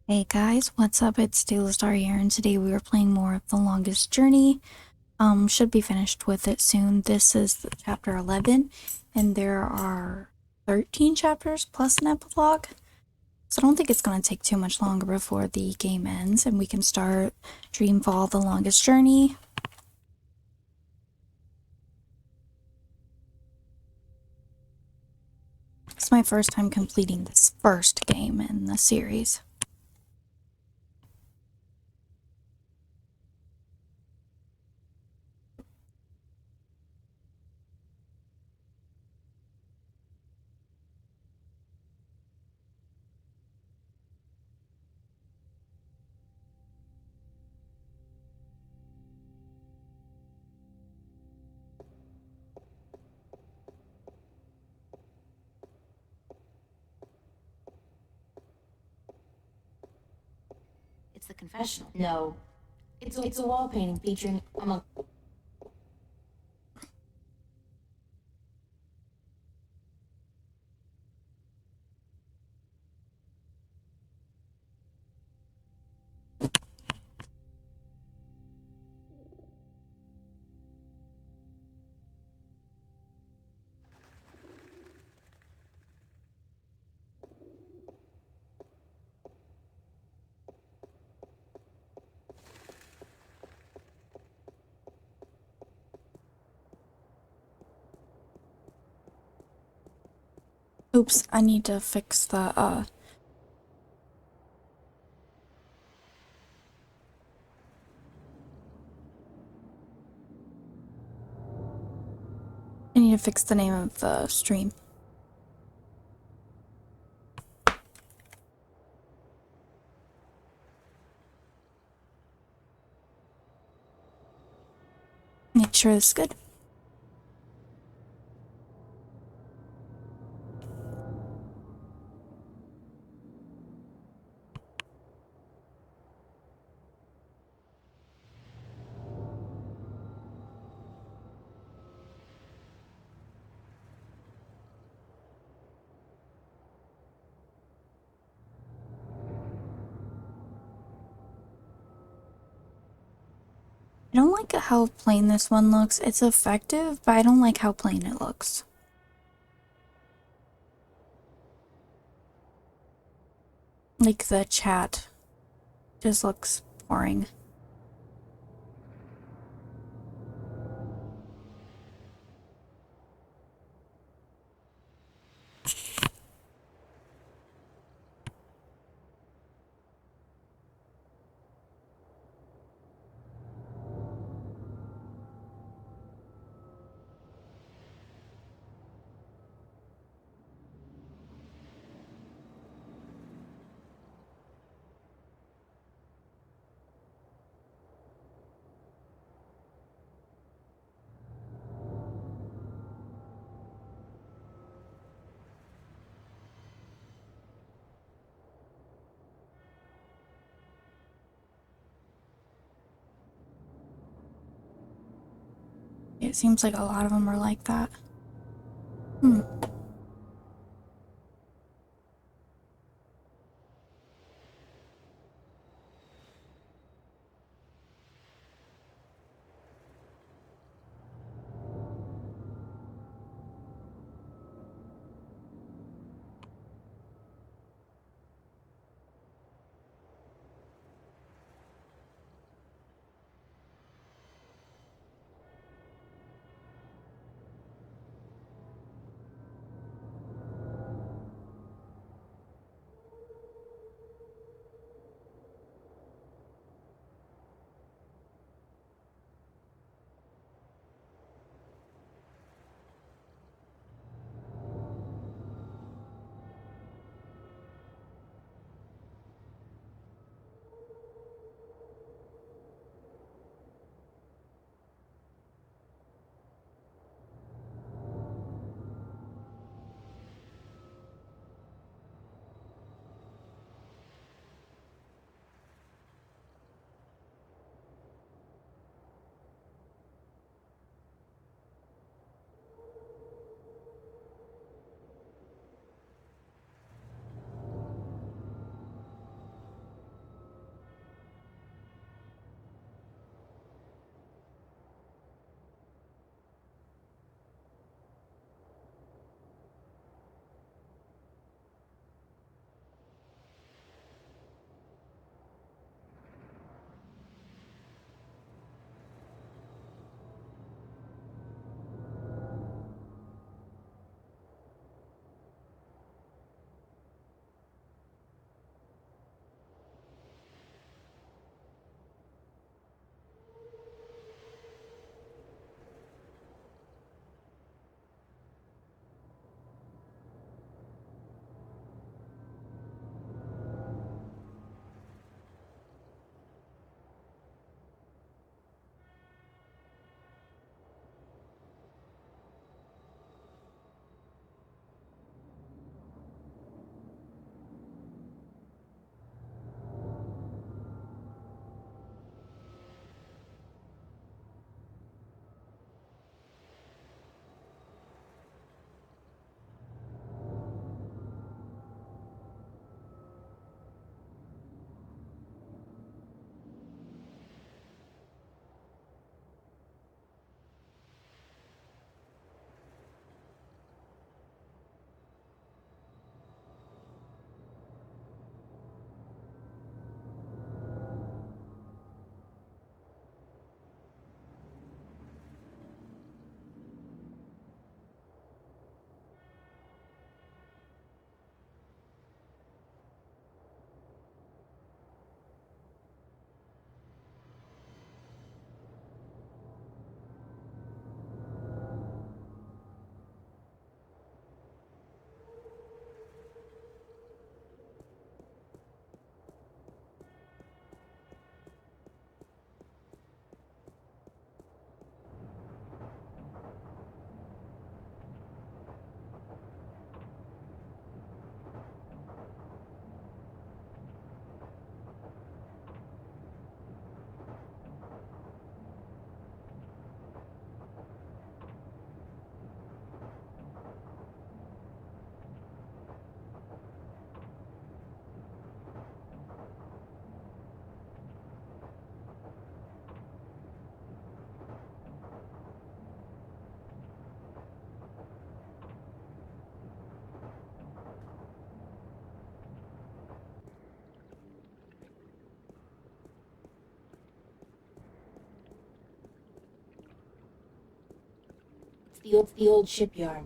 Hey guys, what's up? It's Star here, and today we are playing more of The Longest Journey. Should be finished with it soon. This is chapter 11, and there are 13 chapters plus an epilogue. So I don't think it's going to take too much longer before the game ends, and we can start Dreamfall, The Longest Journey. It's my first time completing this first game in the series. It's the confessional. No. It's a wall painting featuring among. Oops, I need to fix the, I need to fix the name of the stream. Make sure this is good. I don't like how plain this one looks. It's effective, but I don't like how plain it looks. Like the chat just looks boring. It seems like a lot of them are like that. the old shipyard.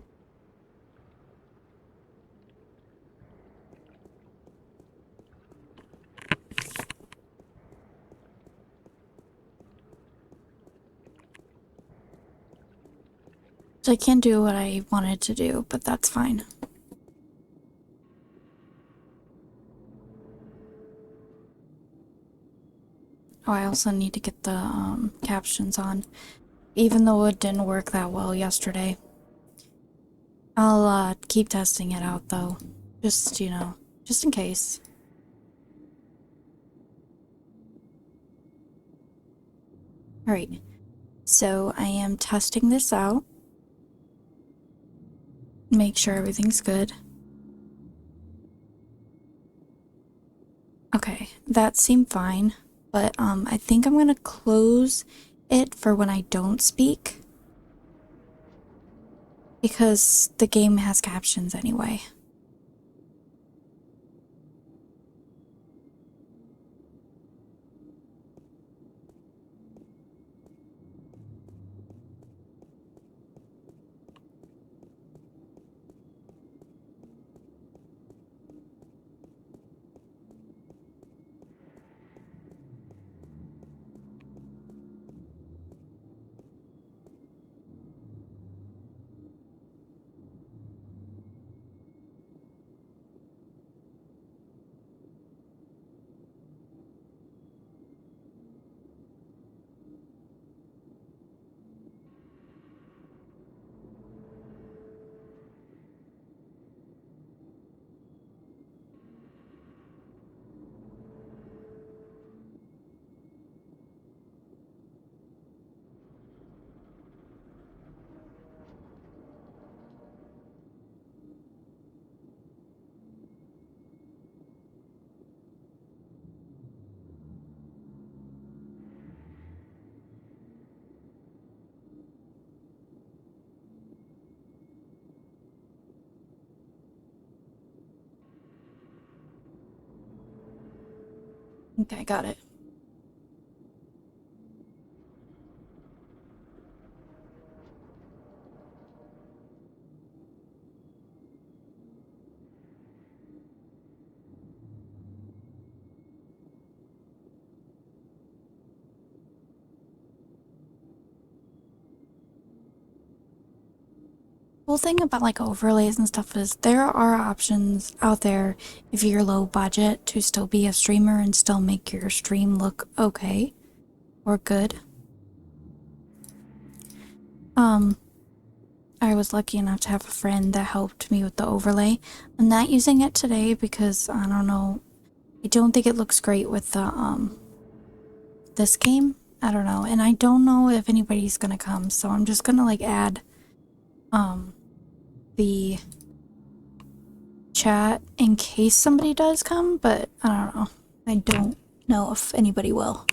So I can't do what I wanted to do, but that's fine. Oh, I also need to get the captions on, even though it didn't work that well yesterday. I'll keep testing it out though, just, just in case. Alright, so I am testing this out. Make sure everything's good. Okay, that seemed fine, but I think I'm gonna close it for when I don't speak, because the game has captions anyway. Okay, got it. Whole thing about like overlays and stuff is there are options out there if you're low budget to still be a streamer and still make your stream look okay or good. I was lucky enough to have a friend that helped me with the overlay. I'm not using it today because I don't know. I don't think it looks great with the this game. I don't know. And I don't know if anybody's gonna come, so I'm just gonna like add the chat in case somebody does come, but I don't know. I don't know if anybody will.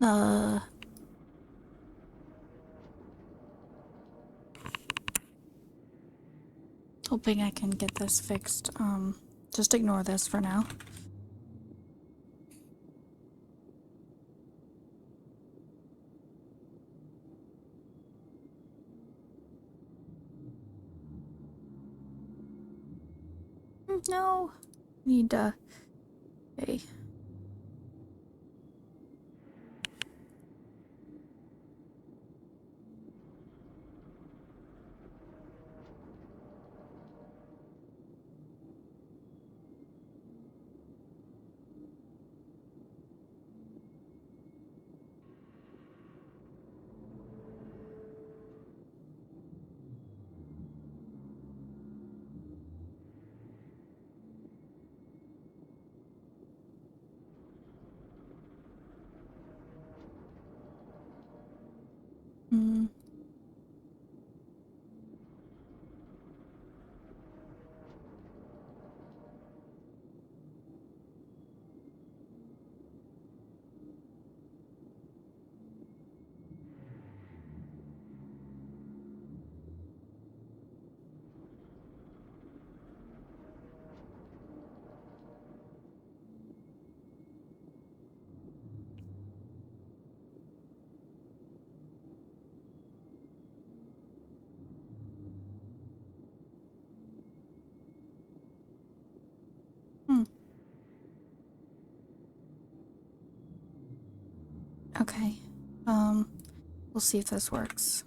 Uh, hoping I can get this fixed. Just ignore this for now. No. Need to... Okay. Hmm. Hmm. Okay. We'll see if this works.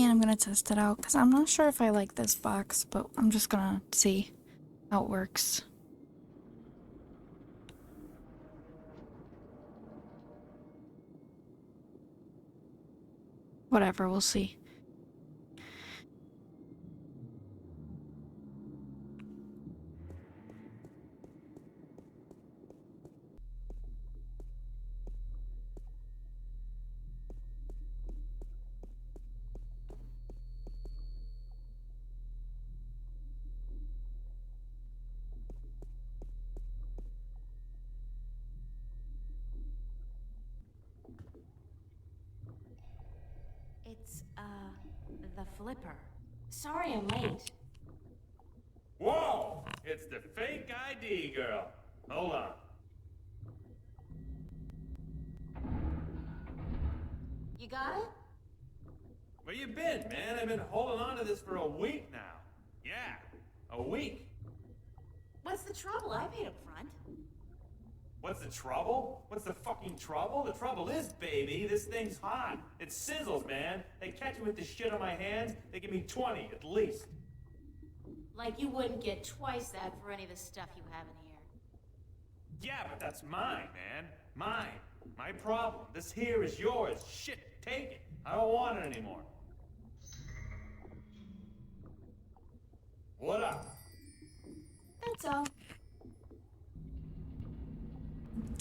And I'm gonna test it out because I'm not sure if I like this box, but I'm just gonna see how it works. Whatever, we'll see. It's, the flipper. Sorry I'm late. Whoa! It's the fake ID girl. Hold on. You got it? Where you been, man? I've been holding on to this for a week now. Yeah, a week. What's the trouble? I paid up front. What's the trouble? What's the fucking trouble? The trouble is, baby, this thing's hot. It sizzles, man. They catch me with this shit on my hands, they give me 20 at least. Like you wouldn't get twice that for any of the stuff you have in here. Yeah, but that's mine, man. Mine. My problem. This here is yours. Shit, take it. I don't want it anymore. What up? That's all.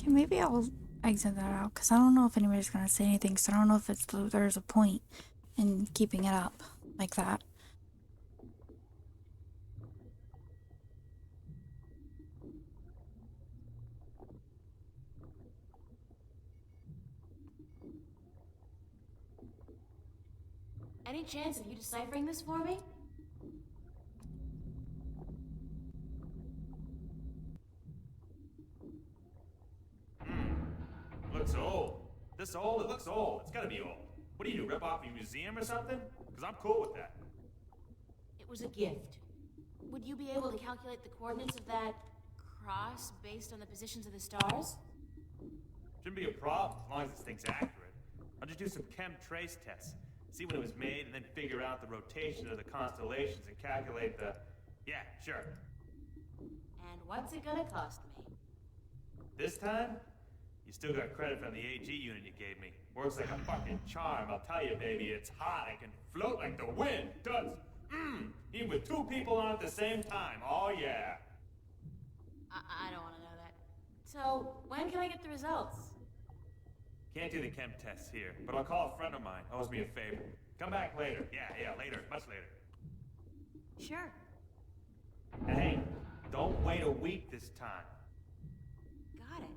Okay, maybe I'll exit that out because I don't know if anybody's gonna say anything, so I don't know if there's a point in keeping it up like that. Any chance of you deciphering this for me? Looks old. This old? It looks old. It's gotta be old. What do you do, rip off a museum or something? Because I'm cool with that. It was a gift. Would you be able to calculate the coordinates of that cross based on the positions of the stars? Shouldn't be a problem as long as this thing's accurate. I'll just do some chem trace tests. See when it was made and then figure out the rotation of the constellations and calculate the... Yeah, sure. And what's it gonna cost me? This time, you still got credit from the AG unit you gave me. Works like a fucking charm, I'll tell you, baby. It's hot, I can float like the wind. Does. Even with two people on at the same time. Oh, yeah. I don't want to know that. So, when can I get the results? Can't do the chem tests here, but I'll call a friend of mine. Owes me a favor. Come back later. Yeah, later. Much later. Sure. And hey, don't wait a week this time. Got it.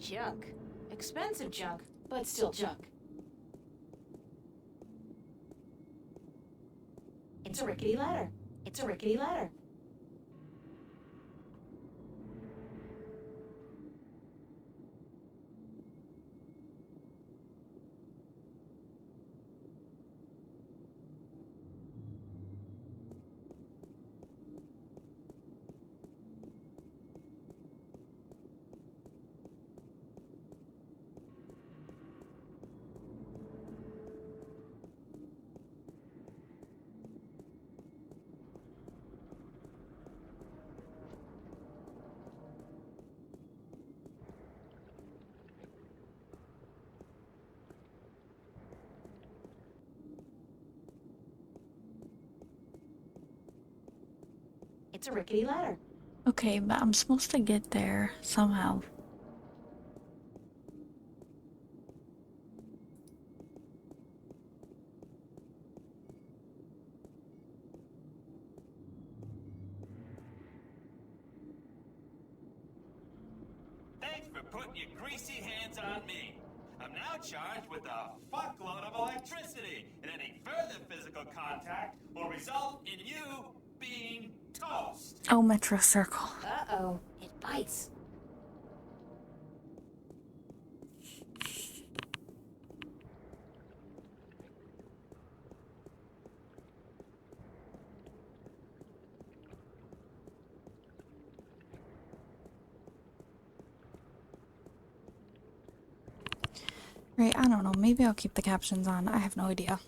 Junk. Expensive junk, but still junk. It's a rickety ladder. It's a rickety ladder. It's a rickety ladder. Okay, but I'm supposed to get there somehow. Thanks for putting your greasy hands on me. I'm now charged with a fuckload of electricity, and any further physical contact will result in you being toast. Oh, Metro Circle. Uh-oh. It bites. Right, I don't know. Maybe I'll keep the captions on. I have no idea.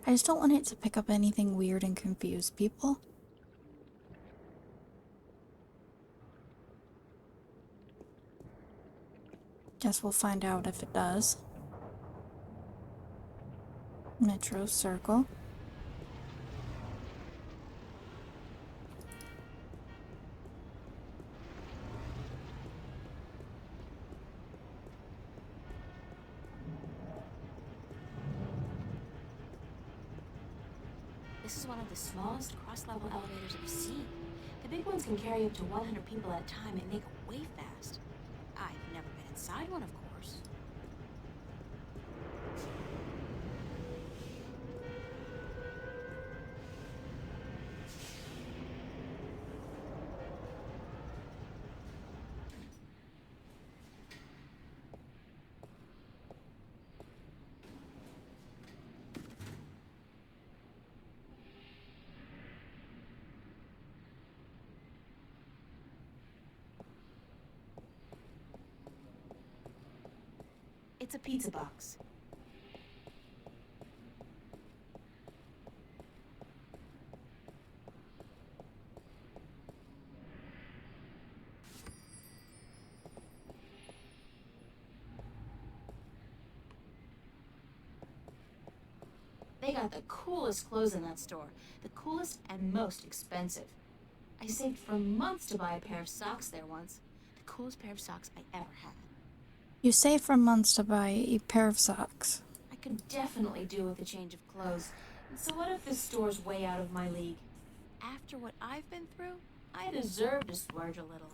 I just don't want it to pick up anything weird and confuse people. Guess we'll find out if it does. Metro Circle. This is one of the smallest cross-level elevators I've seen. The big ones can carry up to 100 people at a time and they go way fast. I've never been inside one, of course. It's a pizza box. They got the coolest clothes in that store. The coolest and most expensive. I saved for months to buy a pair of socks there once. The coolest pair of socks I ever had. You saved for months to buy a pair of socks. I could definitely do with a change of clothes. And so what if this store's way out of my league? After what I've been through, I deserve to splurge a little.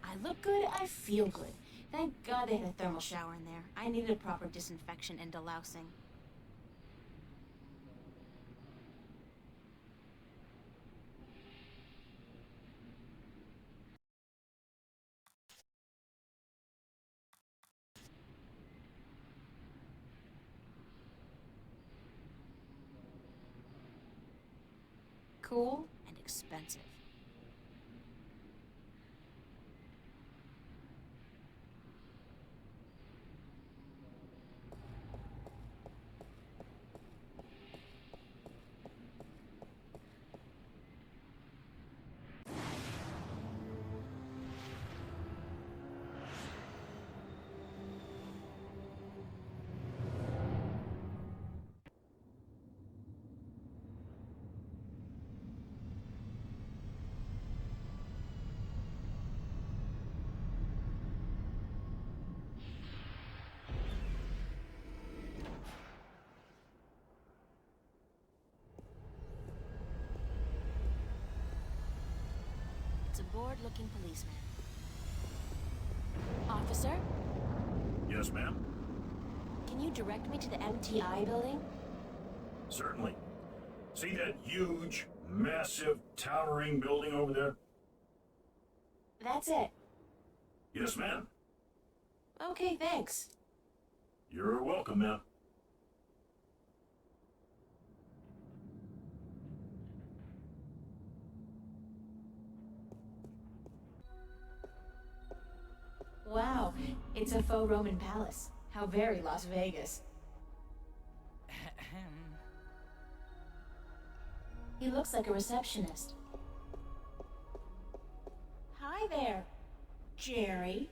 I look good, I feel good. Thank God they had a thermal shower in there. I needed a proper disinfection and delousing. Cool and expensive. It's a bored-looking policeman. Officer, Yes, ma'am? can you direct me to the MTI building? Certainly. See that huge, massive, towering building over there? That's it. Yes, ma'am. Okay, thanks. You're welcome, ma'am. Wow, it's a faux Roman palace. How very Las Vegas. He looks like a receptionist. Hi there, Jerry.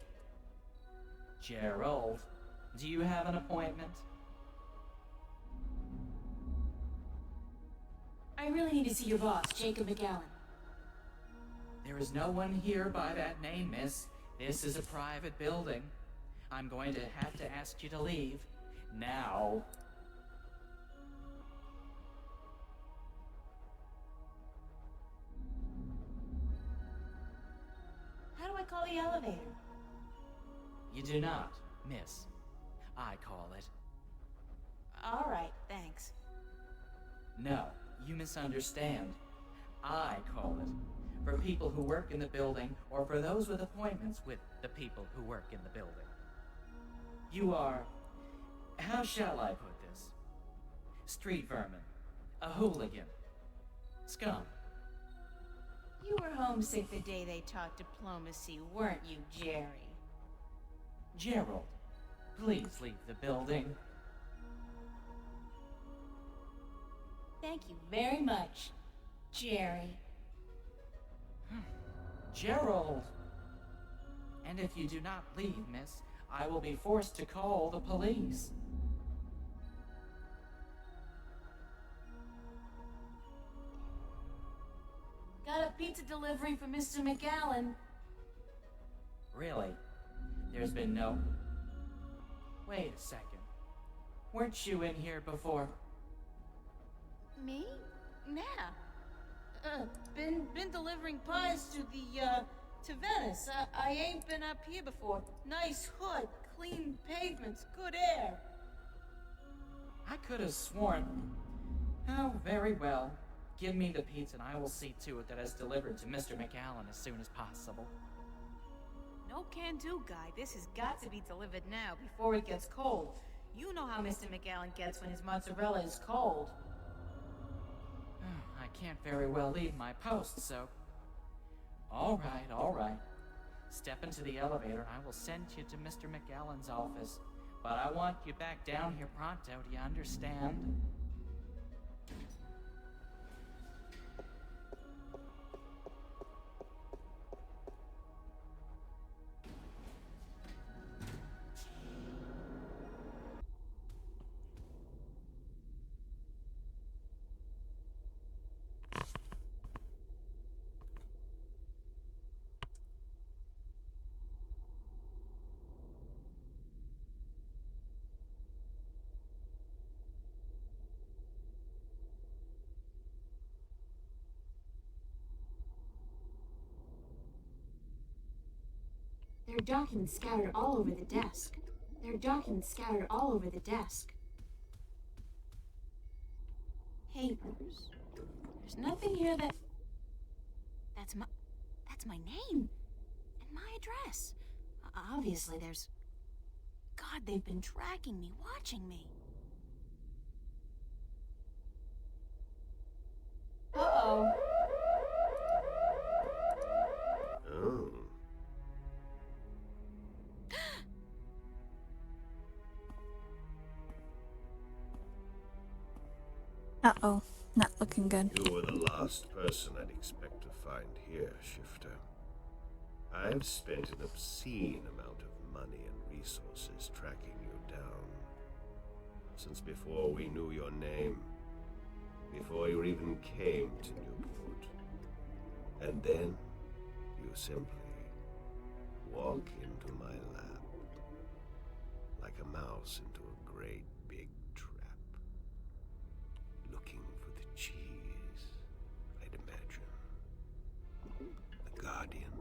Gerald, do you have an appointment? I really need to see your boss, Jacob McAllen. There is no one here by that name, miss. This is a private building. I'm going to have to ask you to leave. Now. How do I call the elevator? You do not, miss. I call it. All right, thanks. No, you misunderstand. I call it. For people who work in the building, or for those with appointments with the people who work in the building. You are, how shall I put this? Street vermin, a hooligan, scum. You were homesick the day they taught diplomacy, weren't you, Jerry? Gerald, please leave the building. Thank you very much, Jerry. Gerald! And if you do not leave, miss, I will be forced to call the police. Got a pizza delivery for Mr. McAllen. Really? There's been no... Wait a second. Weren't you in here before? Me? Nah. Been delivering pies to to Venice. I ain't been up here before. Nice hood, clean pavements, good air. I could have sworn. Oh, very well. Give me the pizza and I will see to it that it's delivered to Mr. McAllen as soon as possible. No can do, guy. This has got to be delivered now before it gets cold. You know how Mr. McAllen gets when his mozzarella is cold. I can't very well leave my post, so... All right. Step into the elevator and I will send you to Mr. McAllen's office. But I want you back down here pronto, do you understand? There are documents scattered all over the desk. Papers. There's nothing here that... That's my name. And my address. Obviously there's... God, they've been tracking me, watching me. Uh-oh. Oh. Uh-oh, not looking good. You were the last person I'd expect to find here, Shifter. I've spent an obscene amount of money and resources tracking you down. Since before we knew your name. Before you even came to Newport. And then, you simply walk into my lap. Like a mouse into a great big trap. Looking for the cheese, I'd imagine. The Guardian.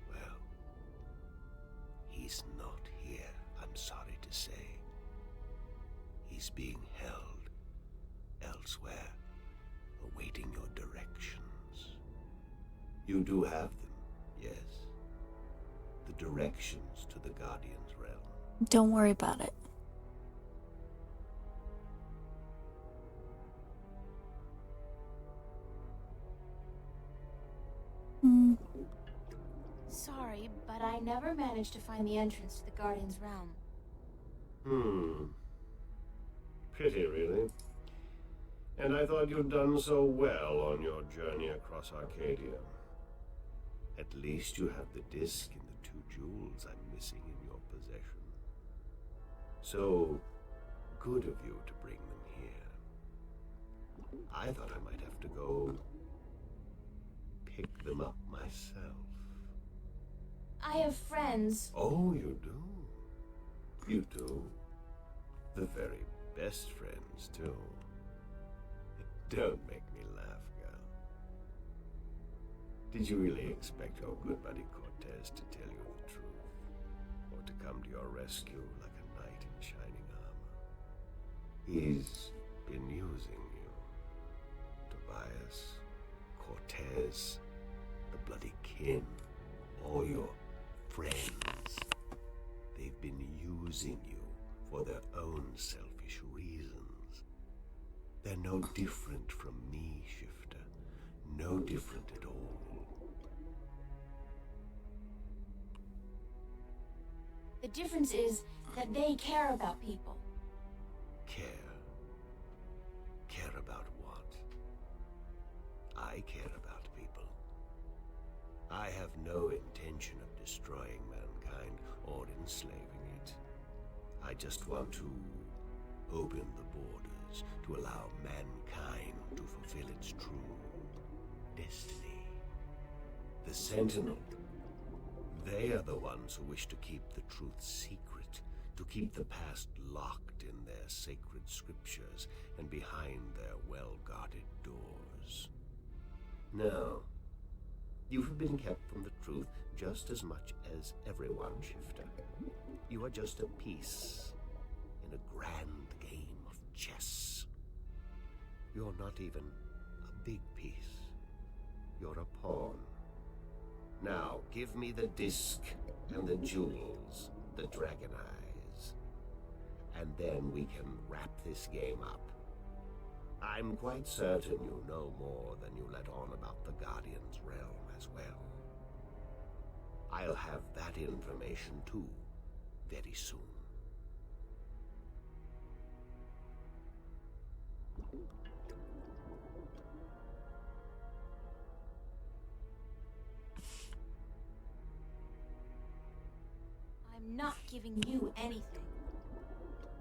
Well, he's not here, I'm sorry to say. He's being held elsewhere, awaiting your directions. You do have them, yes. The directions to the Guardian's realm. Don't worry about it. Sorry, but I never managed to find the entrance to the Guardian's realm. Pity, really. And I thought you'd done so well on your journey across Arcadia. At least you have the disc and the 2 jewels I'm missing in your possession. So good of you to bring them here. I thought I might have to go pick them up myself. I have friends. Oh, you do? You do? The very best friends, too. Don't make me laugh, girl. Did you really expect your good buddy Cortez to tell you the truth? Or to come to your rescue like a knight in shining armor? He's been using you. Tobias, Cortez, the bloody kin, all your friends. They've been using you for their own selfish reasons. They're no different from me, Shifter. No different at all. The difference is that they care about people. Care? Care about what? I care about people. I have no intention of destroying mankind or enslaving it. I just want to open the borders to allow mankind to fulfill its true destiny. The Sentinel, they are the ones who wish to keep the truth secret, to keep the past locked in their sacred scriptures and behind their well-guarded doors. No, you have been kept from the truth just as much as everyone, Shifter. You are just a piece in a grand game of chess. You're not even a big piece. You're a pawn. Now, give me the disc and the jewels, the dragon eyes, and then we can wrap this game up. I'm quite certain you know more than you let on about the Guardian's realm as well. I'll have that information too, very soon. I'm not giving you anything.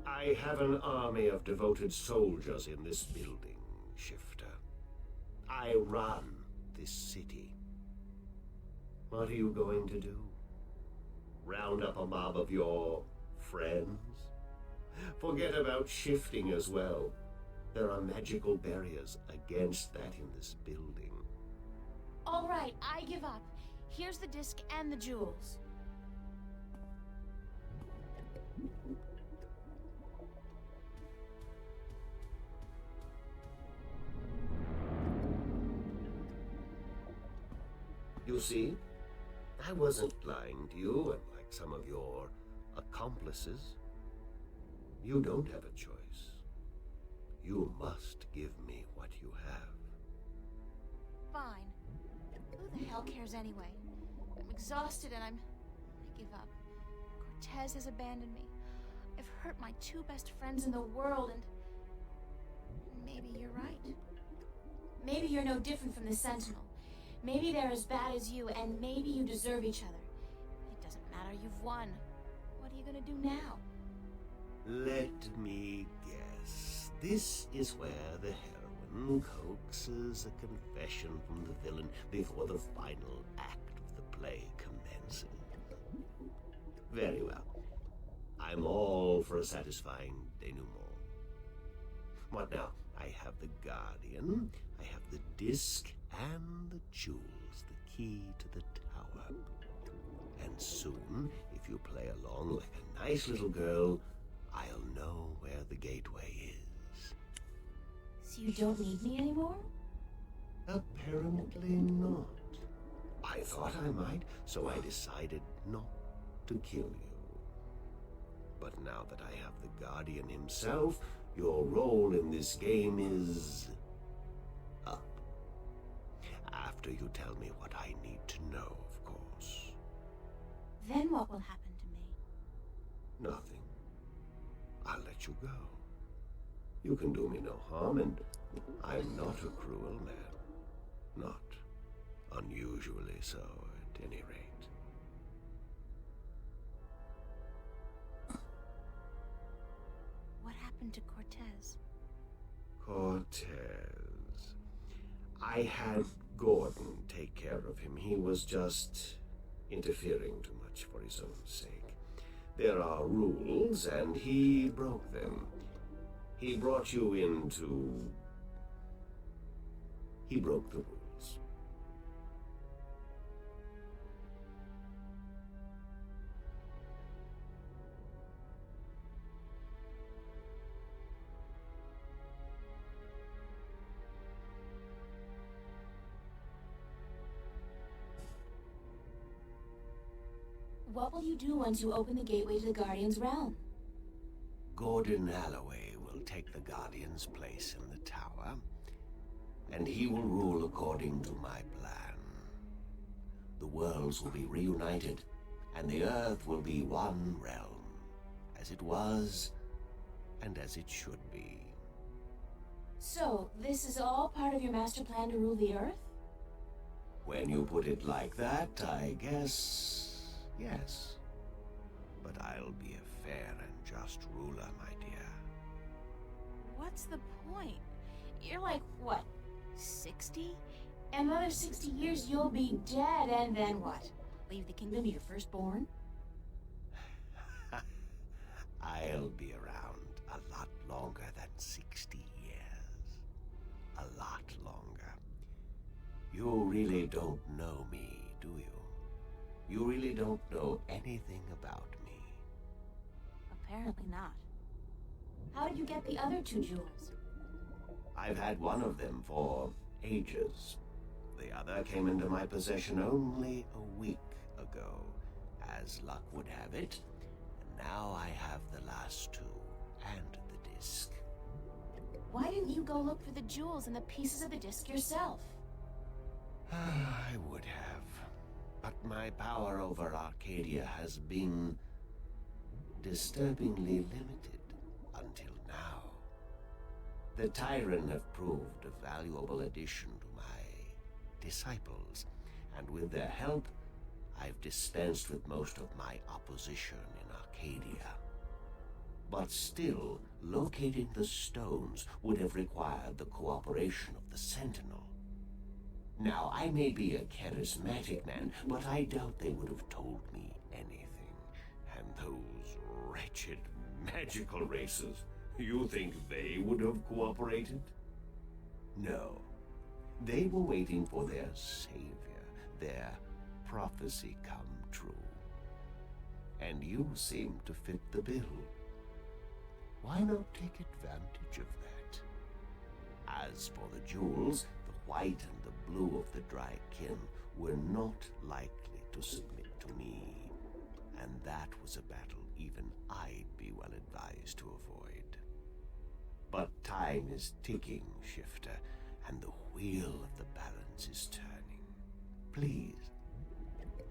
I have an army of devoted soldiers in this building, Shifter. I run this city. What are you going to do? Round up a mob of your friends? Forget about shifting as well. There are magical barriers against that in this building. All right, I give up. Here's the disc and the jewels. You see, I wasn't lying to you, and like some of your accomplices. You don't have a choice. You must give me what you have. Fine. Who the hell cares anyway? I'm exhausted and I give up. Cortez has abandoned me. I've hurt my two best friends in the world and maybe you're right. Maybe you're no different from the Sentinel. Maybe they're as bad as you, and maybe you deserve each other. It doesn't matter, you've won. What are you gonna do now? Let me guess. This is where the heroine coaxes a confession from the villain before the final act of the play commences. Very well. I'm all for a satisfying denouement. What now? I have the Guardian, I have the disc, and the jewels, the key to the tower. And soon, if you play along like a nice little girl, I'll know where the gateway is. So you don't need me anymore? Apparently not. I thought I might, so I decided not to kill you. But now that I have the Guardian himself, your role in this game is up. After you tell me what I need to know, of course. Then what will happen to me? Nothing. I'll let you go. You can do me no harm, and I'm not a cruel man. Not unusually so, at any rate. What happened to Cortez? Cortez. I had Gordon take care of him. He was just interfering too much for his own sake. There are rules, and he broke them. He brought you into... He broke the rules. What will you do once you open the gateway to the Guardian's realm? Gordon Alloway will take the Guardian's place in the tower, and he will rule according to my plan. The worlds will be reunited, and the Earth will be one realm, as it was, and as it should be. So, this is all part of your master plan to rule the Earth? When you put it like that, I guess, yes. But I'll be a fair and just ruler, my dear. What's the point? You're like, what, 60? In another 60 years you'll be dead, and then what? Leave the kingdom to your firstborn? I'll be around a lot longer than 60 years. A lot longer. You really don't know me, do you? You really don't know anything about me. Apparently not. How did you get the other 2 jewels? I've had one of them for ages. The other came into my possession only a week ago, as luck would have it. And now I have the last 2 and the disc. Why didn't you go look for the jewels and the pieces of the disc yourself? I would have. But my power over Arcadia has been disturbingly limited until now. The Tyrant have proved a valuable addition to my disciples, and with their help, I've dispensed with most of my opposition in Arcadia. But still, locating the stones would have required the cooperation of the Sentinel. Now, I may be a charismatic man, but I doubt they would have told me anything. And those wretched magical races, you think they would have cooperated? No. They were waiting for their savior, their prophecy come true. And you seem to fit the bill. Why not take advantage of that? As for the jewels, the white and the blue of the dry kin were not likely to submit to me, and that was a battle even I'd be well advised to avoid. But time is ticking, Shifter, and the wheel of the balance is turning. Please,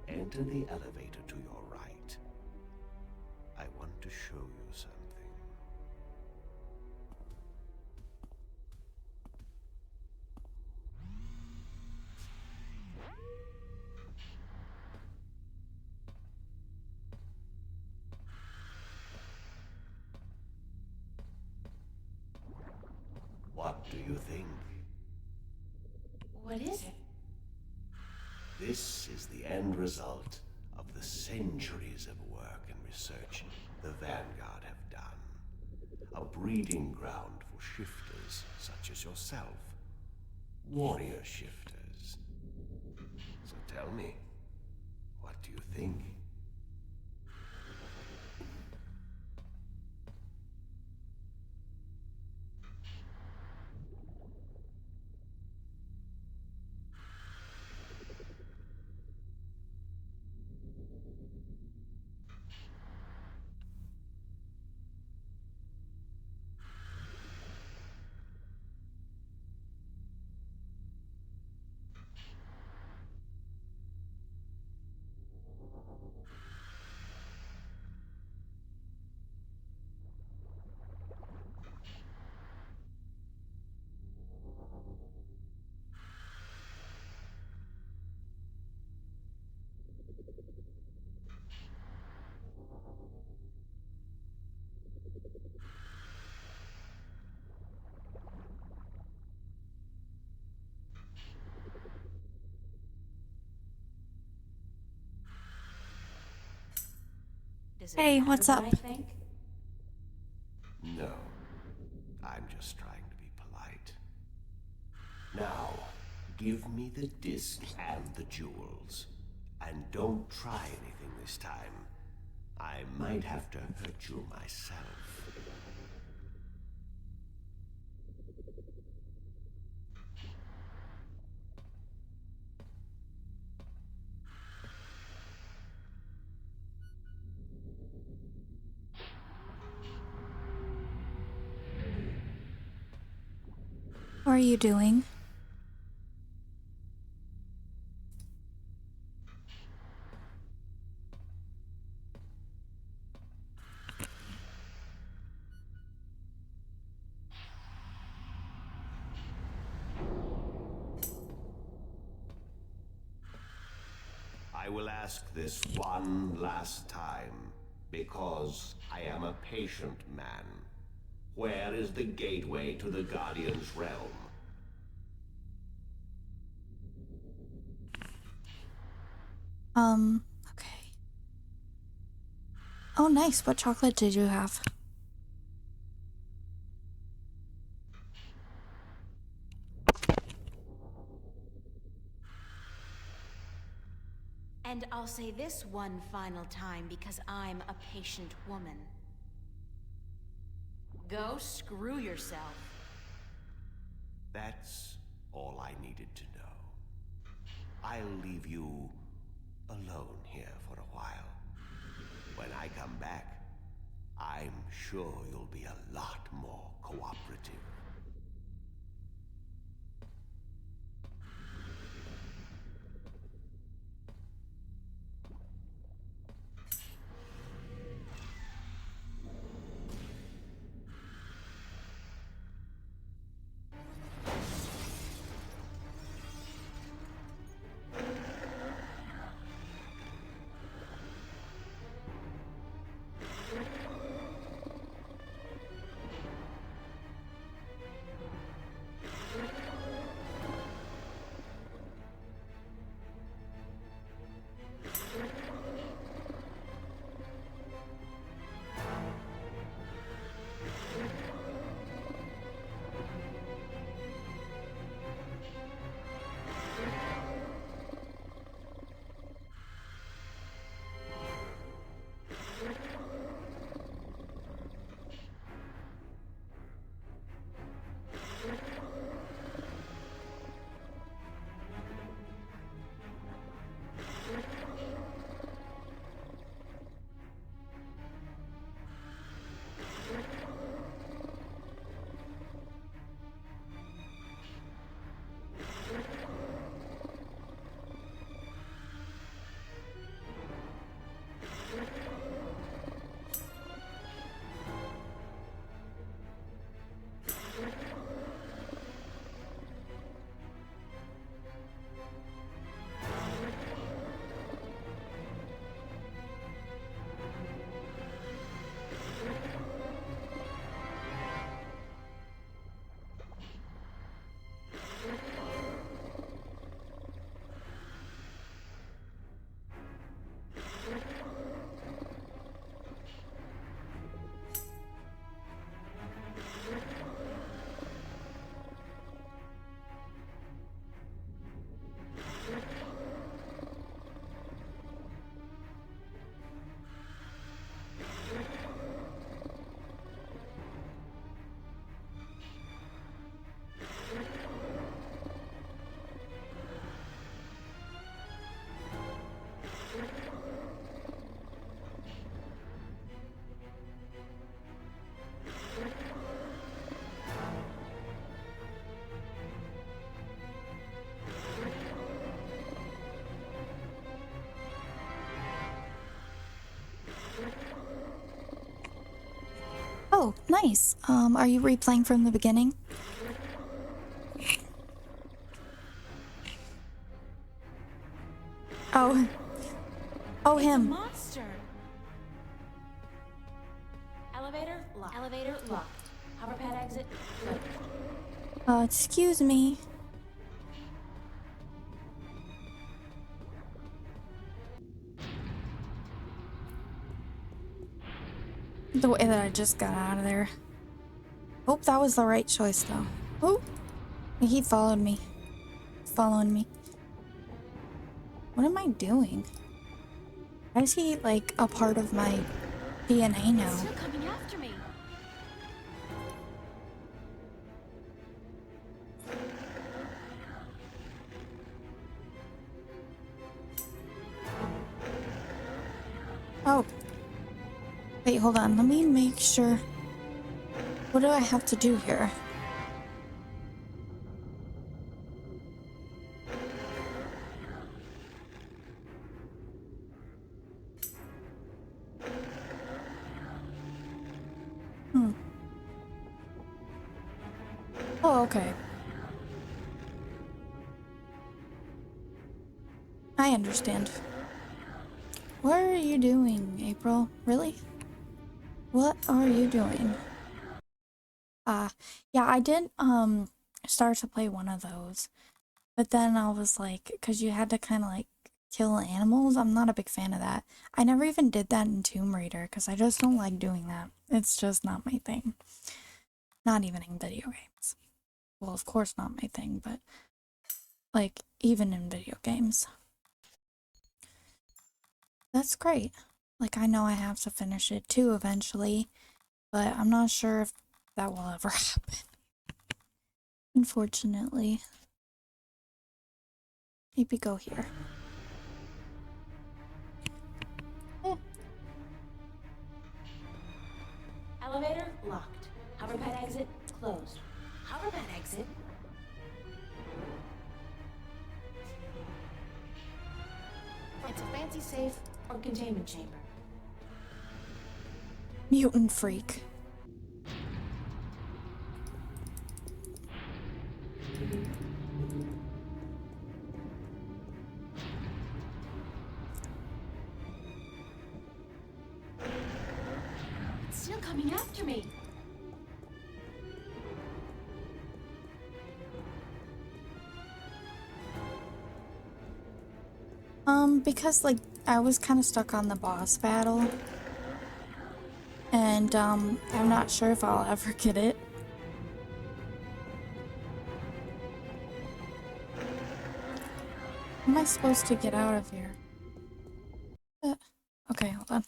enter the elevator to your right. I want to show you something. What do you think? What is it? This is the end result of the centuries of work and research the Vanguard have done. A breeding ground for shifters such as yourself. Warrior shifters. So tell me, what do you think? Does it Hey, matter what's what up? I think? No. I'm just trying to be polite. Now, give me the disc and the jewels. And don't try anything this time. I might have to hurt you myself. What are you doing? I will ask this one last time, because I am a patient man. Where is the gateway to the Guardian's realm? Okay. Oh, nice. What chocolate did you have? And I'll say this one final time because I'm a patient woman. Go screw yourself. That's all I needed to know. I'll leave you alone here for a while. When I come back, I'm sure you'll be a lot more cooperative. Oh, nice. Are you replaying from the beginning? Oh. Oh, It's a him. monster. Elevator locked. Elevator locked. Hoverpad exit closed. Excuse me. The way that I just got out of there. Hope that was the right choice, though. Oh, he followed me. Following me. What am I doing? Why is he, like, a part of my DNA now? It's still coming after me. Oh. Wait, hold on. Let me make sure. What do I have to do here? Oh, okay. I understand. What are you doing, April? Really? What are you doing? Yeah, I did, start to play one of those. But then I was like, because you had to kind of like kill animals. I'm not a big fan of that. I never even did that in Tomb Raider because I just don't like doing that. It's just not my thing. Not even in video games. Well, of course not my thing, but like even in video games. That's great. Like I know I have to finish it too eventually, but I'm not sure if that will ever happen. Unfortunately. Maybe go here. Elevator locked. Hoverpad exit closed. Hoverpad exit. It's a fancy safe or containment chamber. Mutant freak. It's still coming after me. Because like I was kind of stuck on the boss battle. And I'm not sure if I'll ever get it. How am I supposed to get out of here? Okay, hold on.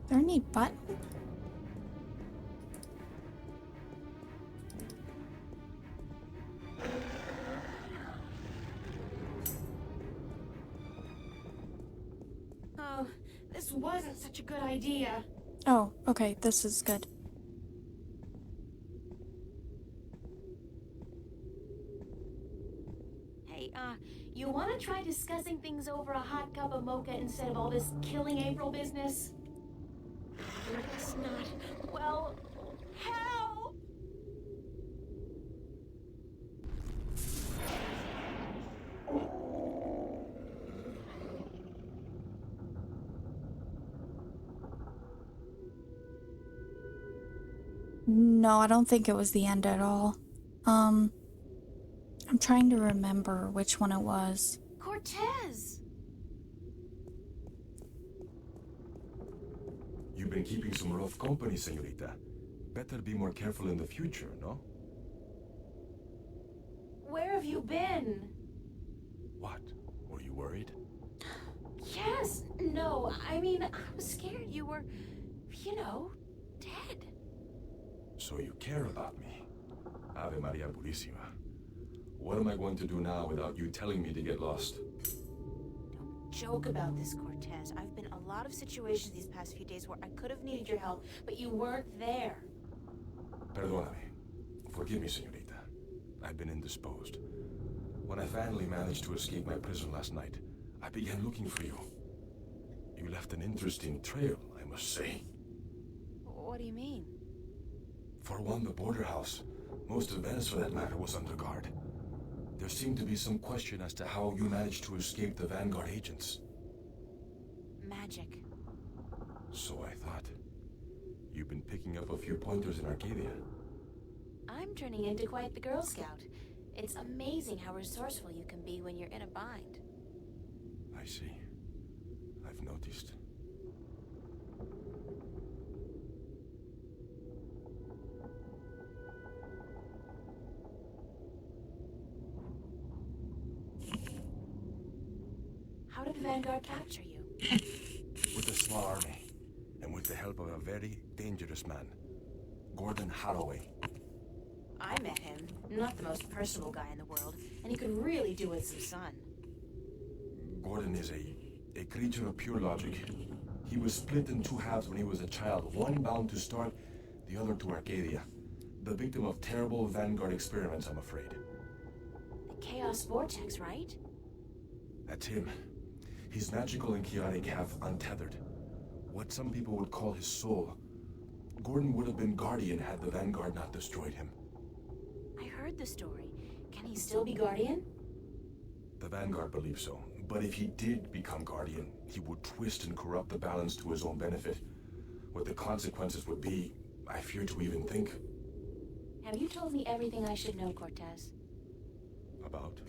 Is there any button? Oh, this wasn't such a good idea. Oh, okay, this is good. Hey, you want to try discussing things over a hot cup of mocha instead of all this killing April business? It's not. Well, help! No, I don't think it was the end at all. I'm trying to remember which one it was. Cortez! You've been keeping some rough company, señorita. Better be more careful in the future, no? Where have you been? What? Were you worried? Yes, no, I mean, I was scared you were, you know, dead. So you care about me. Ave Maria Purísima. What am I going to do now without you telling me to get lost? Don't joke about this, Cortez. I've been in a lot of situations these past few days where I could have needed your help, but you weren't there. Perdóname. Forgive me, señorita. I've been indisposed. When I finally managed to escape my prison last night, I began looking for you. You left an interesting trail, I must say. What do you mean? For one, the border house, most of Venice for that matter, was under guard. There seemed to be some question as to how you managed to escape the Vanguard agents. Magic. So I thought. You've been picking up a few pointers in Arcadia. I'm turning into quite the Girl Scout. It's amazing how resourceful you can be when you're in a bind. I see. I've noticed. How did Vanguard capture you? With a small army, and with the help of a very dangerous man, Gordon Hathaway. I met him. Not the most personable guy in the world, and he could really do with some sun. Gordon is a creature of pure logic. He was split in two halves when he was a child, one bound to start, the other to Arcadia. The victim of terrible Vanguard experiments, I'm afraid. The Chaos Vortex, right? That's him. He's magical and chaotic, half untethered. What some people would call his soul Gordon would have been Guardian had the Vanguard not destroyed him. I heard the story. Can he still be Guardian? The Vanguard believes so, but if he did become Guardian, he would twist and corrupt the balance to his own benefit. What the consequences would be, I fear to even think. Have you told me everything I should know, Cortez? About?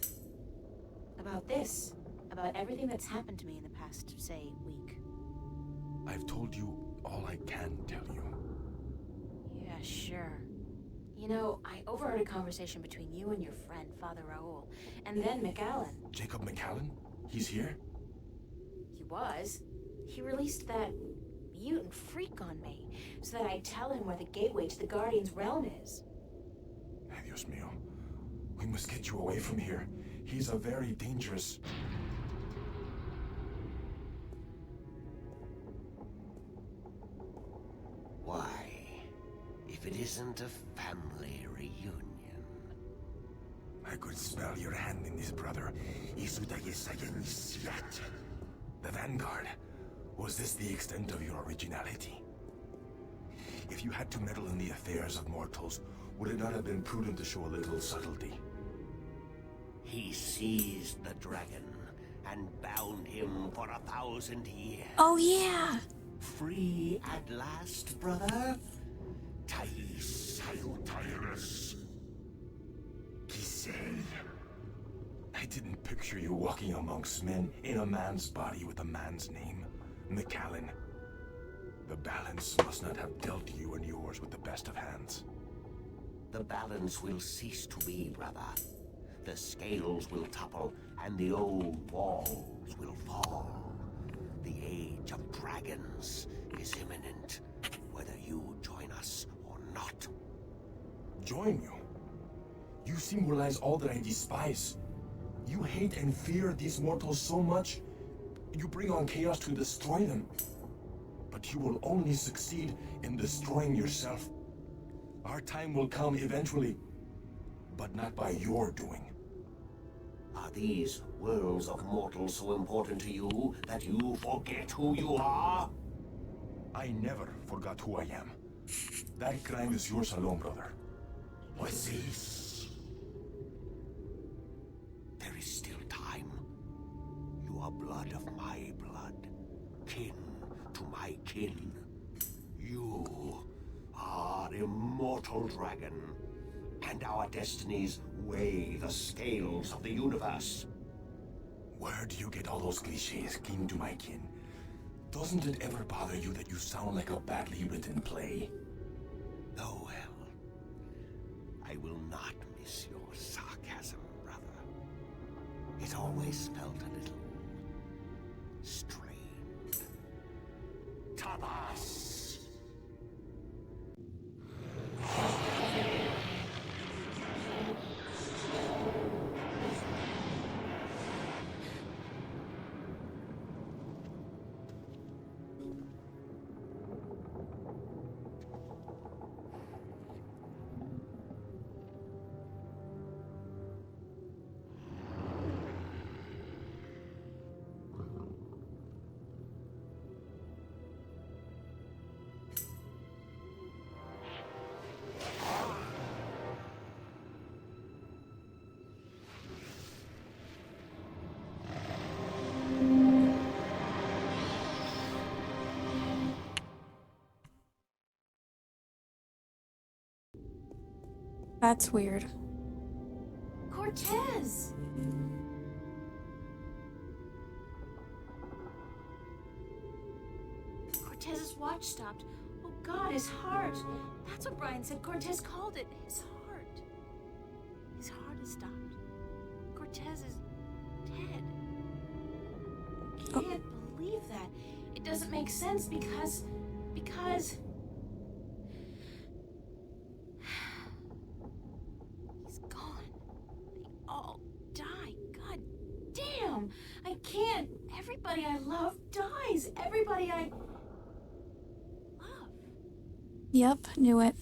About this? About everything that's happened to me in the past, say, week? I've told you all I can tell you. Yeah, sure. You know, I overheard a conversation between you and your friend, Father Raoul, and then McAllen. Jacob McAllen? He's here? He was. He released that mutant freak on me, so that I'd tell him where the gateway to the Guardian's realm is. Ay, Dios mío. We must get you away from here. He's a very dangerous... Why, if it isn't a family reunion. I could smell your hand in this, brother. The Vanguard. Was this the extent of your originality? If you had to meddle in the affairs of mortals, would it not have been prudent to show a little subtlety? He seized the dragon and bound him for 1,000 years. Oh, yeah! Free at last, brother? Thais Salutaris. Giselle. I didn't picture you walking amongst men in a man's body with a man's name. McAllen. The balance must not have dealt you and yours with the best of hands. The balance will cease to be, brother. The scales will topple, and the old walls will fall. The age of dragons is imminent, whether you join us or not. Join you? You symbolize all that I despise. You hate and fear these mortals so much, you bring on chaos to destroy them. But you will only succeed in destroying yourself. Our time will come eventually, but not by your doing. Are these worlds of mortals so important to you that you forget who you are? I never forgot who I am. That crime is yours alone, brother. What's this? There is still time. You are blood of my blood, kin to my kin. You are immortal dragon, and our destinies weigh the scales of the universe. Where do you get all those cliches, kin to my kin? Doesn't it ever bother you that you sound like a badly written play? Oh well. I will not miss your sarcasm, brother. It always felt a little strained. Tabas! That's weird. Cortez! Cortez's watch stopped. Oh God, his heart. That's what Brian said Cortez called it. His heart. His heart has stopped. Cortez is dead. I can't believe that. It doesn't make sense because... He's gone. They all die. God damn! I can't. Everybody I love dies. Everybody I love. Yep, knew it.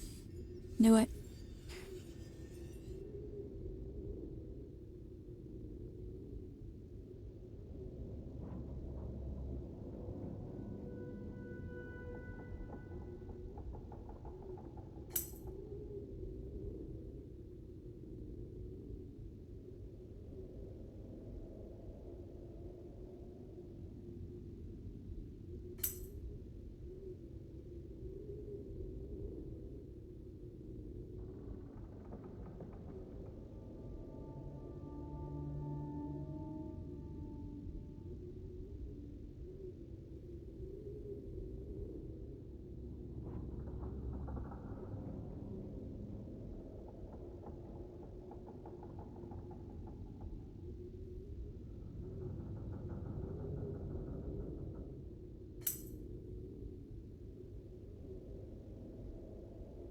Knew it.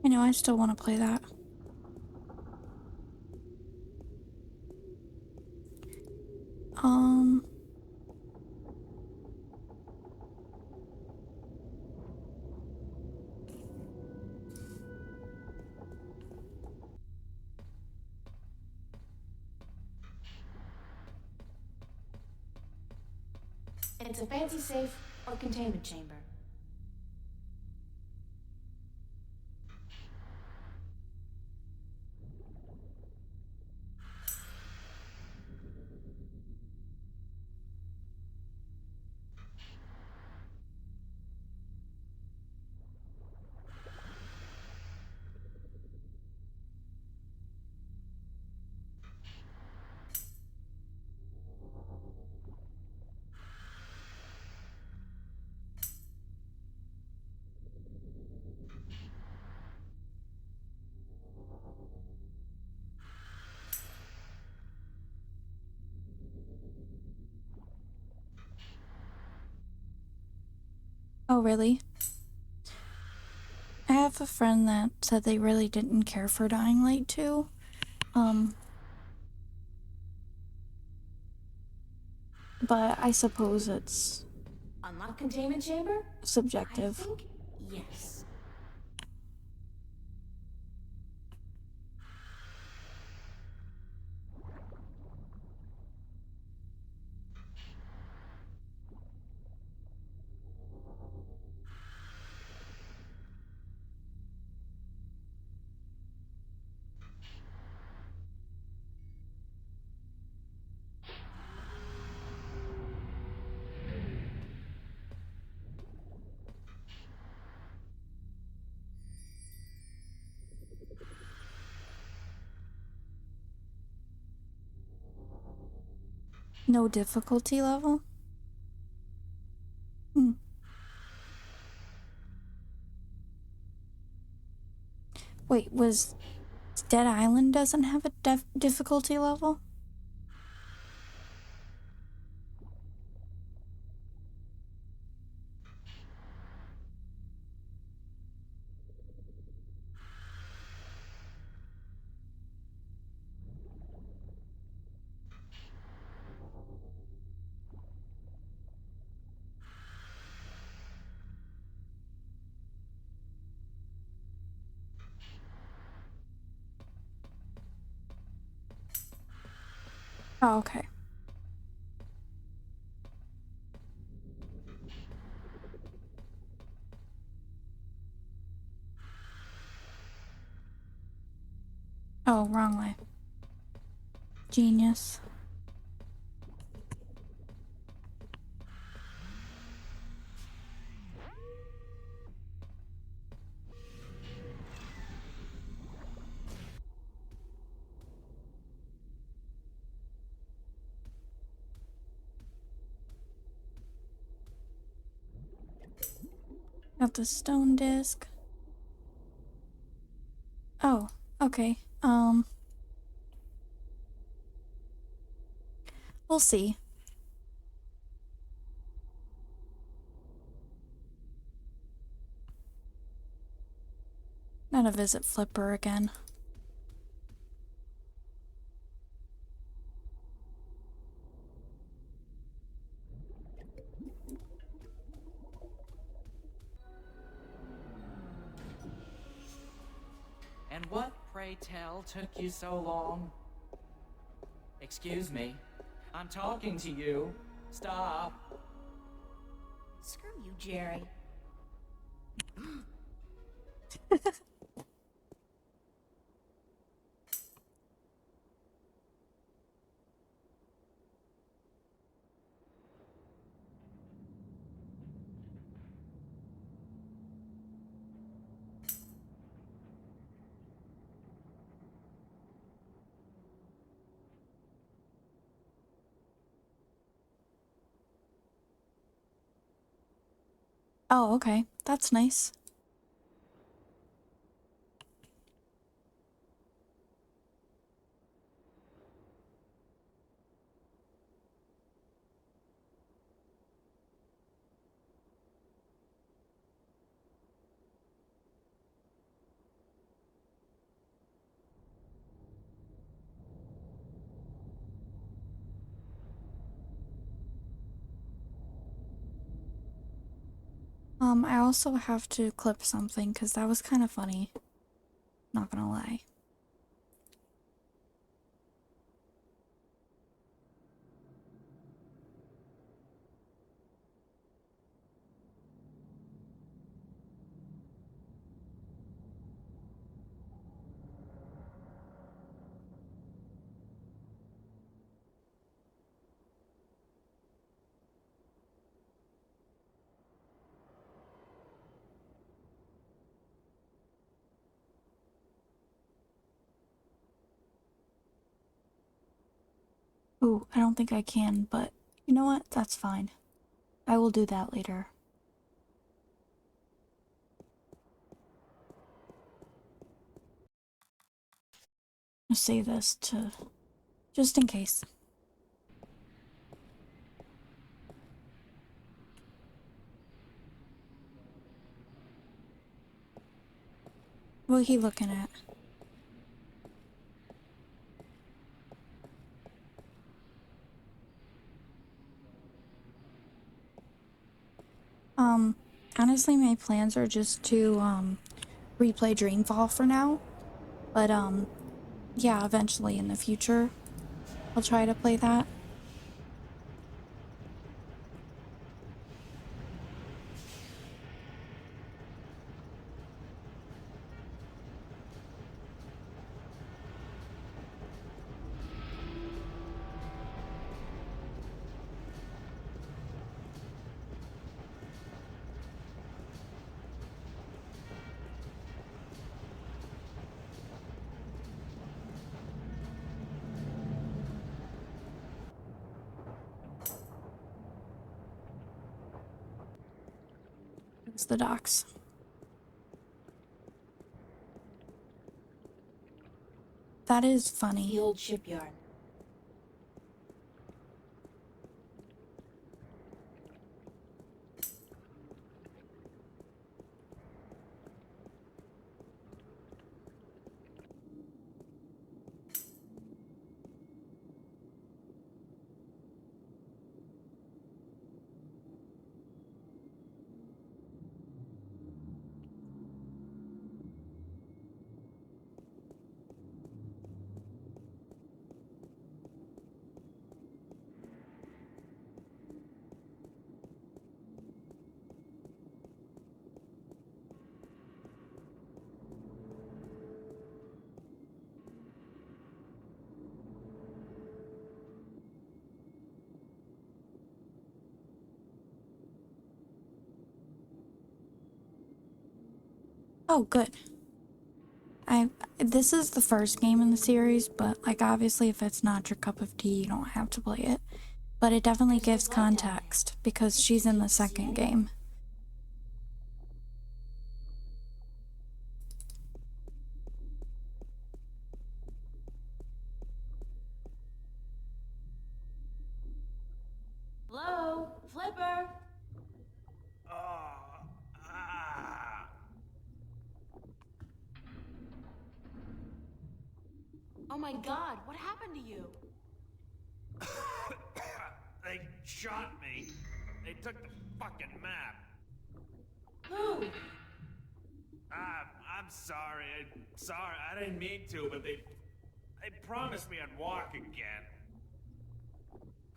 I know, I still want to play that. Um... It's a fancy safe or containment chamber. Oh, really? I have a friend that said they really didn't care for Dying Light 2. But I suppose it's Unlock containment chamber? I subjective. think yes. No difficulty level? Hmm. Wait, was Dead Island doesn't have a difficulty level? Oh, okay. Oh, wrong way. Genius. Got the stone disc. Oh, okay. We'll see. Gotta visit Flipper again. And what, pray tell, took you so long? Excuse me. I'm talking to you. Stop. Screw you, Jerry. Oh, okay. That's nice. I also have to clip something because that was kind of funny. Not gonna lie. Ooh, I don't think I can, but you know what? That's fine. I will do that later. I'll save this to just in case. What he looking at? Honestly, my plans are just to, replay Dreamfall for now. But, yeah, eventually in the future, I'll try to play that. It's the docks. That is funny. The old shipyard. Oh, good. This is the first game in the series, but like obviously if it's not your cup of tea, you don't have to play it. But it definitely gives context because she's in the second game. Hello? Flipper? Oh, ah. Oh my god, what happened to you? They shot me. They took the fucking map. Who? I'm sorry. Sorry, I didn't mean to, but they promised me I'd walk again.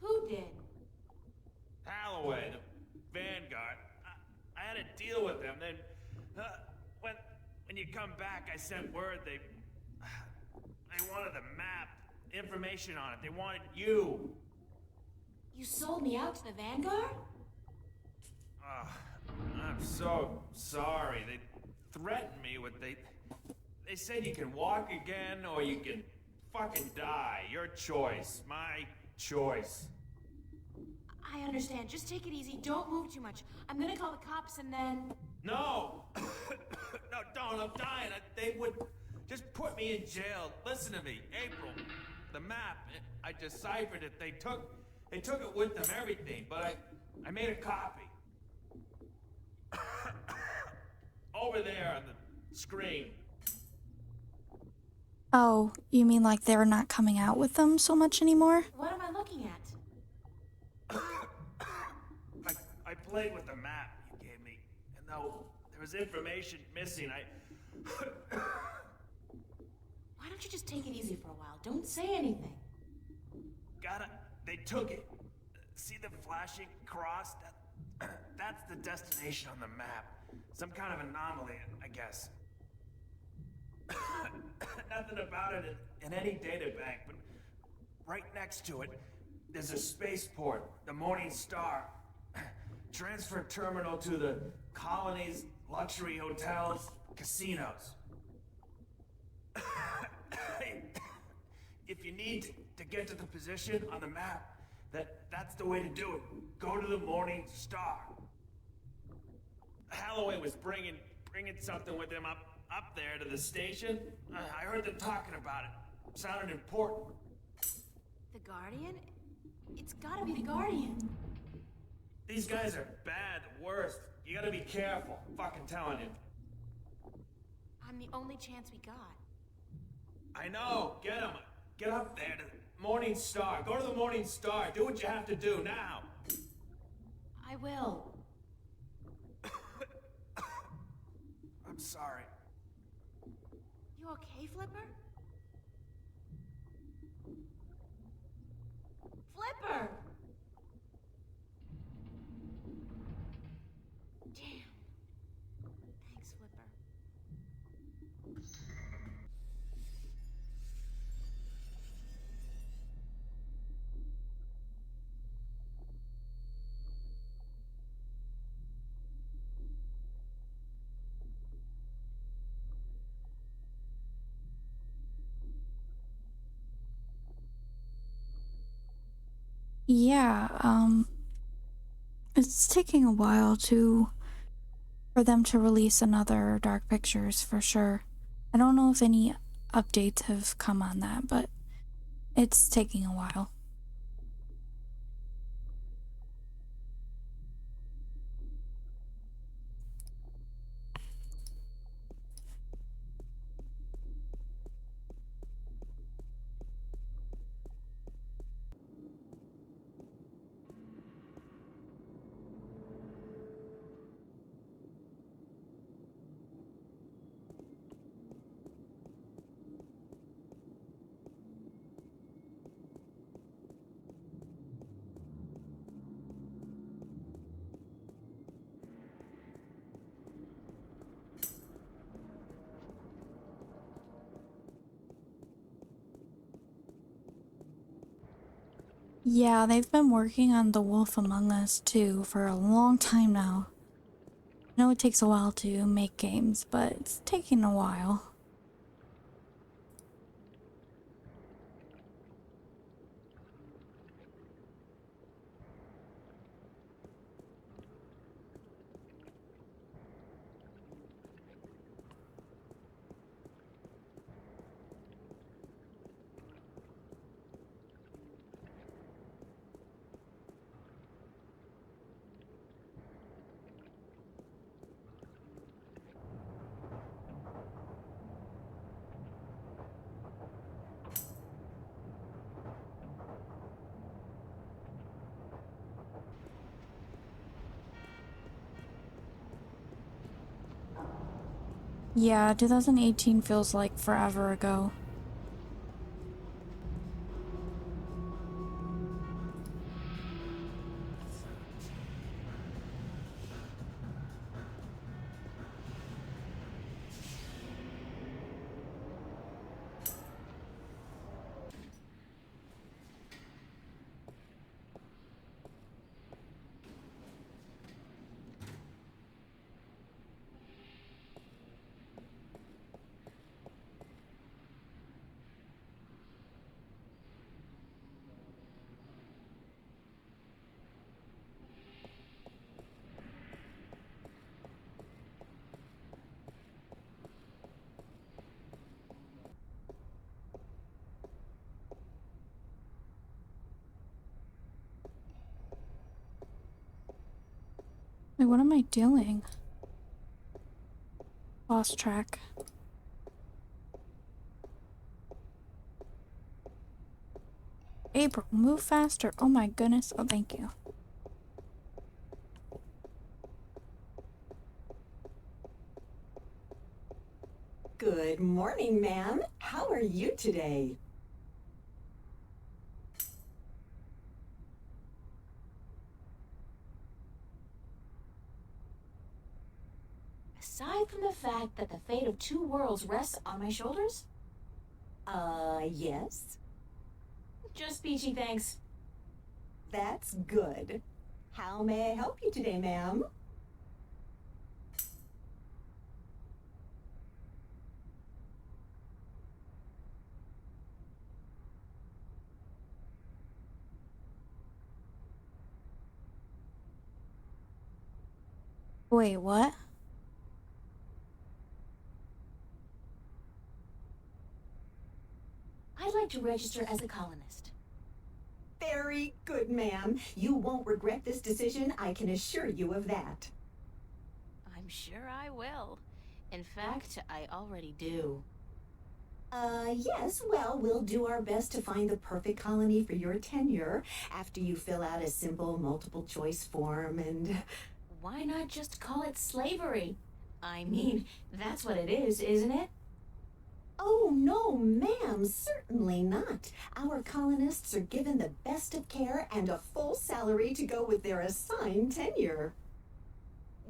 Who did? Holloway, the Vanguard. I had a deal with them. Then, when you come back, I sent word they wanted the map, information on it. They wanted you. You sold me out to the Vanguard? I'm so sorry. They threatened me with they said you can walk again or you can fucking die. Your choice. My choice. I understand. Just take it easy. Don't move too much. I'm gonna call the cops and then... No! No, don't. I'm dying. They would just put me in jail. Listen to me. April, the map, I deciphered it. They took it with them, everything, but I made a copy. Over there on the screen. Oh, you mean like they're not coming out with them so much anymore? What am I looking at? I played with the map you gave me, and No, there was information missing. Why don't you just take it easy for a while? Don't say anything. They took it. See the flashing cross? That's the destination on the map. Some kind of anomaly, I guess. Nothing about it in any data bank, but right next to it, there's a spaceport, the Morning Star. Transfer terminal to the colonies, luxury hotels, casinos. If you need to get to the position on the map, that's the way to do it. Go to the Morning Star. Holloway was bringing something with him up there to the station. I heard them talking about it. Sounded important. The Guardian? It's gotta be the Guardian. These guys are bad, worst. You gotta be careful. Fucking telling you. I'm the only chance we got. I know. Get him. Get up there to the Morning Star. Go to the Morning Star. Do what you have to do now. I will. I'm sorry. You okay, Flipper? Flipper! Damn. Thanks, Flipper. Yeah, it's taking a while for them to release another Dark Pictures for sure. I don't know if any updates have come on that, but it's taking a while. Yeah, they've been working on The Wolf Among Us too for a long time now. I know it takes a while to make games, but it's taking a while. Yeah, 2018 feels like forever ago. Like, what am I doing? Lost track. April, move faster. Oh my goodness. Oh, thank you. Good morning, ma'am. How are you today? Aside from the fact that the fate of two worlds rests on my shoulders, Yes? just peachy thanks. That's good. How may I help you today, ma'am? Wait, what? I'd like to register as a colonist. Very good, ma'am. You won't regret this decision, I can assure you of that. I'm sure I will. In fact, I already do. Yes, well, we'll do our best to find the perfect colony for your tenure after you fill out a simple multiple choice form and... Why not just call it slavery? I mean, that's what it is, isn't it? Oh, no, ma'am, certainly not. Our colonists are given the best of care and a full salary to go with their assigned tenure.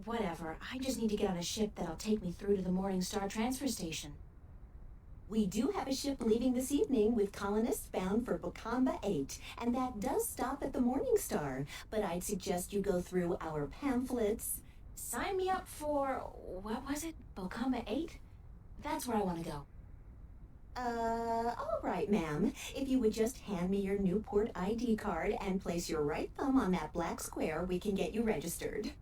Whatever, I just need to get on a ship that'll take me through to the Morningstar transfer station. We do have a ship leaving this evening with colonists bound for Bokamba 8, and that does stop at the Morningstar, but I'd suggest you go through our pamphlets. Sign me up for, what was it, Bokamba 8? That's where I want to go. All right, ma'am. If you would just hand me your Newport ID card and place your right thumb on that black square, we can get you registered.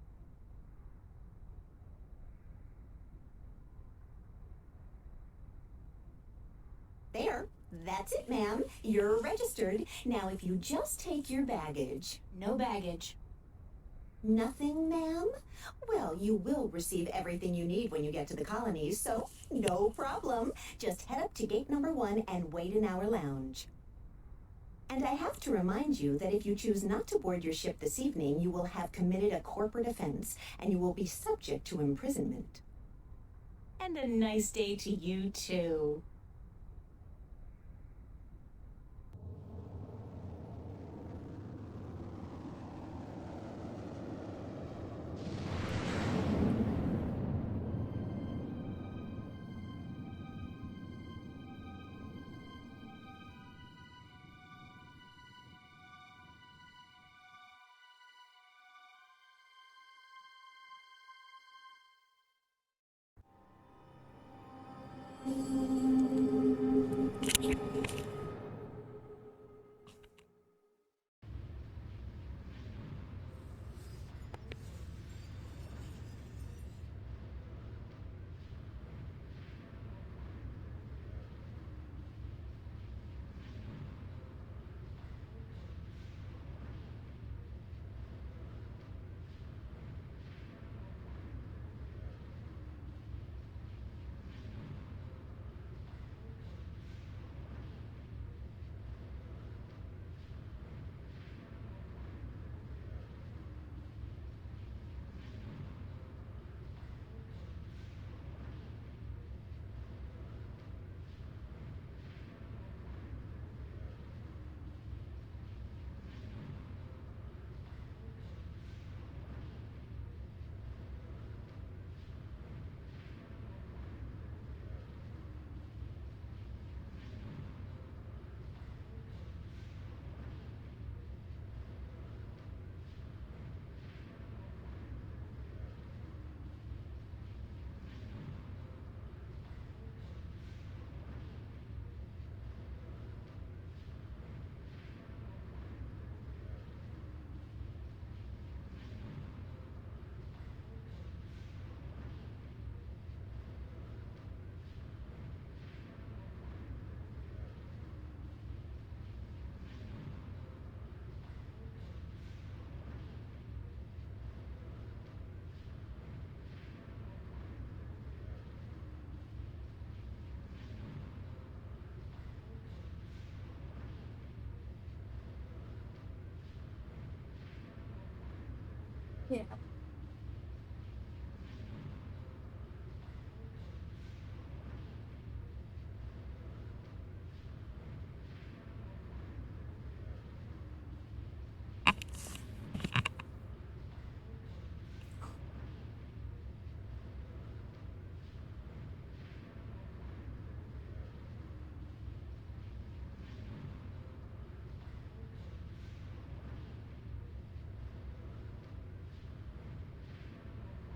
There. That's it, ma'am. You're registered. Now, if you just take your baggage. No baggage. Nothing, ma'am? Well, you will receive everything you need when you get to the colonies, so no problem. Just head up to gate number 1 and wait in our lounge. And I have to remind you that if you choose not to board your ship this evening, you will have committed a corporate offense, and you will be subject to imprisonment. And a nice day to you, too. Yeah.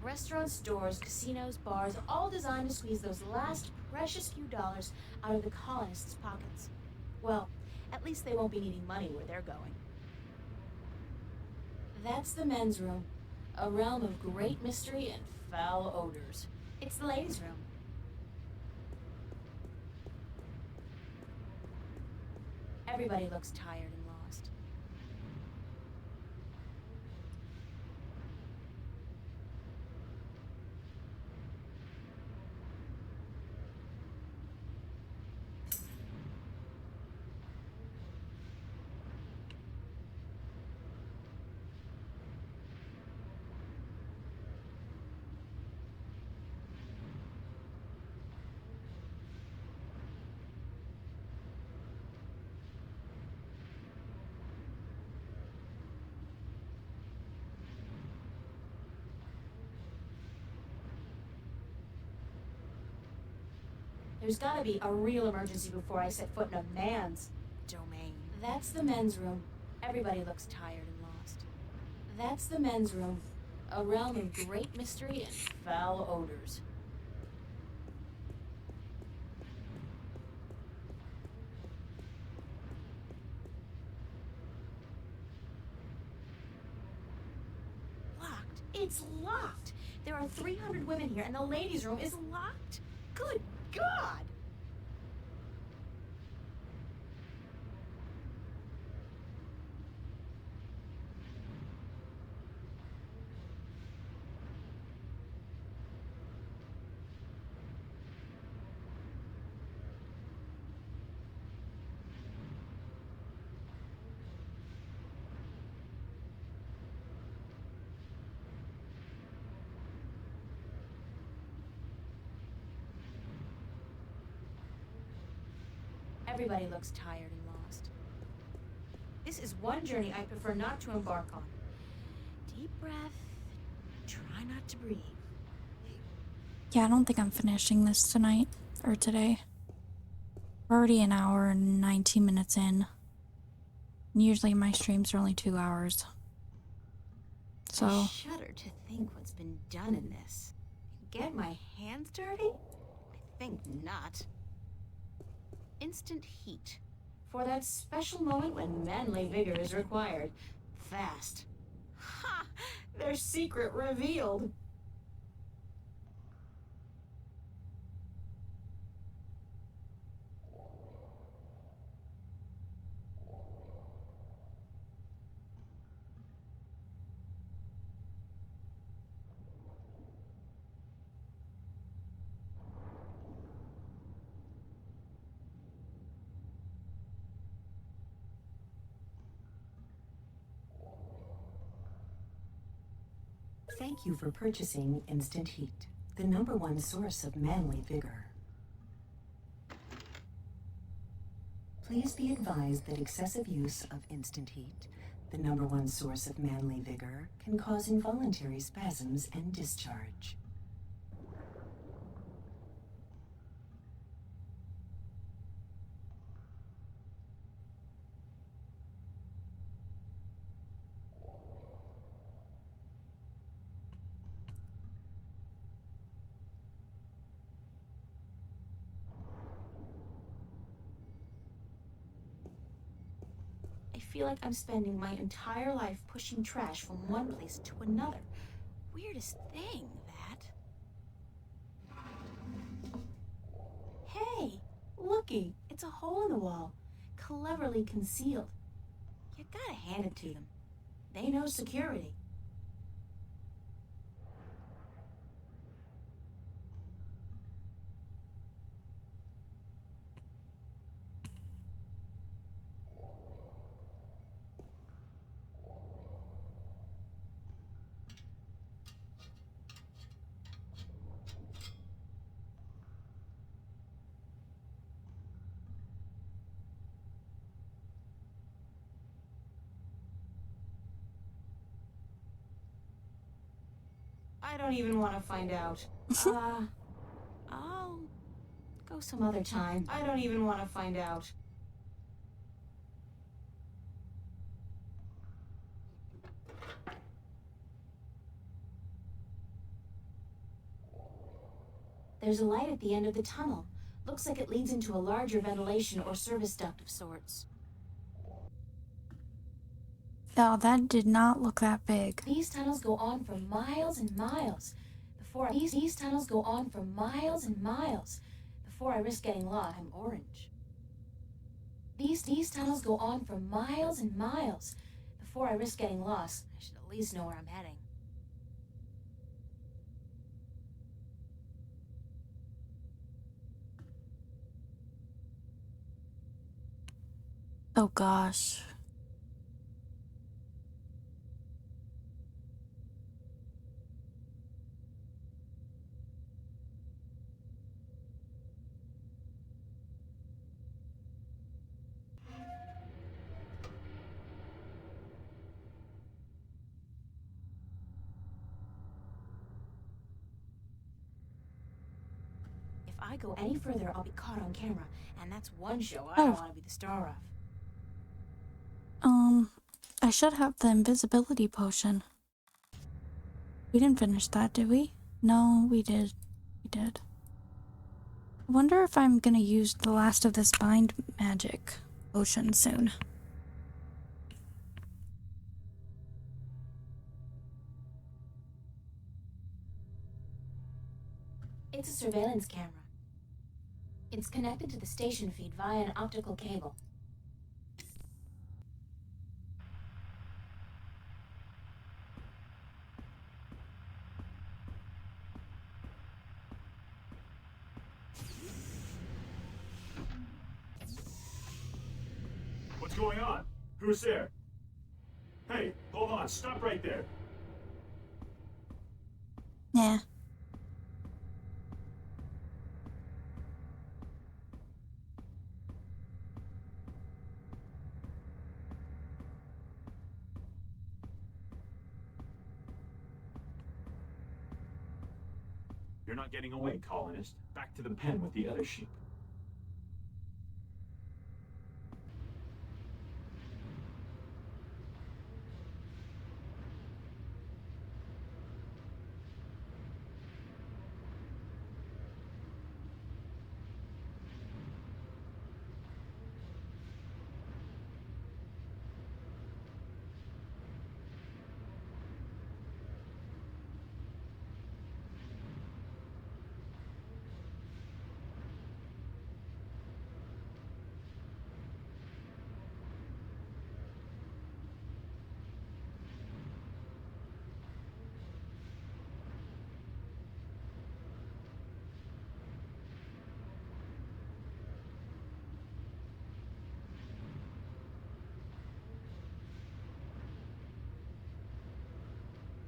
Restaurants, stores, casinos, bars, all designed to squeeze those last precious few dollars out of the colonists' pockets. Well, at least they won't be needing money where they're going. That's the men's room, a realm of great mystery and foul odors. It's the ladies' room. Everybody looks tired and lost. There's gotta be a real emergency before I set foot in a man's domain. That's the men's room. Everybody looks tired and lost. That's the men's room, a realm of great mystery and foul odors. Locked. It's locked. There are 300 women here, and the ladies' room is locked. Good God! Everybody looks tired and lost. This is one journey I prefer not to embark on. Deep breath. Try not to breathe. Yeah, I don't think I'm finishing this tonight or today. We're already an hour and 19 minutes in. And usually my streams are only 2 hours. I So, shudder to think what's been done in this. Get my hands dirty? I think not. Instant heat. For that special moment when manly vigor is required. Fast. Ha! Their secret revealed. Thank you for purchasing Instant Heat, the #1 source of manly vigor. Please be advised that excessive use of Instant Heat, the #1 source of manly vigor, can cause involuntary spasms and discharge. I feel like I'm spending my entire life pushing trash from one place to another. Weirdest thing, that. Hey, looky, it's a hole in the wall, cleverly concealed. You gotta hand it to them. They know security. I don't even want to find out. I'll go some other time. I don't even want to find out. There's a light at the end of the tunnel. Looks like it leads into a larger ventilation or service duct of sorts. Oh, that did not look that big. These tunnels go on for miles and miles. These tunnels go on for miles and miles. Before I risk getting lost, I'm orange. These tunnels go on for miles and miles. Before I risk getting lost, I should at least know where I'm heading. Oh gosh. If I go any further, I'll be caught on camera, and that's one show I don't want to be the star of. I should have the invisibility potion. We didn't finish that, did we? No, we did. We did. I wonder if I'm gonna use the last of this bind magic potion soon. It's a surveillance camera. It's connected to the station feed via an optical cable. What's going on? Who's there? Hey, hold on. Stop right there. Nah. You're not getting away, colonist. Back to the pen with the other sheep.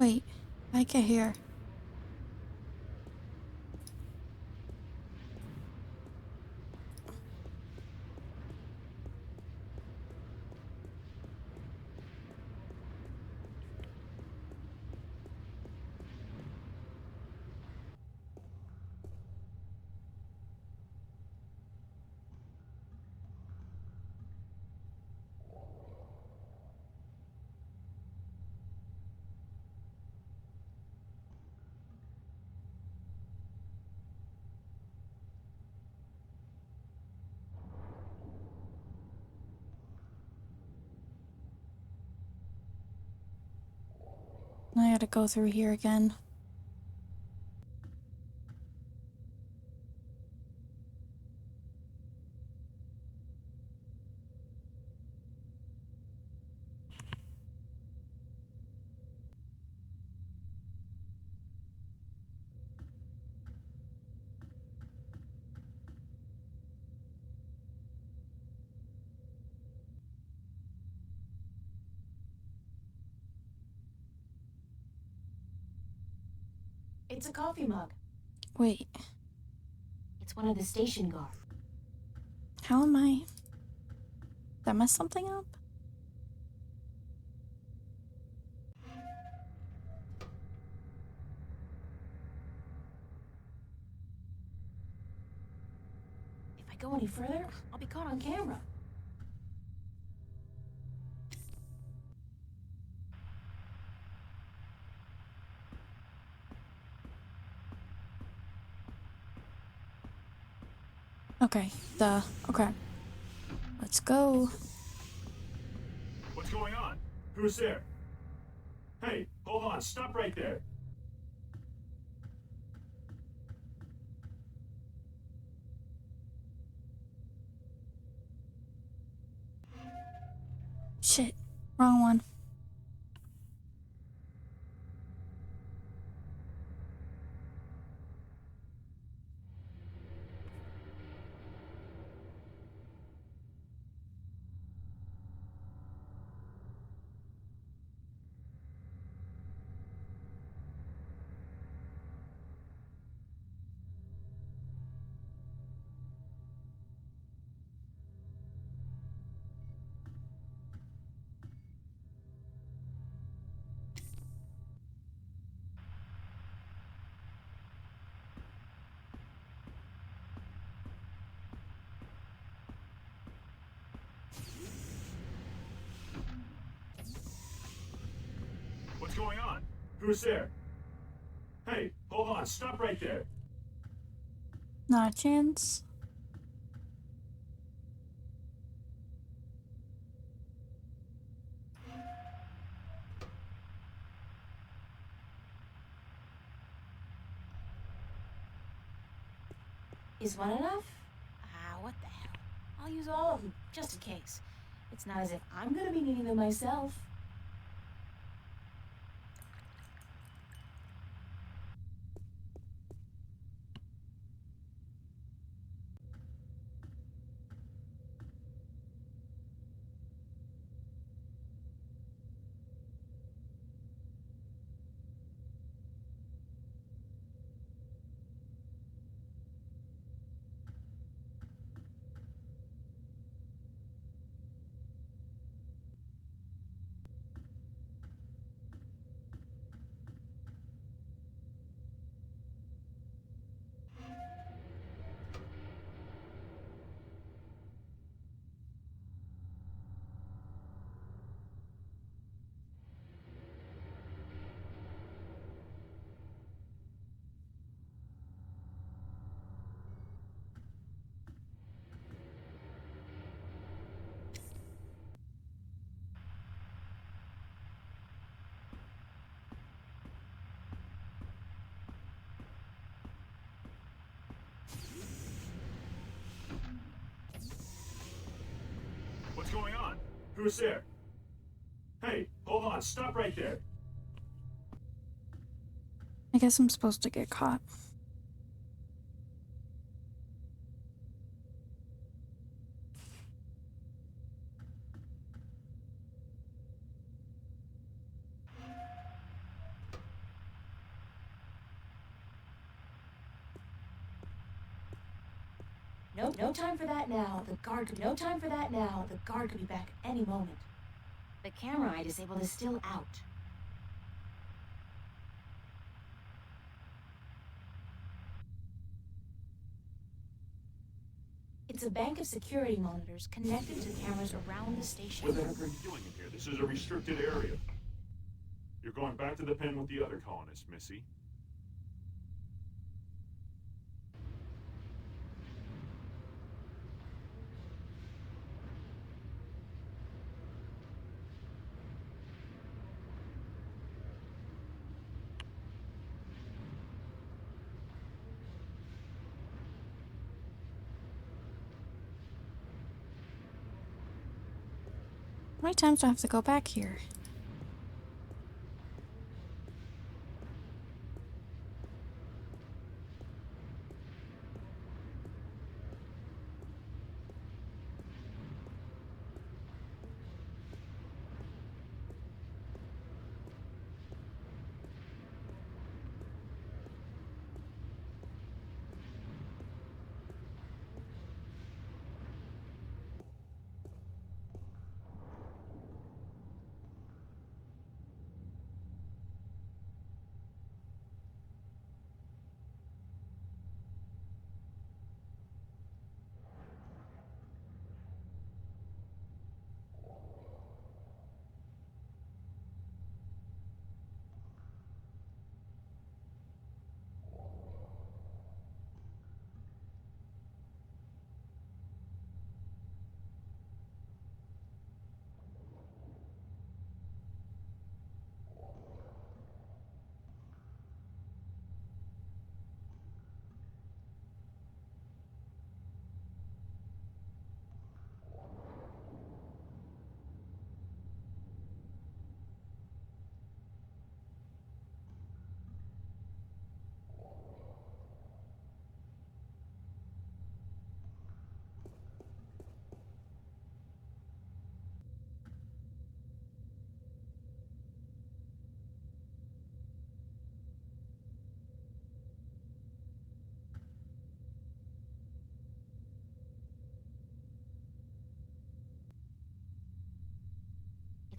Wait, I can hear. I gotta go through here again. It's a coffee mug. Wait, It's one of the station guards. how am I? Did I mess something up? If I go any further, I'll be caught on camera. Okay, okay. Let's go. What's going on? Who's there? Hey, hold on. Stop right there. Shit, wrong one. What's going on? Who's there? Hey, hold on. Stop right there. Not a chance. Is one enough? Ah, what the hell. I'll use all of them, just in case. It's not as if I'm gonna be needing them myself. What's going on? Who's there? Hey, hold on. Stop right there. I guess I'm supposed to get caught. No time for that now. No time for that now. The guard could be back any moment. The camera I disabled is still out. It's a bank of security monitors connected to cameras around the station. What the heck are you doing in here? This is a restricted area. You're going back to the pen with the other colonists, Missy. How many times do I have to go back here?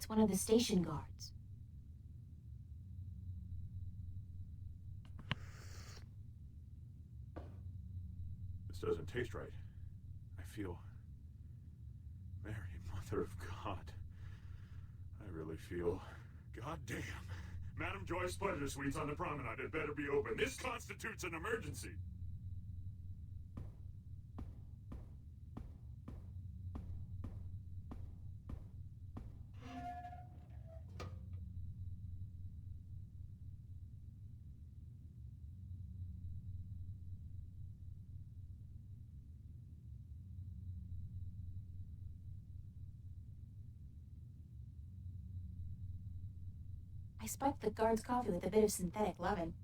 It's one of the station guards. This doesn't taste right. I feel... Mary, Mother of God. I really feel... God damn. Madam Joyce Pleasure Suites on the promenade had better be open. This constitutes an emergency. I spiked the guard's coffee with a bit of synthetic leaven.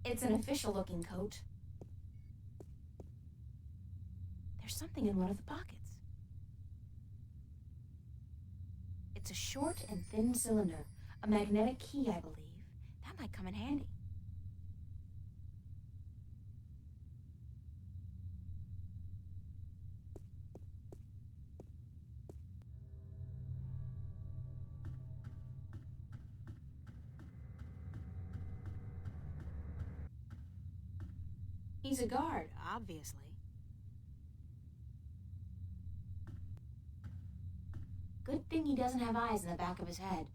It's an official-looking coat. There's something in one of the pockets. It's a short and thin cylinder, a magnetic key, I believe. That might come in handy. He's a guard, obviously. Good thing he doesn't have eyes in the back of his head.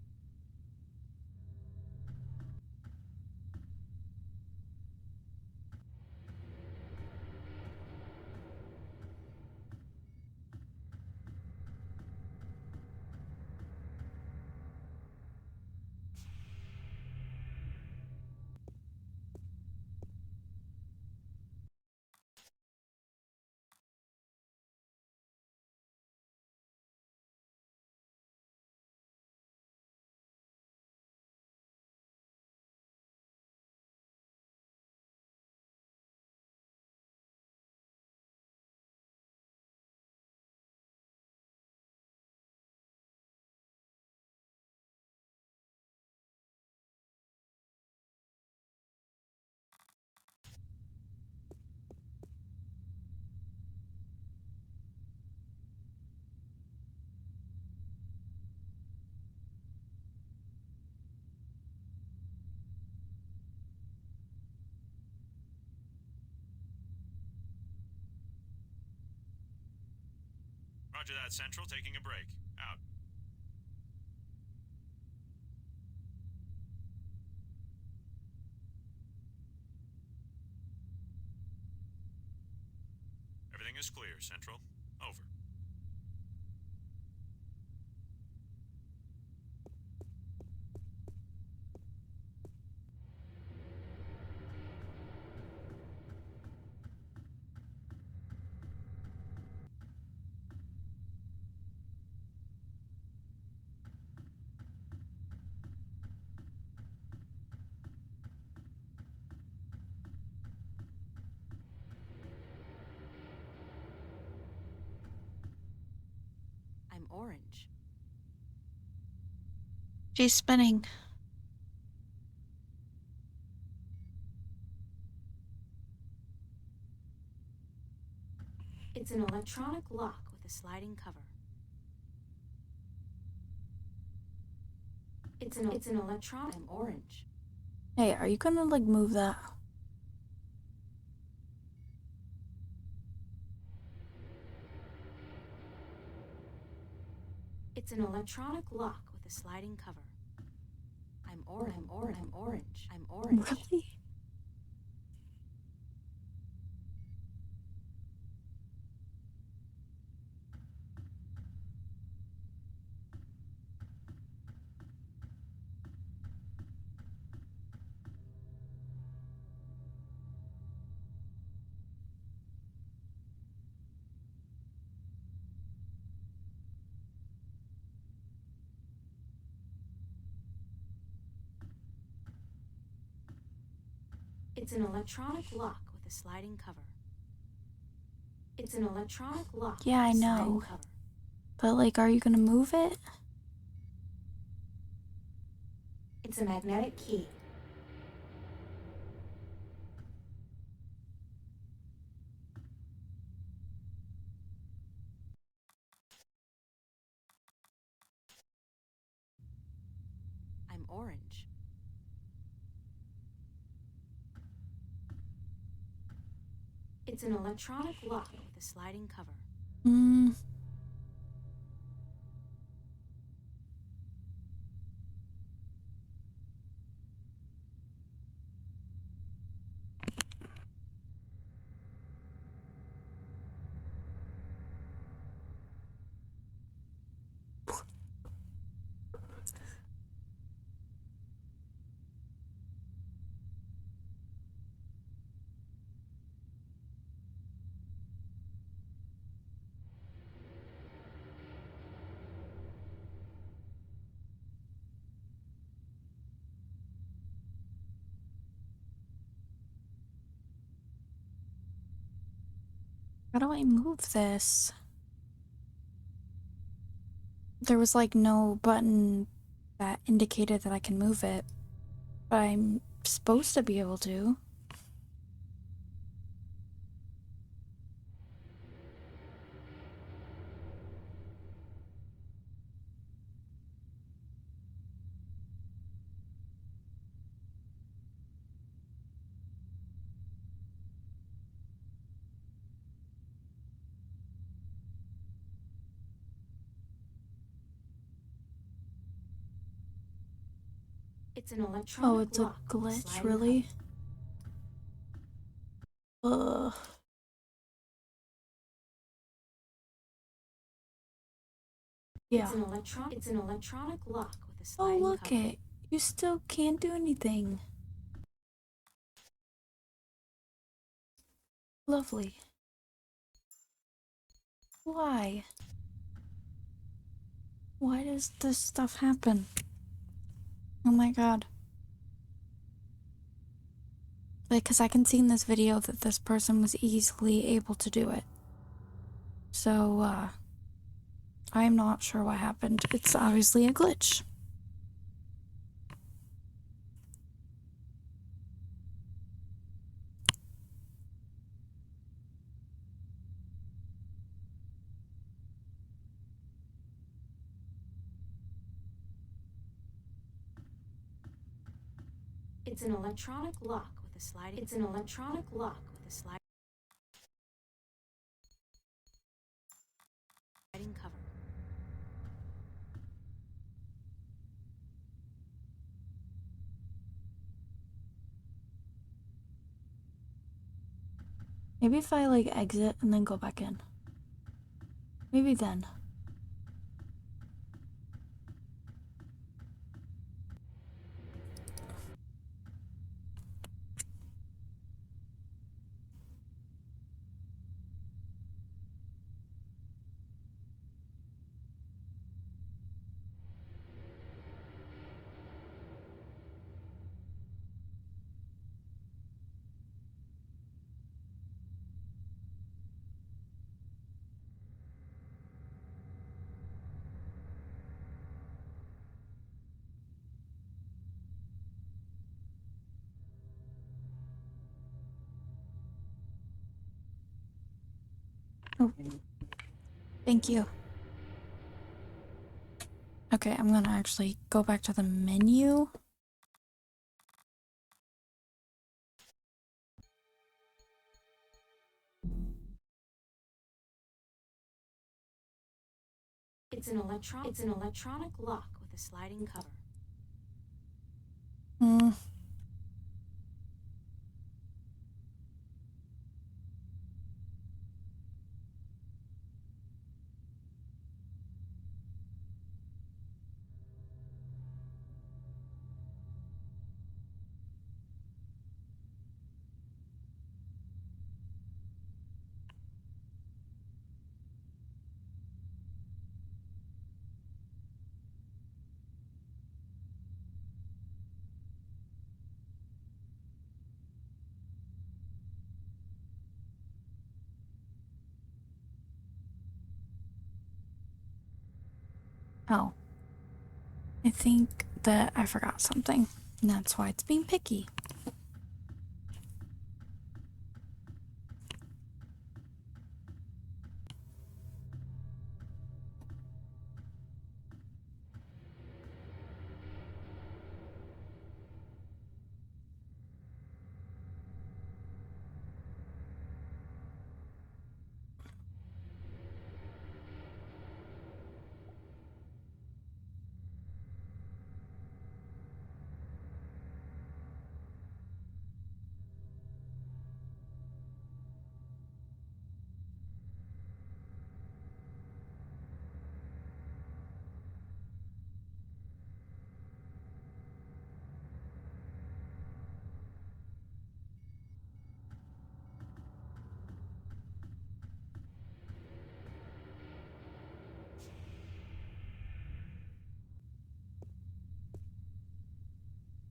Roger that, Central. Taking a break. Out. Everything is clear, Central. Over. I'm orange. She's spinning. It's an electronic lock with a sliding cover. It's an electronic. I'm orange. Hey, are you gonna like move that? It's an electronic lock with a sliding cover. I'm orange. I'm orange. I'm orange. Really? It's an electronic lock with a sliding cover. It's an electronic lock. Yeah, I with a sliding know. cover. But like, are you gonna move it? It's a magnetic key. orange. It's an electronic lock with a sliding cover. Hmm. How do I move this? There was like no button that indicated that I can move it, but I'm supposed to be able to. It's an electronic Oh, it's a lock with glitch, sliding really? cover. Ugh. Yeah. It's an electronic lock with a Oh, sliding look cover. it. You still can't do anything. Lovely. Why? Why does this stuff happen? Oh my god. Because I can see in this video that this person was easily able to do it. So, I'm not sure what happened. It's obviously a glitch. It's an electronic lock with a sliding. It's an electronic lock with a sliding cover. Maybe if I, like, exit and then go back in. Maybe then. Oh. Thank you. Okay, I'm gonna actually go back to the menu. It's an electronic lock with a sliding cover. Hmm. Oh. I think that I forgot something. And that's why it's being picky.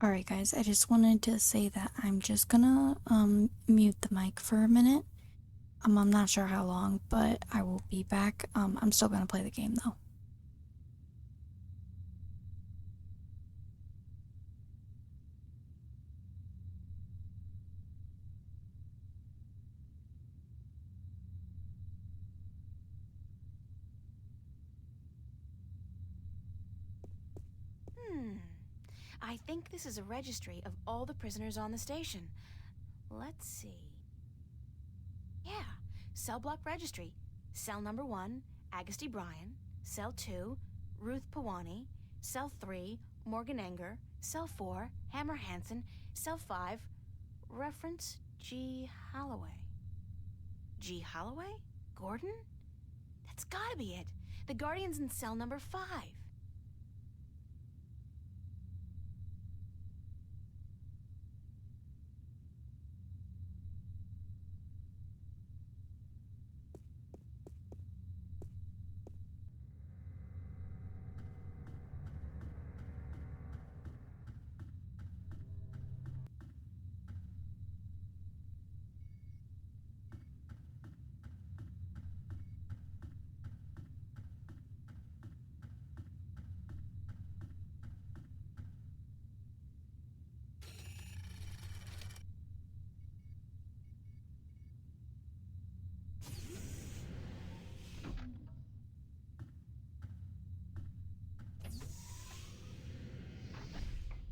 Alright, guys, I just wanted to say that I'm just gonna mute the mic for a minute. I'm not sure how long, but I will be back. I'm still gonna play the game though. I think this is a registry of all the prisoners on the station. Let's see. Yeah, cell block registry. Cell number 1, Agusty Bryan. Cell 2, Ruth Pawani. Cell 3, Morgan Enger. Cell 4, Hammer Hansen. Cell 5, reference G. Holloway. G. Holloway? Gordon? That's gotta be it. The Guardian's in cell number 5.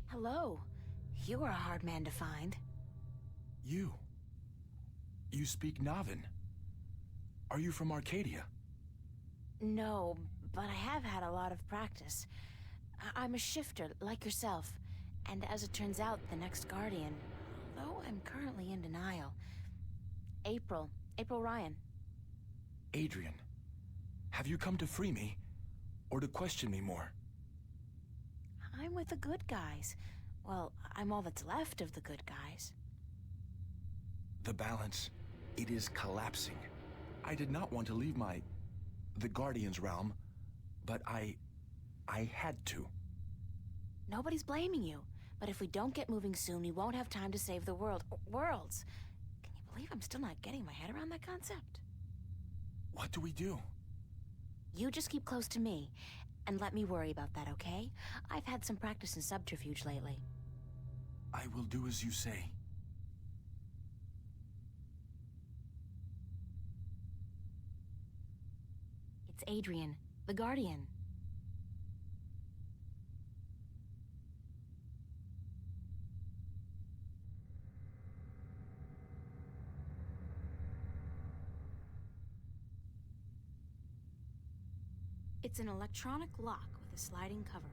Hello. You were a hard man to find. You? You speak Navin? Are you from Arcadia? No, but I have had a lot of practice. I'm a shifter, like yourself. And as it turns out, the next Guardian, although I'm currently in denial. April Ryan. Adrian, have you come to free me? Or to question me more? I'm with the good guys. Well, I'm all that's left of the good guys. The balance, it is collapsing. I did not want to leave the Guardian's realm, but I had to. Nobody's blaming you. But if we don't get moving soon, we won't have time to save the worlds. Can you believe I'm still not getting my head around that concept? What do we do? You just keep close to me, and let me worry about that, okay? I've had some practice in subterfuge lately. I will do as you say. It's Adrian, the Guardian. It's an electronic lock with a sliding cover.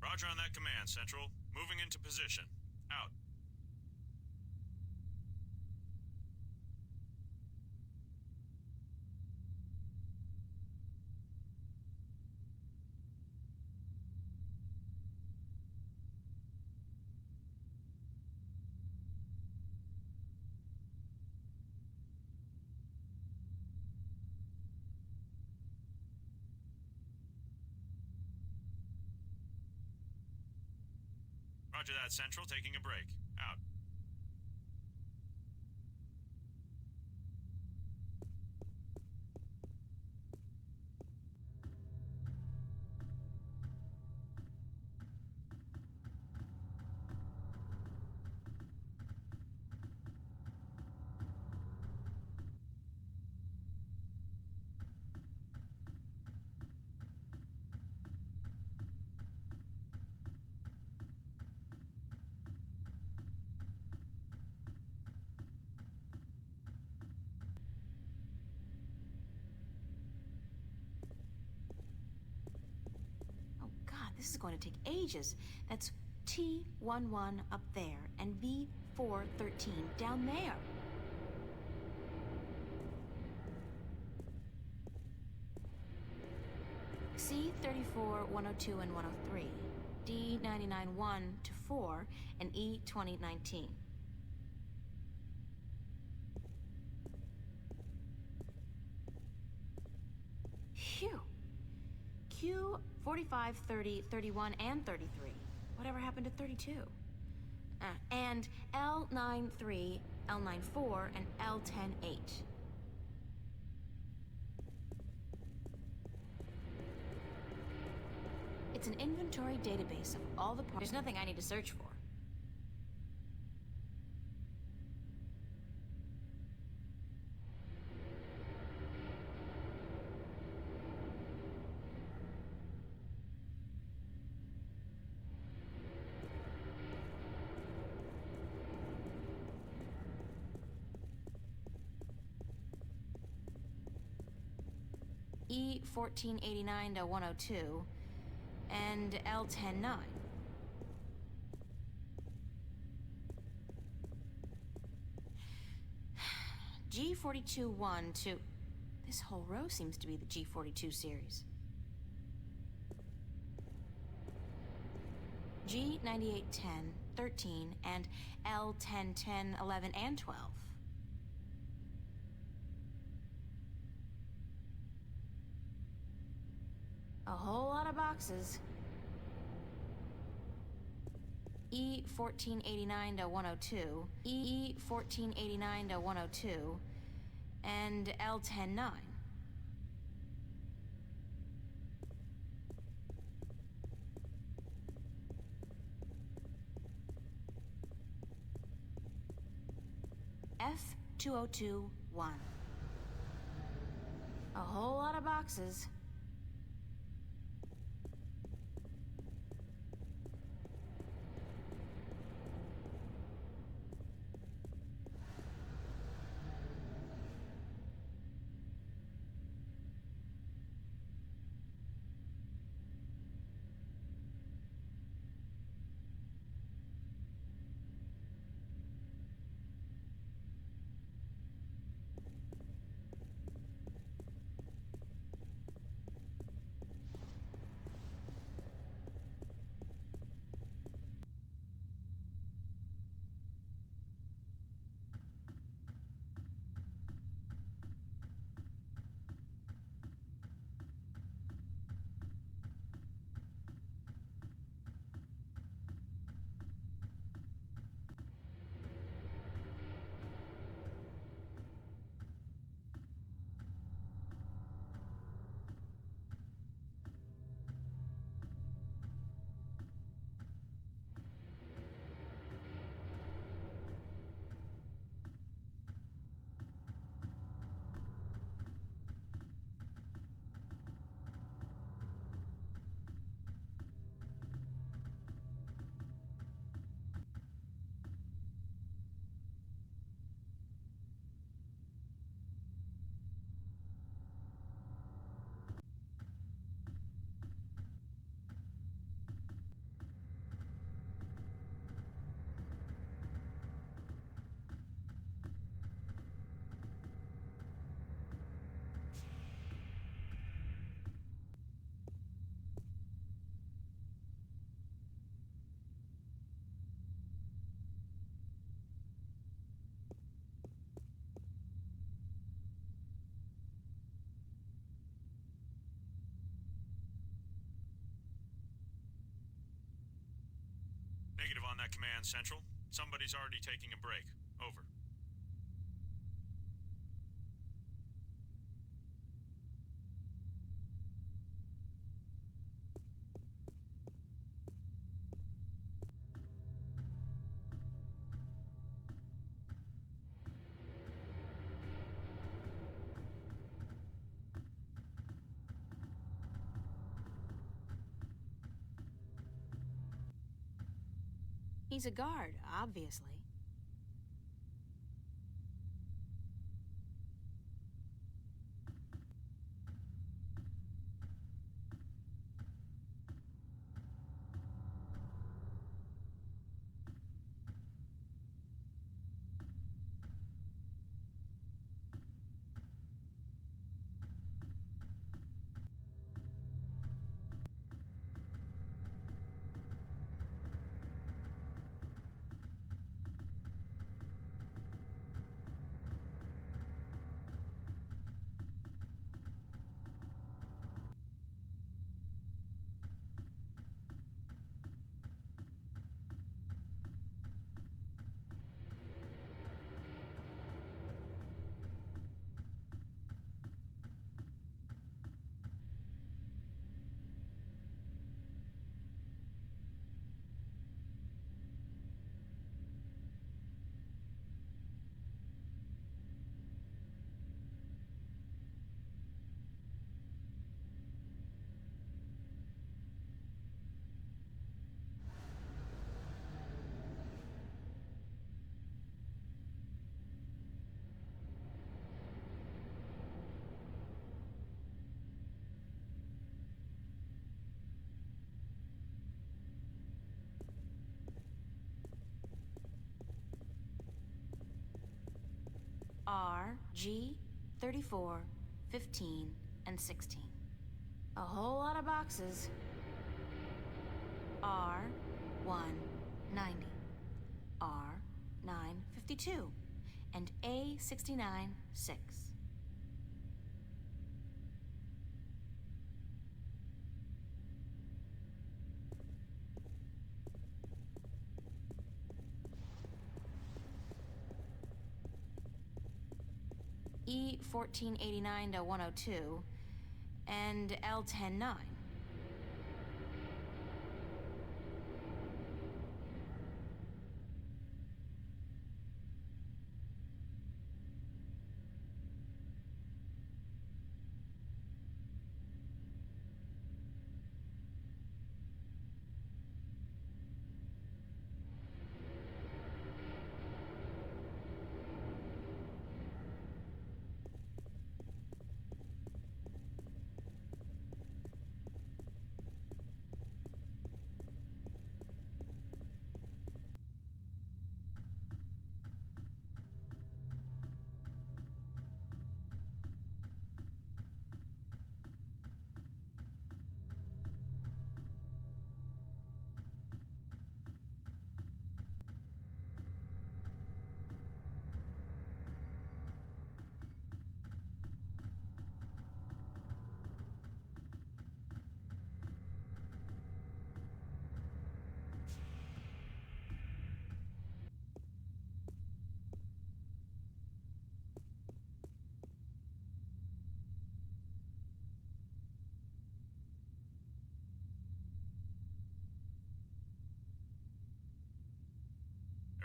Roger on that command, Central. Moving into position. Out. Roger that, Central. Taking a break. Out. Oh god, this is going to take ages. That's T11 up there and V413 down there. C34, 102, and 103. D99 1 to 4 and E2019. Phew. Q 45, 30, 31, and 33. Whatever happened to 32? And L93, L94, and L108. It's an inventory database of all the parts. There's nothing I need to search for. E1489 to 102 and L109. G42 1 to... This whole row seems to be the G42 series. G98 10, 13, and L10 10, 11, and 12. A whole lot of boxes. E1489 to 102, E1489 to 102, and L109. F2021. A whole lot of boxes. that command, Central. Somebody's already taking a break. Over. He's a guard, obviously. R, G, 34, 15, and 16. A whole lot of boxes. R, 190. R, 952. And A, 69, 6. E 1489 to 102, and L 109.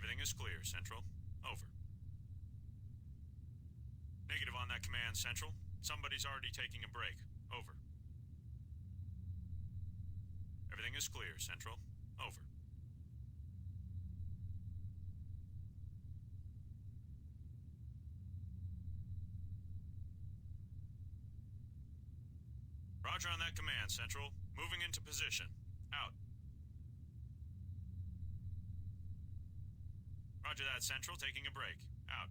Everything is clear, Central. Over. Negative on that command, Central. Somebody's already taking a break. Over. Everything is clear, Central. Over. Roger on that command, Central. Moving into position. Out. Roger that, Central. Taking a break. Out.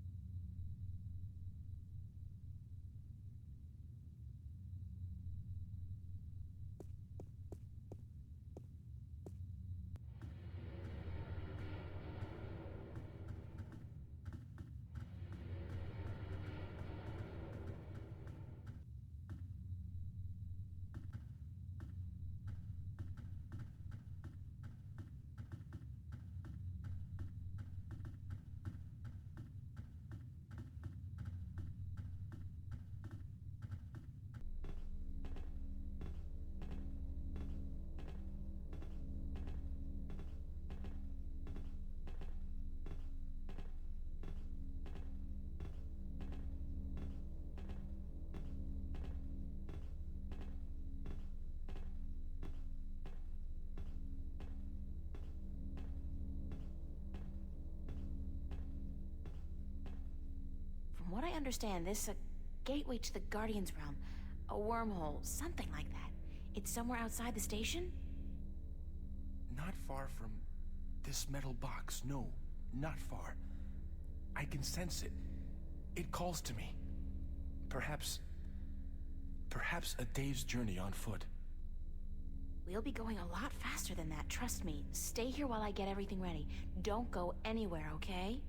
From what I understand, this gateway to the Guardian's realm, a wormhole, something like that. It's somewhere outside the station? Not far from this metal box. No, not far. I can sense it. It calls to me. Perhaps a day's journey on foot. We'll be going a lot faster than that, trust me. Stay here while I get everything ready. Don't go anywhere, okay?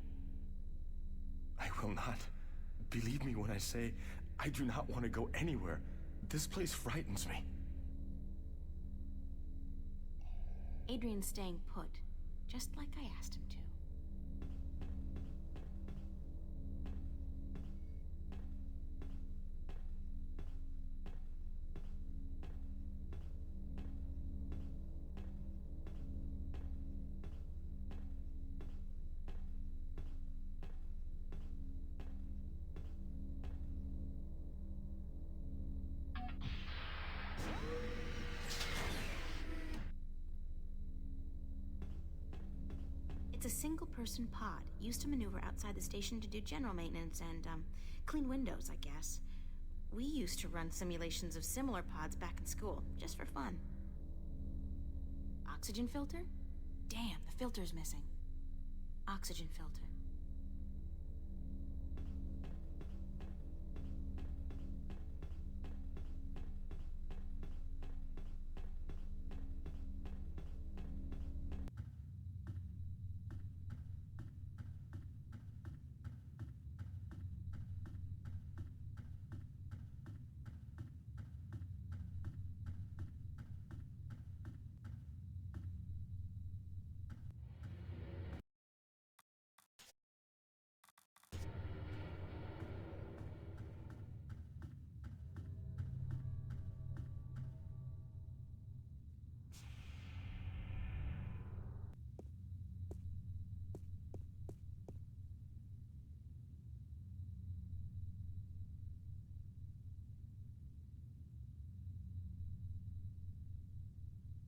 I will not. Believe me when I say I do not want to go anywhere. This place frightens me. Adrian's staying put, just like I asked him to. It's a single-person pod, used to maneuver outside the station to do general maintenance and, clean windows, I guess. We used to run simulations of similar pods back in school, just for fun. Oxygen filter? Damn, the filter's missing. Oxygen filter.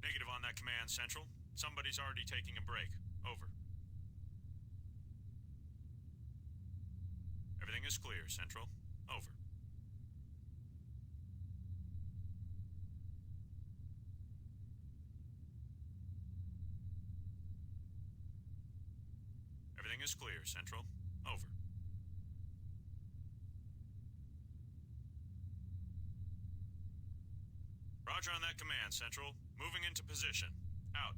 Negative on that command, Central. Somebody's already taking a break. Over. Everything is clear, Central. Over. Everything is clear, Central. Over. Roger on that command, Central. Moving into position. Out.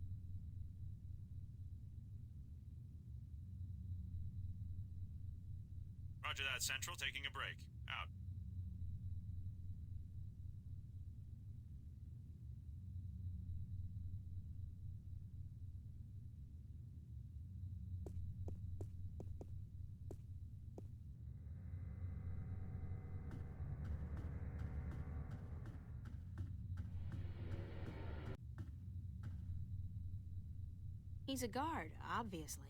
Roger that, Central. Taking a break. Out. He's a guard, obviously.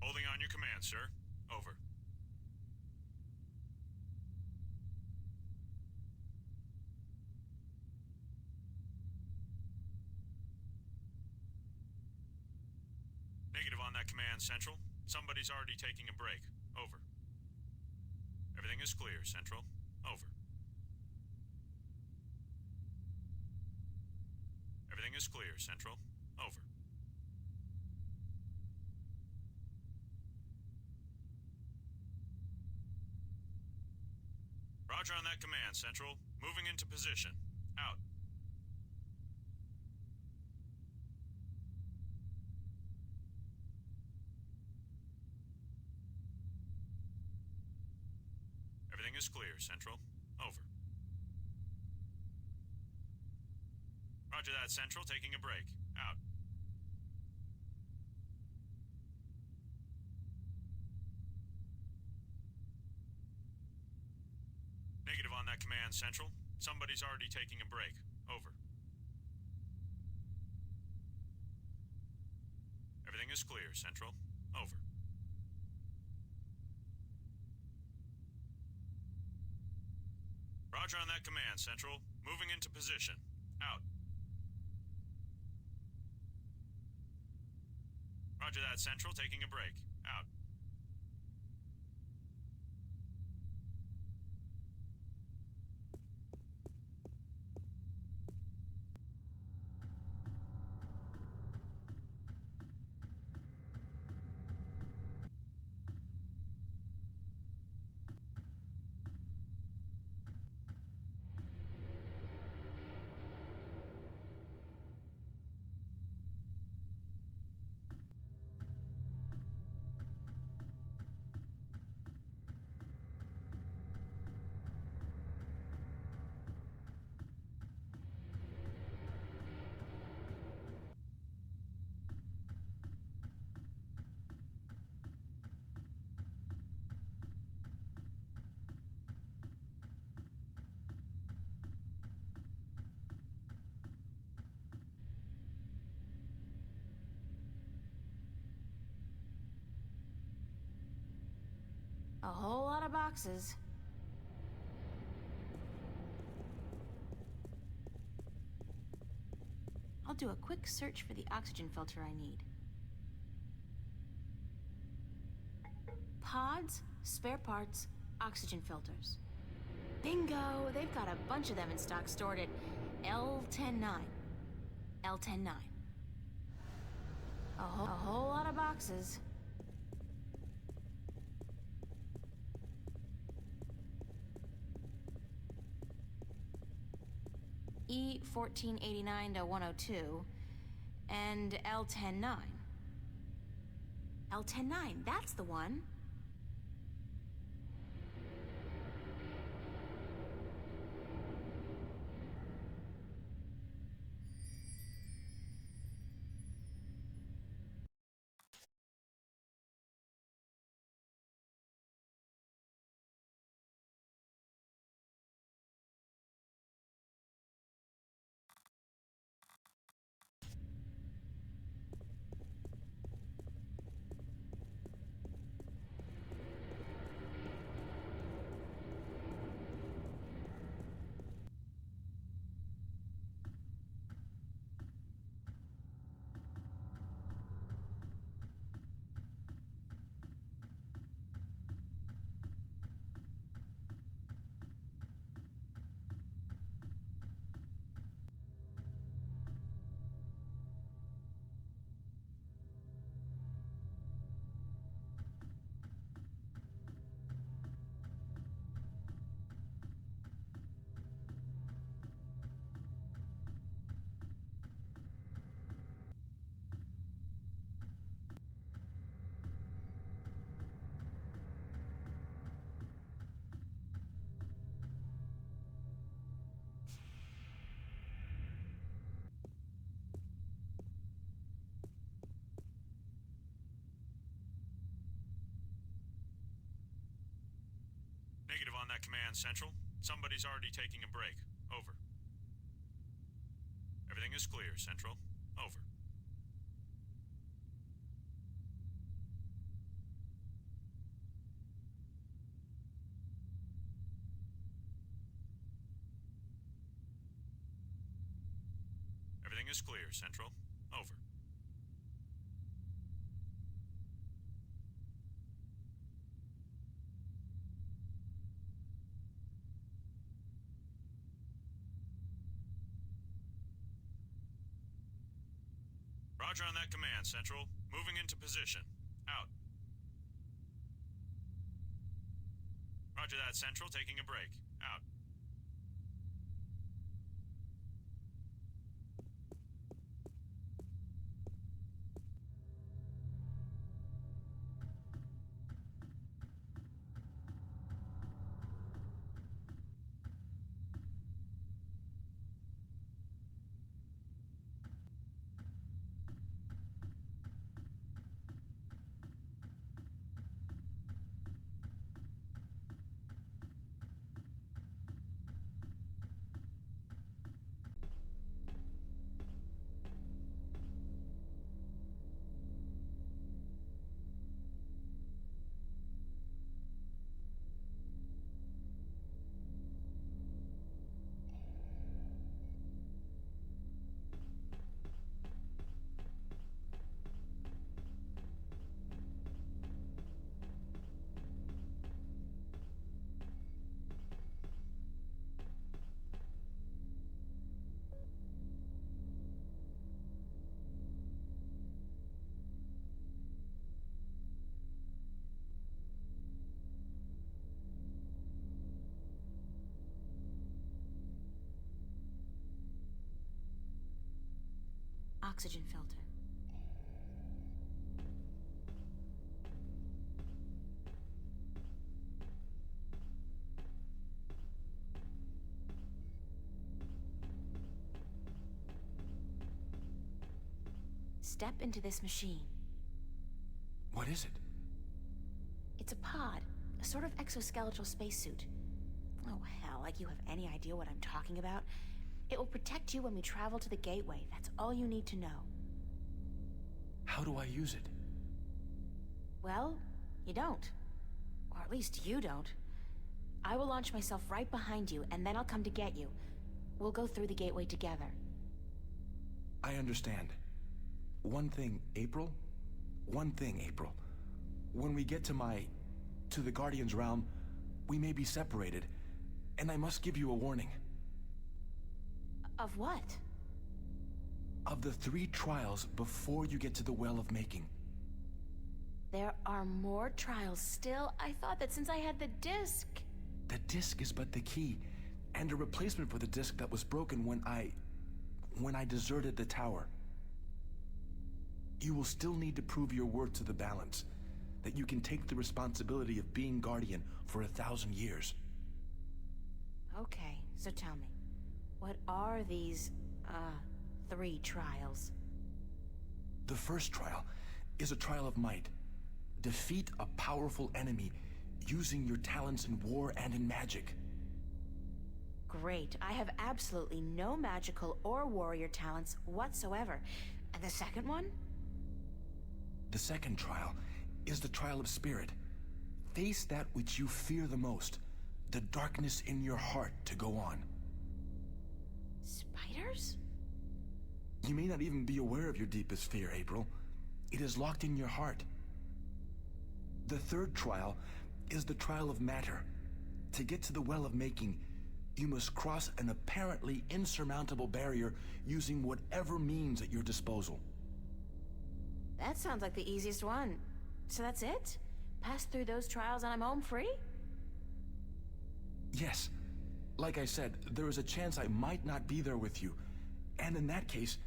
Holding on your command, sir. Over. Negative on that command, Central. Somebody's already taking a break. Over. Everything is clear, Central. Over. Everything is clear, Central. Over. Roger on that command, Central. Moving into position. Out. Everything is clear, Central. Over. Roger that, Central. Taking a break. Out. Negative on that command, Central. Somebody's already taking a break. Over. Everything is clear, Central. Over. Roger on that command, Central. Moving into position. Out. Roger that, Central. Taking a break. Out. A whole lot of boxes. I'll do a quick search for the oxygen filter I need. Pods, spare parts, oxygen filters. Bingo! They've got a bunch of them in stock stored at L109. L109. A whole lot of boxes. E1489-102 and L109. L109, that's the one. Negative on that command, Central. Somebody's already taking a break. Over. Everything is clear, Central. Over. Everything is clear, Central. Over. Roger on that command, Central. Moving into position. Out. Roger that, Central. Taking a break. Out. oxygen filter. Step into this machine. What is it? It's a pod, a sort of exoskeletal spacesuit. Oh, hell, like you have any idea what I'm talking about? It will protect you when we travel to the gateway. That's all you need to know. How do I use it? Well, you don't. Or at least you don't. I will launch myself right behind you, and then I'll come to get you. We'll go through the gateway together. I understand. One thing, April. When we get to the Guardian's realm, we may be separated, and I must give you a warning. Of what? Of the 3 trials before you get to the Well of Making. There are more trials still? I thought that since I had the disc. The disc is but the key, and a replacement for the disc that was broken when I deserted the tower. You will still need to prove your worth to the balance, that you can take the responsibility of being Guardian for 1,000 years. Okay, so tell me, what are these, 3 trials? The first trial is a trial of might. Defeat a powerful enemy using your talents in war and in magic. Great, I have absolutely no magical or warrior talents whatsoever. And the second one? The second trial is the trial of spirit. Face that which you fear the most, the darkness in your heart to go on. Spiders? You may not even be aware of your deepest fear, April. It is locked in your heart. The third trial is the trial of matter. To get to the Well of Making, you must cross an apparently insurmountable barrier using whatever means at your disposal. That sounds like the easiest one. So that's it? Pass through those trials and I'm home free? Yes. Like I said, there is a chance I might not be there with you. And in that case,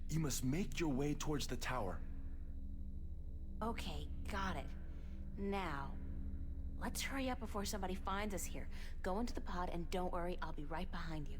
you must make your way towards the tower. Okay, got it. Now, let's hurry up before somebody finds us here. Go into the pod and don't worry, I'll be right behind you.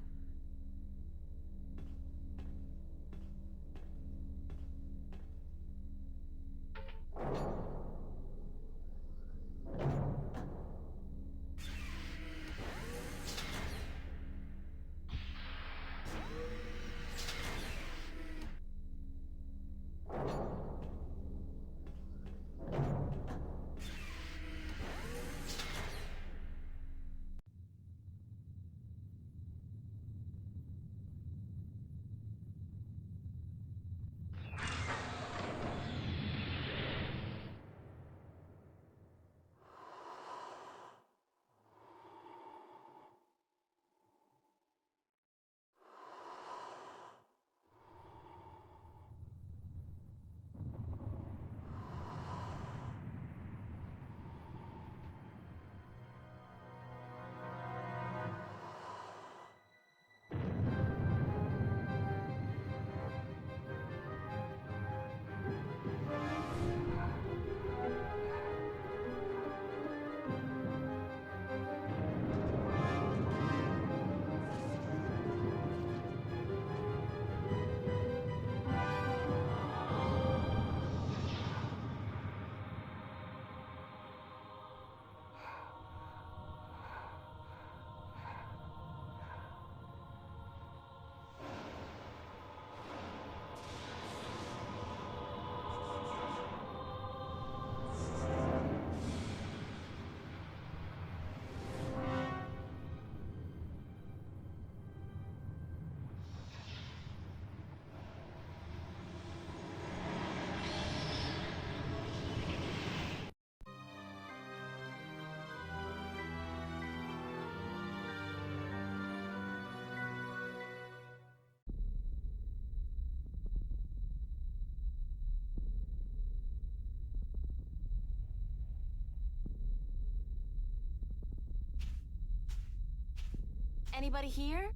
Anybody here?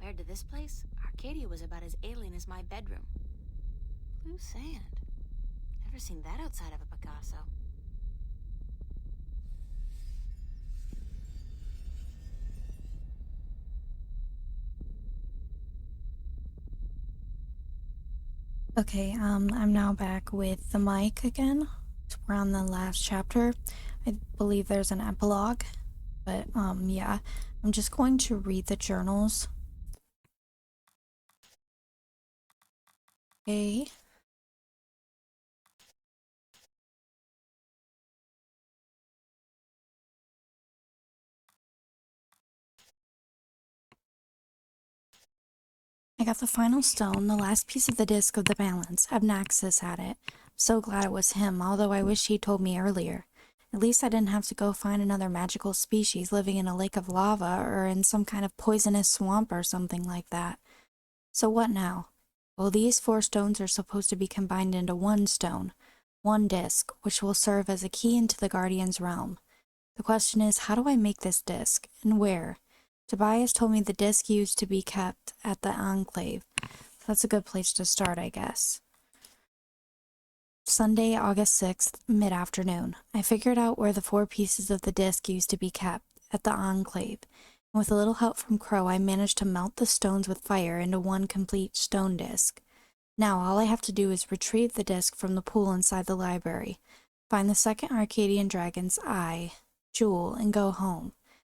Compared to this place, Arcadia was about as alien as my bedroom. Blue sand. Never seen that outside of a Picasso. Okay, I'm now back with the mic again. We're on the last chapter. I believe there's an epilogue, but yeah, I'm just going to read the journals. Okay. I got the final stone, the last piece of the disc of the balance. Abnaxis had it. I'm so glad it was him, although I wish he'd told me earlier. At least I didn't have to go find another magical species living in a lake of lava or in some kind of poisonous swamp or something like that. So what now? Well, these 4 stones are supposed to be combined into one stone, one disc, which will serve as a key into the Guardian's realm. The question is, how do I make this disc, and where? Tobias told me the disc used to be kept at the Enclave. That's a good place to start, I guess. Sunday, August 6th, mid-afternoon. I figured out where the 4 pieces of the disc used to be kept, at the Enclave. And with a little help from Crow, I managed to melt the stones with fire into one complete stone disc. Now all I have to do is retrieve the disc from the pool inside the library, find the second Arcadian dragon's eye, jewel, and go home.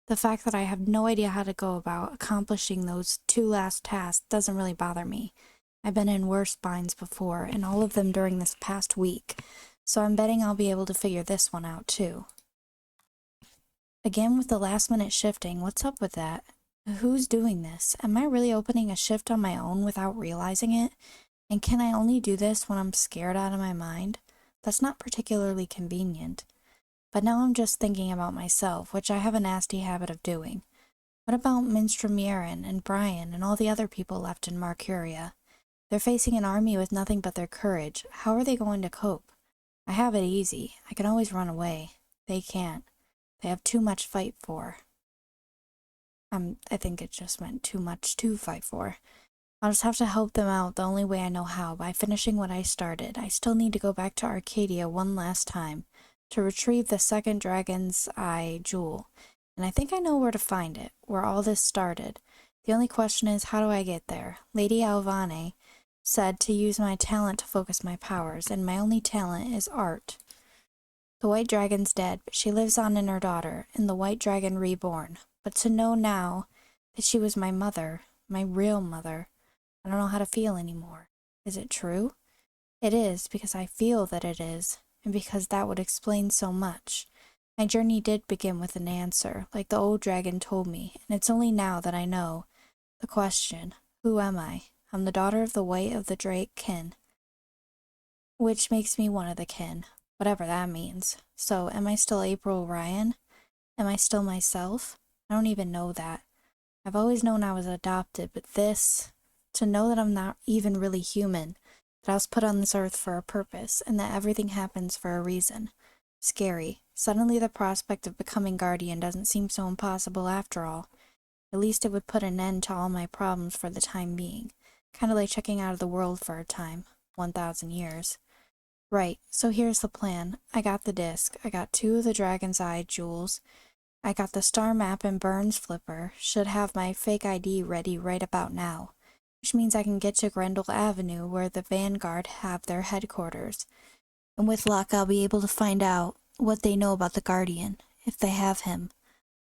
The fact that I have no idea how to go about accomplishing those 2 last tasks doesn't really bother me. I've been in worse binds before, and all of them during this past week, so I'm betting I'll be able to figure this one out too. Again with the last-minute shifting, what's up with that? Who's doing this? Am I really opening a shift on my own without realizing it? And can I only do this when I'm scared out of my mind? That's not particularly convenient. But now I'm just thinking about myself, which I have a nasty habit of doing. What about Minstrom Yeren and Brian and all the other people left in Marcuria? They're facing an army with nothing but their courage. How are they going to cope? I have it easy. I can always run away. They can't. They have too much fight for. I think it just meant too much to fight for. I'll just have to help them out the only way I know how, by finishing what I started. I still need to go back to Arcadia one last time to retrieve the second dragon's eye jewel, and I think I know where to find it, where all this started. The only question is, how do I get there? Lady Alvane said to use my talent to focus my powers, and my only talent is art. The white dragon's dead, but she lives on in her daughter, in the white dragon reborn. But to know now that she was my mother, my real mother, I don't know how to feel anymore. Is it true? It is, because I feel that it is, and because that would explain so much. My journey did begin with an answer, like the old dragon told me, and it's only now that I know. The question, who am I? I'm the daughter of the white of the Drake kin, which makes me one of the kin, whatever that means. So, am I still April Ryan? Am I still myself? I don't even know that. I've always known I was adopted, but to know that I'm not even really human, that I was put on this earth for a purpose, and that everything happens for a reason. Scary. Suddenly the prospect of becoming guardian doesn't seem so impossible after all. At least it would put an end to all my problems for the time being. Kind of like checking out of the world for a time. 1,000 years. Right, so here's the plan. I got the disc. I got 2 of the dragon's eye jewels. I got the star map and Burns flipper. Should have my fake ID ready right about now. Which means I can get to Grendel Avenue, where the Vanguard have their headquarters. And with luck, I'll be able to find out what they know about the Guardian, if they have him.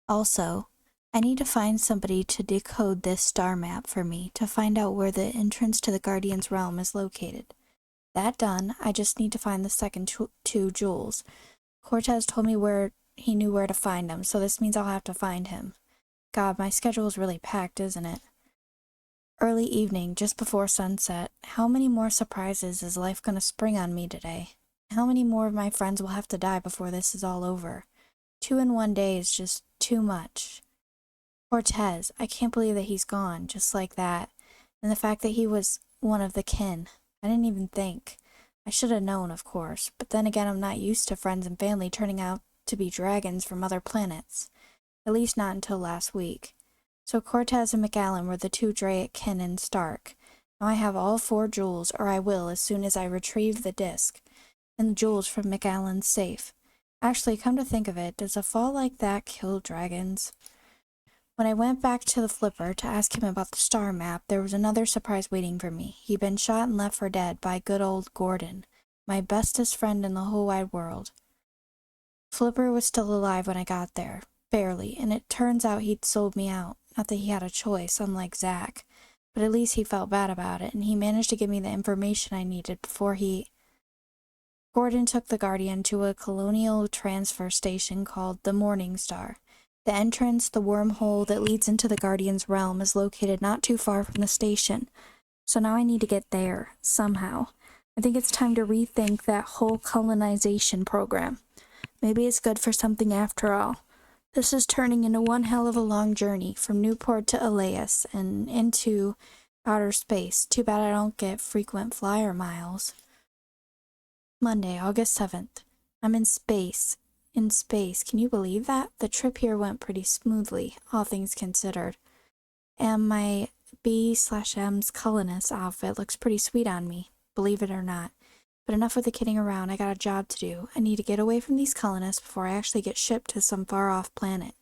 Also, I need to find somebody to decode this star map for me, to find out where the entrance to the Guardian's realm is located. That done, I just need to find the second 2 jewels. Cortez told me he knew where to find them, so this means I'll have to find him. God, my schedule's really packed, isn't it? Early evening, just before sunset. How many more surprises is life gonna spring on me today? How many more of my friends will have to die before this is all over? 2 in one day is just too much. Cortez, I can't believe that he's gone, just like that. And the fact that he was one of the kin. I didn't even think. I should have known, of course, but then again I'm not used to friends and family turning out to be dragons from other planets. At least not until last week. So Cortez and McAllen were the two Draken and Stark. Now I have all 4 jewels, or I will as soon as I retrieve the disc and the jewels from McAllen's safe. Actually, come to think of it, does a fall like that kill dragons? When I went back to the Flipper to ask him about the star map, there was another surprise waiting for me. He'd been shot and left for dead by good old Gordon, my bestest friend in the whole wide world. Flipper was still alive when I got there, barely, and it turns out he'd sold me out. Not that he had a choice, unlike Zack, but at least he felt bad about it, and he managed to give me the information I needed before Gordon took the Guardian to a colonial transfer station called the Morning Star. The entrance, the wormhole that leads into the Guardian's realm, is located not too far from the station. So now I need to get there, somehow. I think it's time to rethink that whole colonization program. Maybe it's good for something after all. This is turning into one hell of a long journey, from Newport to Elias, and into outer space. Too bad I don't get frequent flyer miles. Monday, August 7th. I'm in space. In space. Can you believe that? The trip here went pretty smoothly, all things considered. And my B/M's colonist outfit looks pretty sweet on me, believe it or not. But enough with the kidding around, I got a job to do. I need to get away from these colonists before I actually get shipped to some far-off planet.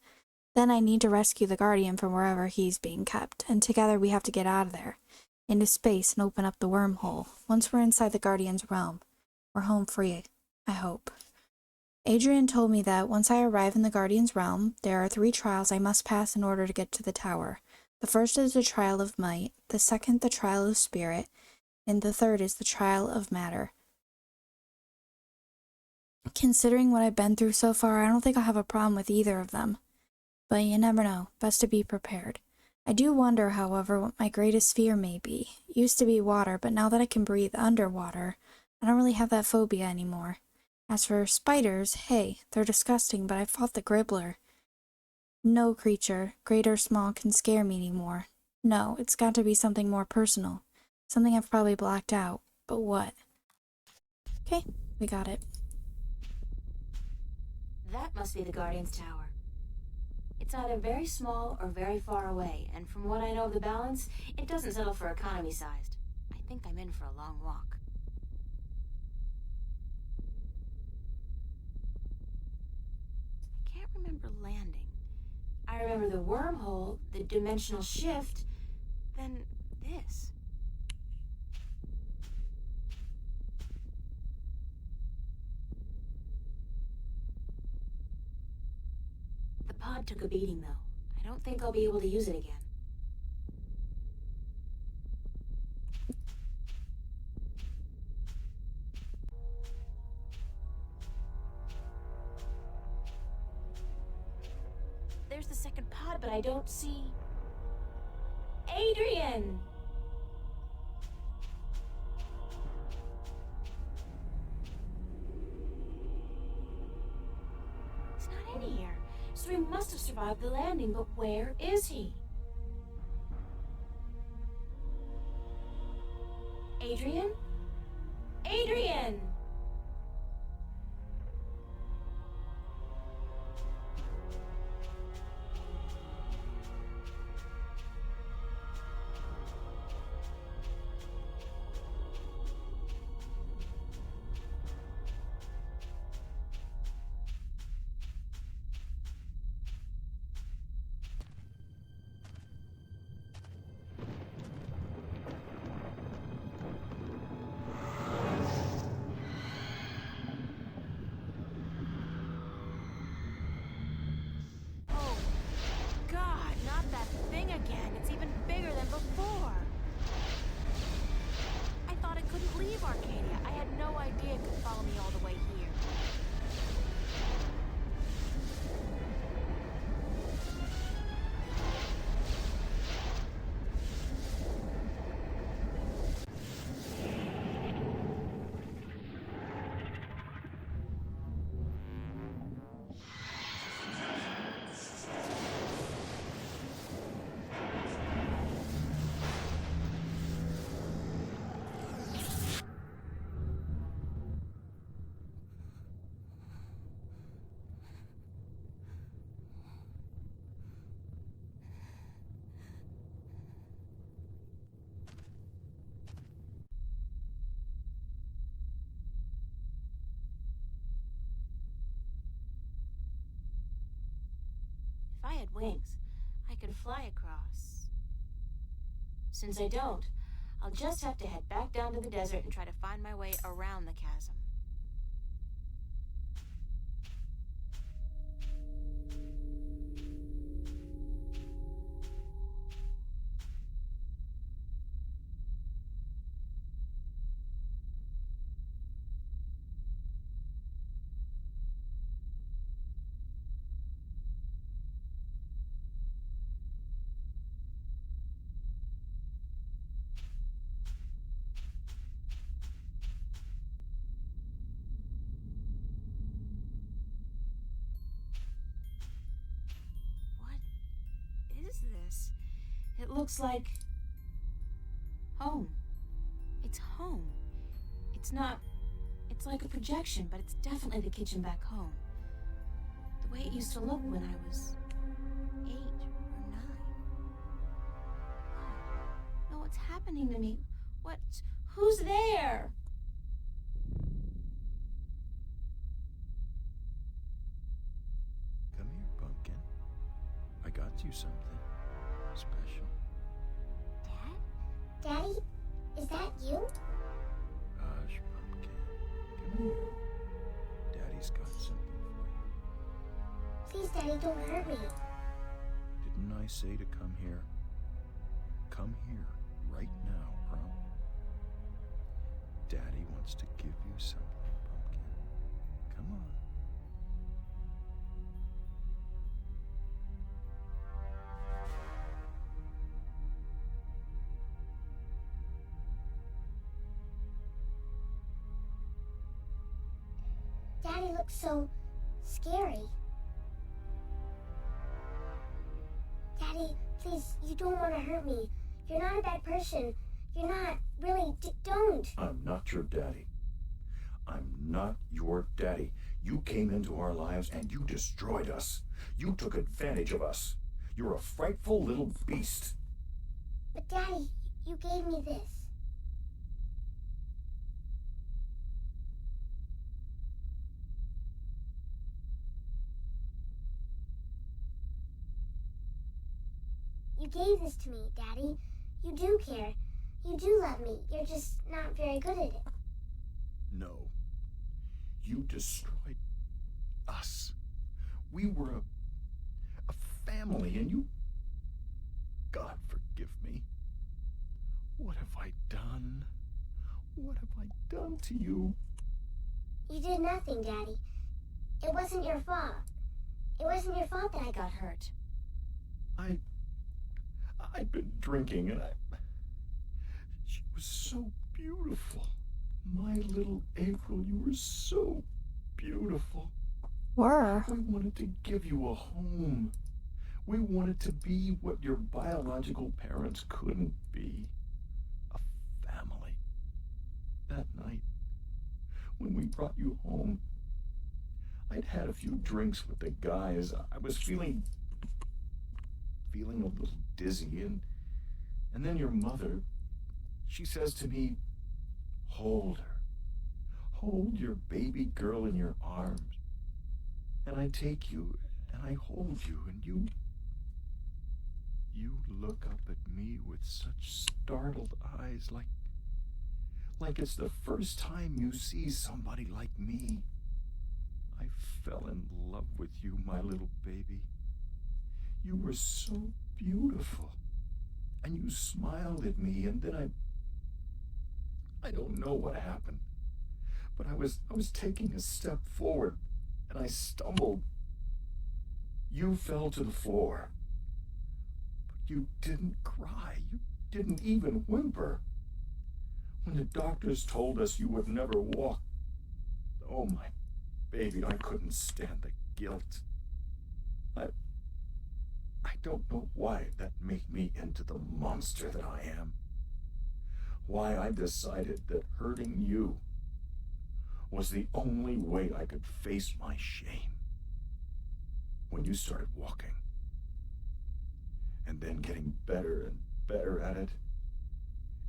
Then I need to rescue the Guardian from wherever he's being kept, and together we have to get out of there, into space and open up the wormhole. Once we're inside the Guardian's realm, we're home free, I hope. Adrian told me that once I arrive in the Guardian's realm, there are 3 trials I must pass in order to get to the tower. The first is the trial of might, the second the trial of spirit, and the third is the trial of matter. Considering what I've been through so far, I don't think I'll have a problem with either of them. But you never know. Best to be prepared. I do wonder, however, what my greatest fear may be. It used to be water, but now that I can breathe underwater, I don't really have that phobia anymore. As for spiders, hey, they're disgusting, but I fought the Gribbler. No creature, great or small, can scare me anymore. No, it's got to be something more personal. Something I've probably blocked out. But what? Okay, we got it. That must be the Guardian's Tower. It's either very small or very far away, and from what I know of the balance, it doesn't settle for economy-sized. I think I'm in for a long walk. I can't remember landing. I remember the wormhole, the dimensional shift, then this. The pod took a beating, though. I don't think I'll be able to use it again. There's the second pod, but I don't see... Adrian! He's not in here, so he must have survived the landing, but where is he? Adrian? Adrian! wings, I could fly across. Since I don't, I'll just have to head back down to the desert and try to find my way around the chasm. What is this? It looks like home. It's home. It's not. It's like a projection, but it's definitely the kitchen back home. The way it used to look when I was 8 or 9. Oh, no, what's happening to me? What? Who's there? Come here, Pumpkin. I got you something special. Dad? Daddy? Is that you? Hush, Pumpkin. Come here. Daddy's got something for you. Please, Daddy, don't hurt me. Didn't I say to come here? Come here right now, Prom. Daddy wants to give you something, Pumpkin. Come on. Daddy looks so scary. Daddy, please, you don't want to hurt me. You're not a bad person. You're not. Really, don't. I'm not your daddy. I'm not your daddy. You came into our lives and you destroyed us. You took advantage of us. You're a frightful little beast. But Daddy, you gave me this. You gave this to me, Daddy. You do care. You do love me. You're just not very good at it. No. You destroyed us. We were a family, and you... God forgive me. What have I done? What have I done to you? You did nothing, Daddy. It wasn't your fault. It wasn't your fault that I got hurt. I'd been drinking, and she was so beautiful. My little April, you were so beautiful. Were. We wanted to give you a home. We wanted to be what your biological parents couldn't be. A family. That night, when we brought you home, I'd had a few drinks with the guys. I was feeling a little dizzy, and then your mother, she says to me, hold her. Hold your baby girl in your arms. And I take you, and I hold you, and you look up at me with such startled eyes, like it's the first time you see somebody like me. I fell in love with you, my little baby. You were so beautiful, and you smiled at me, and then I don't know what happened, but I was taking a step forward, and I stumbled. You fell to the floor, but you didn't cry. You didn't even whimper. When the doctors told us you would never walk, oh, my baby, I couldn't stand the guilt. I don't know why that made me into the monster that I am. Why I decided that hurting you was the only way I could face my shame. When you started walking, and then getting better and better at it,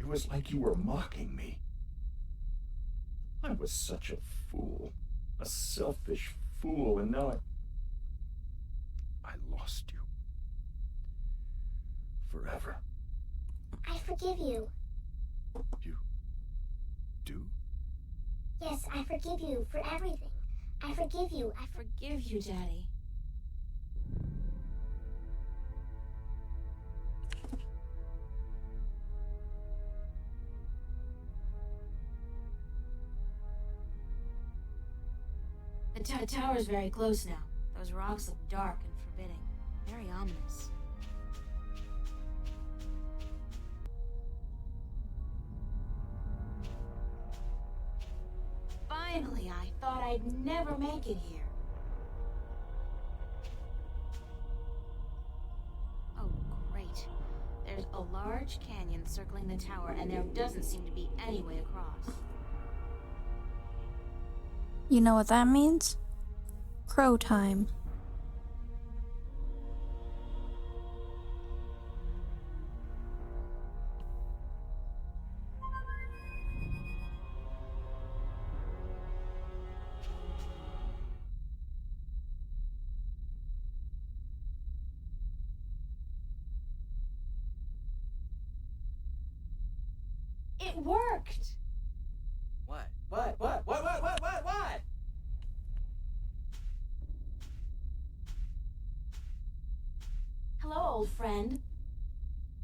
it was like you were mocking me. I was such a fool, a selfish fool, and now I lost you. forever. I forgive you. You do? Yes, I forgive you for everything. I forgive you. I forgive you, Daddy. The tower's very close now. Those rocks look dark and forbidding. Very ominous. Finally, I thought I'd never make it here. Oh, great. There's a large canyon circling the tower, and there doesn't seem to be any way across. You know what that means? Crow time. It worked! What? What? Hello, old friend.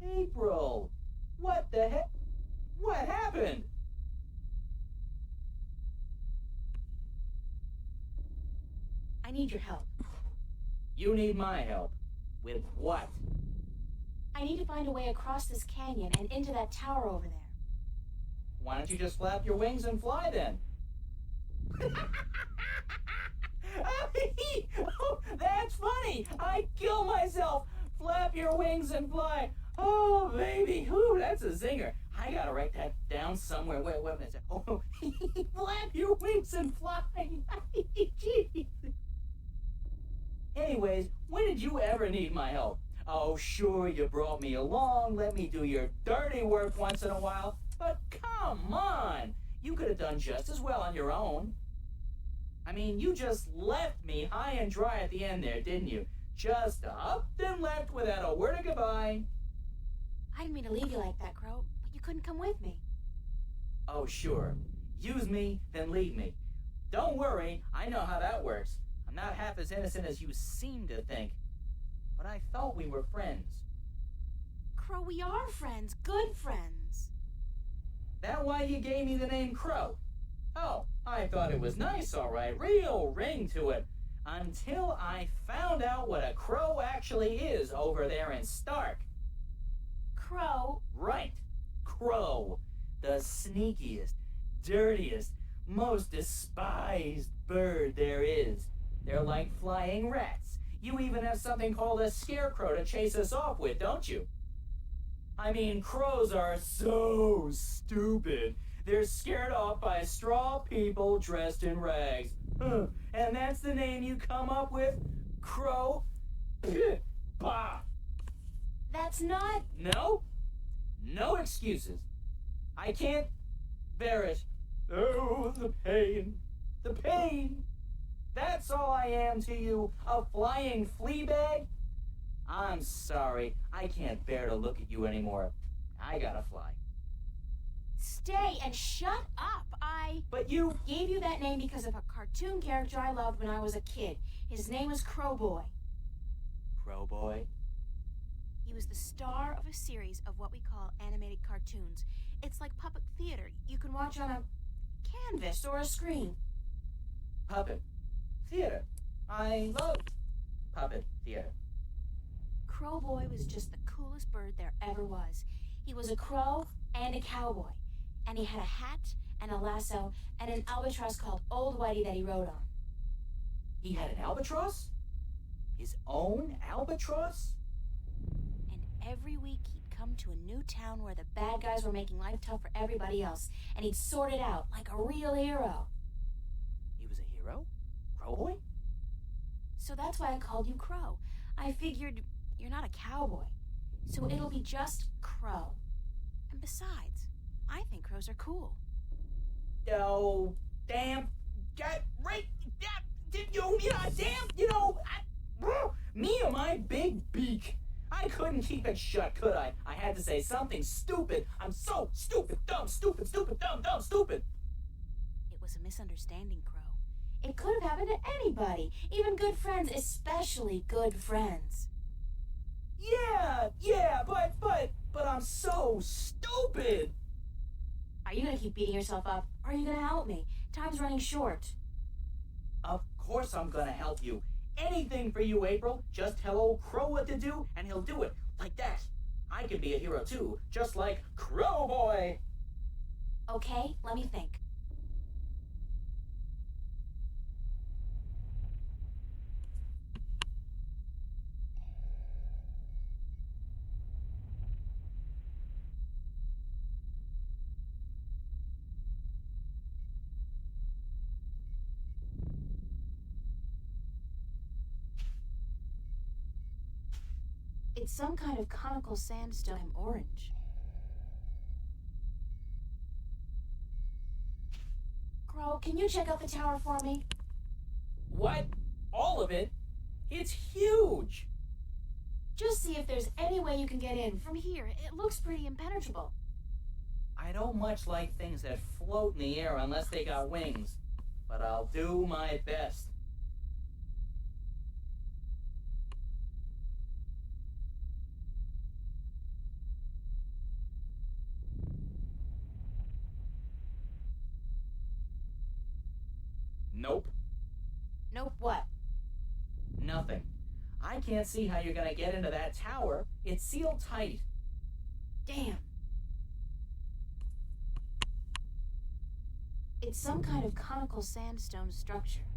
April! What the heck? What happened? I need your help. You need my help. With what? I need to find a way across this canyon and into that tower over there. Why don't you just flap your wings and fly then? Oh, that's funny! I kill myself! Flap your wings and fly! Oh, baby! Ooh, that's a zinger. I gotta write that down somewhere. Wait a minute. Oh, flap your wings and fly! Jeez. Anyways, when did you ever need my help? Oh, sure, you brought me along, let me do your dirty work once in a while, but come on! You could have done just as well on your own. I mean, you just left me high and dry at the end there, didn't you? Just up and left without a word of goodbye. I didn't mean to leave you like that, Crow, but you couldn't come with me. Oh, sure. Use me, then leave me. Don't worry, I know how that works. I'm not half as innocent as you seem to think. But I thought we were friends. Crow, we are friends. Good friends. That why you gave me the name Crow? Oh, I thought it was nice, all right. Real ring to it. Until I found out what a crow actually is over there in Stark. Crow? Right. Crow. The sneakiest, dirtiest, most despised bird there is. They're like flying rats. You even have something called a scarecrow to chase us off with, don't you? I mean, crows are so stupid. They're scared off by straw people dressed in rags. And that's the name you come up with? Crow? Bah! That's not... No? No excuses. I can't bear it. Oh, the pain. The pain. That's all I am to you, a flying flea bag? I'm sorry, I can't bear to look at you anymore. I gotta fly. Stay and shut up. But you gave you that name because of a cartoon character I loved when I was a kid. His name was Crowboy. Crowboy? He was the star of a series of what we call animated cartoons. It's like puppet theater. You can watch on a canvas or a screen. Puppet theater. I love puppet theater. Crowboy was just the coolest bird there ever was. He was a crow and a cowboy. And he had a hat and a lasso and an albatross called Old Whitey that he rode on. He had an albatross? His own albatross? And every week he'd come to a new town where the bad guys were making life tough for everybody else, and he'd sort it out like a real hero. He was a hero? Crowboy? So that's why I called you Crow. I figured you're not a cowboy, so it'll be just Crow. And besides, I think crows are cool. Oh, damn. Get right. Me and my big beak. I couldn't keep it shut, could I? I had to say something stupid. I'm so stupid, dumb, stupid, stupid, dumb, dumb, stupid. It was a misunderstanding, Crow. It could have happened to anybody, even good friends, especially good friends. Yeah, but I'm so stupid. Are you gonna keep beating yourself up, or are you gonna help me? Time's running short. Of course I'm gonna help you. Anything for you, April. Just tell old Crow what to do, and he'll do it. Like that. I can be a hero too, just like Crow Boy. Okay, let me think. It's some kind of conical sandstone orange. Crow, can you check out the tower for me? What? All of it? It's huge. Just see if there's any way you can get in. From here, it looks pretty impenetrable. I don't much like things that float in the air unless they got wings, but I'll do my best. Nope. Nope, what? Nothing. I can't see how you're gonna get into that tower. It's sealed tight. Damn. It's some kind of conical sandstone structure,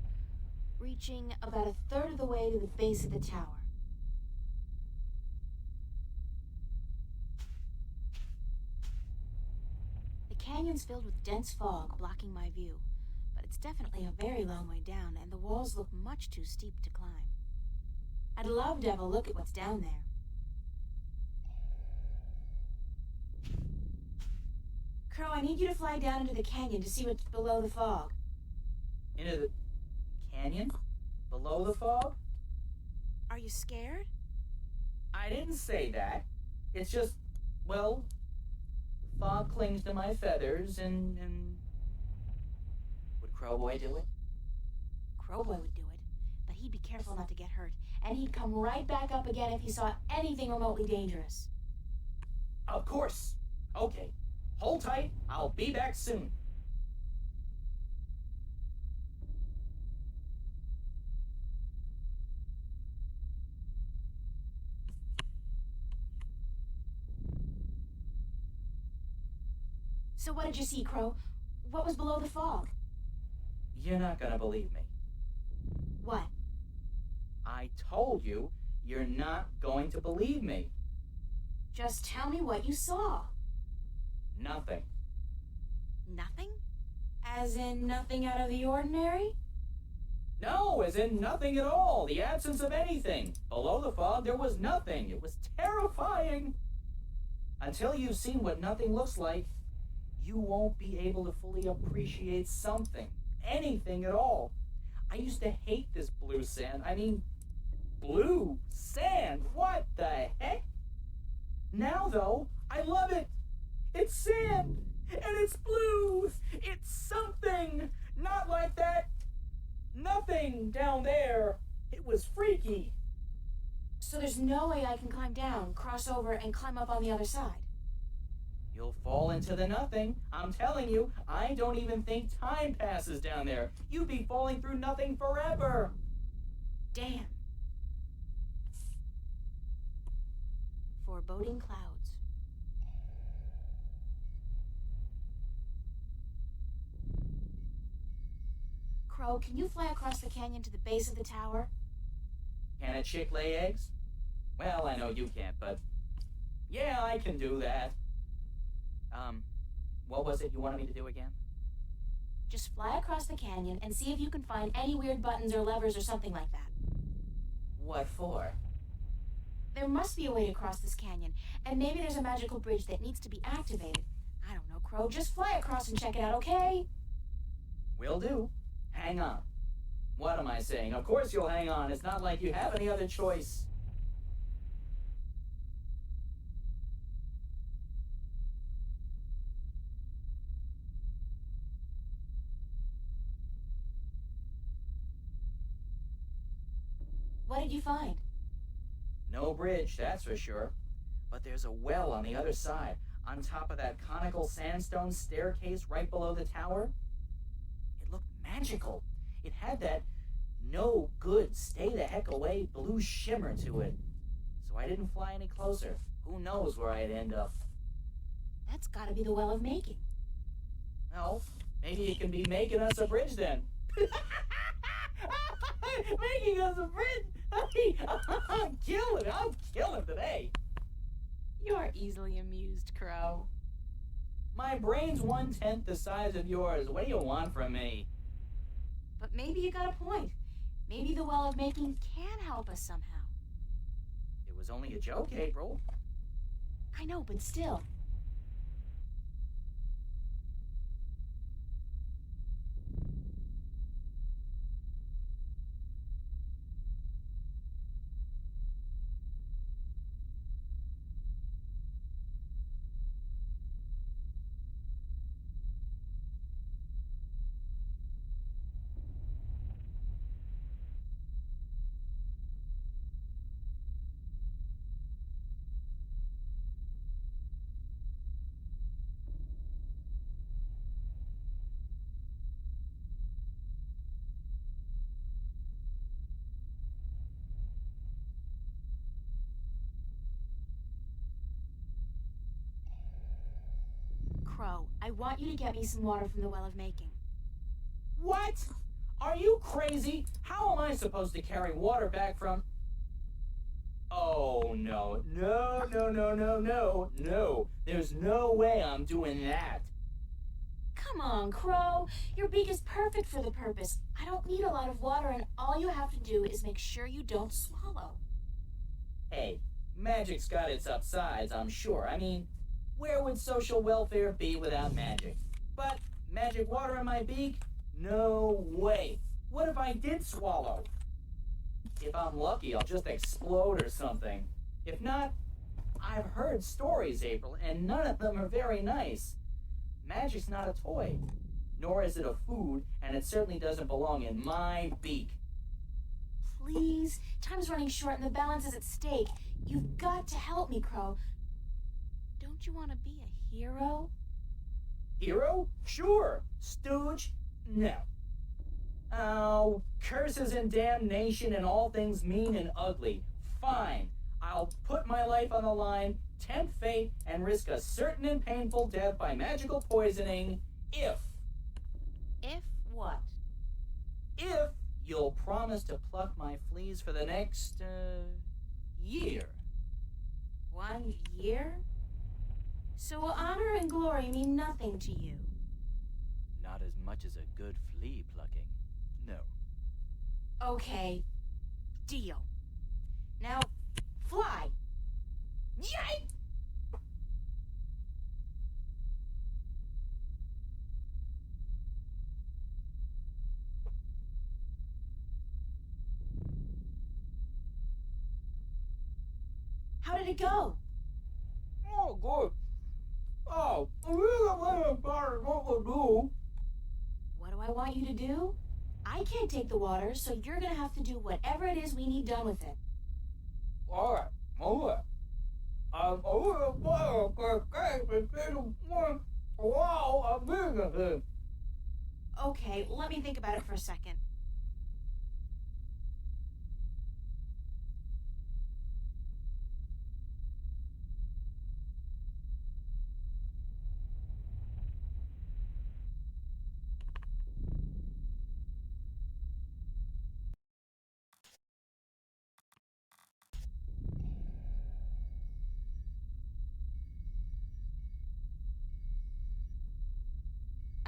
reaching about a third of the way to the base of the tower. The canyon's filled with dense fog, blocking my view, but it's definitely a very long way down, and the walls look much too steep to climb. I'd love to have a look at what's down there. Crow, I need you to fly down into the canyon to see what's below the fog. Into the canyon? Below the fog? Are you scared? I didn't say that. It's just, well, fog clings to my feathers and... Would Crowboy do it? Crowboy would do it, but he'd be careful not to get hurt, and he'd come right back up again if he saw anything remotely dangerous. Of course. Okay. Hold tight. I'll be back soon. So what did you see, Crow? What was below the fog? You're not gonna believe me. What? I told you, you're not going to believe me. Just tell me what you saw. Nothing. Nothing? As in nothing out of the ordinary? No, as in nothing at all. The absence of anything. Below the fog, there was nothing. It was terrifying. Until you've seen what nothing looks like, you won't be able to fully appreciate something. Anything at all. I used to hate this blue sand. I mean, blue sand. What the heck? Now, though, I love it. It's sand, and it's blue. It's something. Not like that. Nothing down there. It was freaky. So there's no way I can climb down, cross over, and climb up on the other side? You'll fall into the nothing. I'm telling you, I don't even think time passes down there. You'd be falling through nothing forever. Damn. Foreboding clouds. Crow, can you fly across the canyon to the base of the tower? Can a chick lay eggs? Well, I know you can't, but yeah, I can do that. What was it you wanted me to do again? Just fly across the canyon and see if you can find any weird buttons or levers or something like that. What for? There must be a way to cross this canyon, and maybe there's a magical bridge that needs to be activated. I don't know, Crow. Just fly across and check it out, okay? Will do. Hang on. What am I saying? Of course you'll hang on. It's not like you have any other choice. What did you find? No bridge, that's for sure. But there's a well on the other side, on top of that conical sandstone staircase right below the tower. It looked magical. It had that no good, stay the heck away blue shimmer to it. So I didn't fly any closer. Who knows where I'd end up? That's gotta be the Well of Making. Well, maybe it can be making us a bridge then. Making us a bridge? I'm killing today. You're easily amused, Crow. My brain's 1/10 the size of yours. What do you want from me? But maybe you got a point. Maybe the Well of Making can help us somehow. It was only a joke, April. I know, but still. Crow, I want you to get me some water from the Well of Making. What? Are you crazy? How am I supposed to carry water back from... Oh, no. No. There's no way I'm doing that. Come on, Crow. Your beak is perfect for the purpose. I don't need a lot of water, and all you have to do is make sure you don't swallow. Hey, magic's got its upsides, I'm sure. I mean, where would social welfare be without magic? But magic water in my beak? No way. What if I did swallow? If I'm lucky, I'll just explode or something. If not, I've heard stories, April, and none of them are very nice. Magic's not a toy, nor is it a food, and it certainly doesn't belong in my beak. Please, time's running short and the balance is at stake. You've got to help me, Crow. Don't you want to be a hero? Hero? Sure. Stooge? No. Oh, curses and damnation and all things mean and ugly. Fine. I'll put my life on the line, tempt fate, and risk a certain and painful death by magical poisoning if... If what? If you'll promise to pluck my fleas for the next, year. 1 year? So honor and glory mean nothing to you? Not as much as a good flea plucking. No. Okay. Deal. Now, fly. Yay! How did it go? Oh, good. Oh, I really want to what we'll do. What do I want you to do? I can't take the water, so you're gonna have to do whatever it is we need done with it. All right. I'm Okay, let me think about it for a second.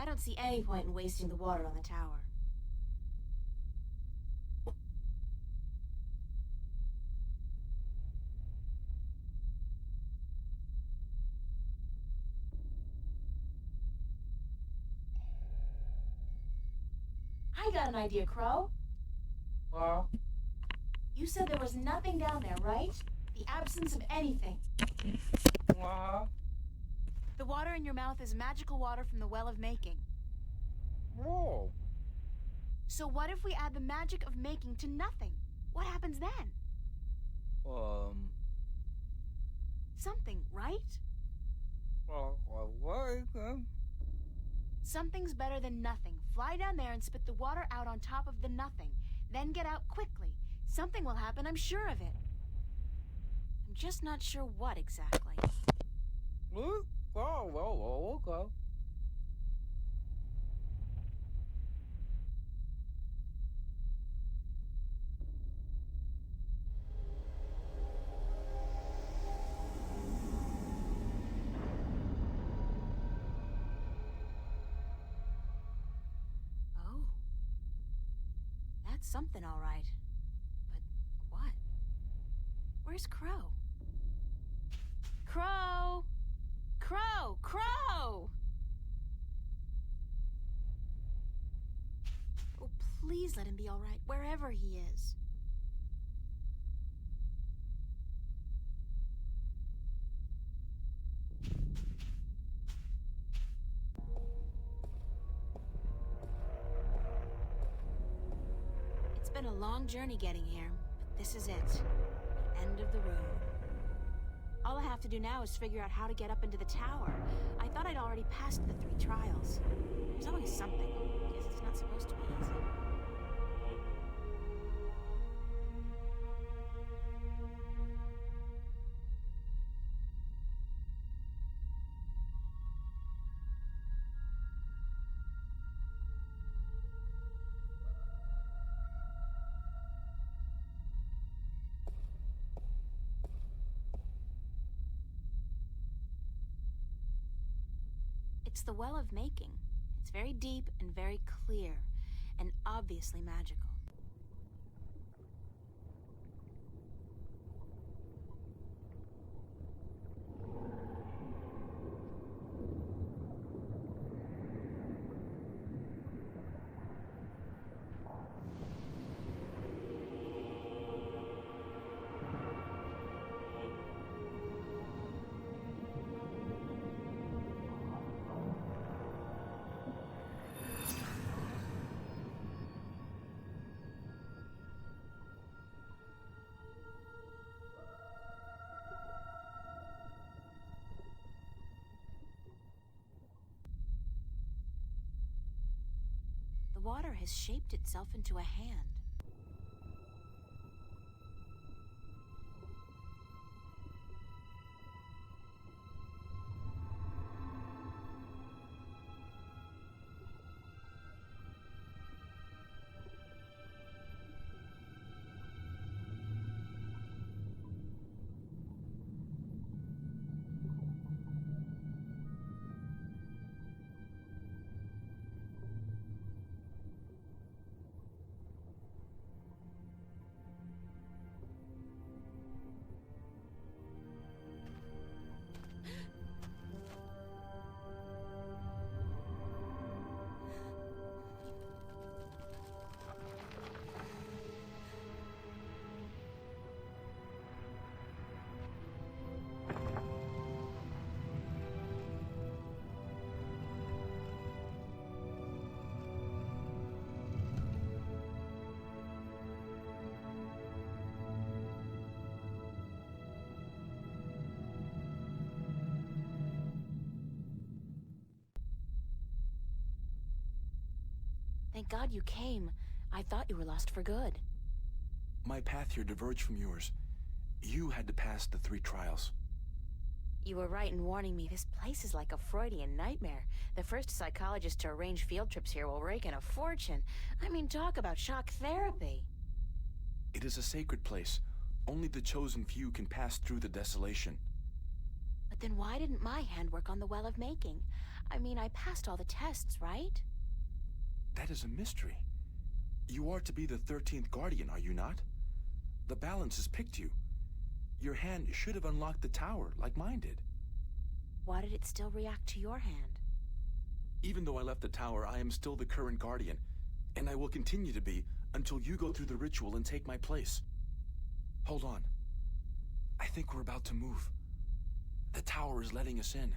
I don't see any point in wasting the water on the tower. I got an idea, Crow. Well, You said there was nothing down there, right? The absence of anything. The water in your mouth is magical water from the Well of Making. whoa. So what if we add the magic of making to nothing? what happens then? Something, right? What? Something's better than nothing. Fly down there and spit the water out on top of the nothing. Then get out quickly. Something will happen, I'm sure of it. I'm just not sure what exactly. Okay. Oh. That's something, all right. But what? Where's Crow? Crow! Crow! Crow! Oh, please let him be all right, wherever he is. It's been a long journey getting here, but this is it. The end of the road. All I have to do now is figure out how to get up into the tower. I thought I'd already passed the 3 trials. There's always something. Guess it's not supposed to be easy. It's the Well of Making. It's very deep and very clear, and obviously magical. The water has shaped itself into a hand. Thank God you came. I thought you were lost for good. My path here diverged from yours. You had to pass the 3 trials. You were right in warning me. This place is like a Freudian nightmare. The first psychologist to arrange field trips here will rake in a fortune. I mean, talk about shock therapy. It is a sacred place. Only the chosen few can pass through the desolation. But then why didn't my hand work on the Well of Making? I mean, I passed all the tests, right? That is a mystery. You are to be the 13th Guardian, are you not? The balance has picked you. Your hand should have unlocked the tower, like mine did. Why did it still react to your hand? Even though I left the tower, I am still the current Guardian, and I will continue to be until you go through the ritual and take my place. Hold on. I think we're about to move. The tower is letting us in.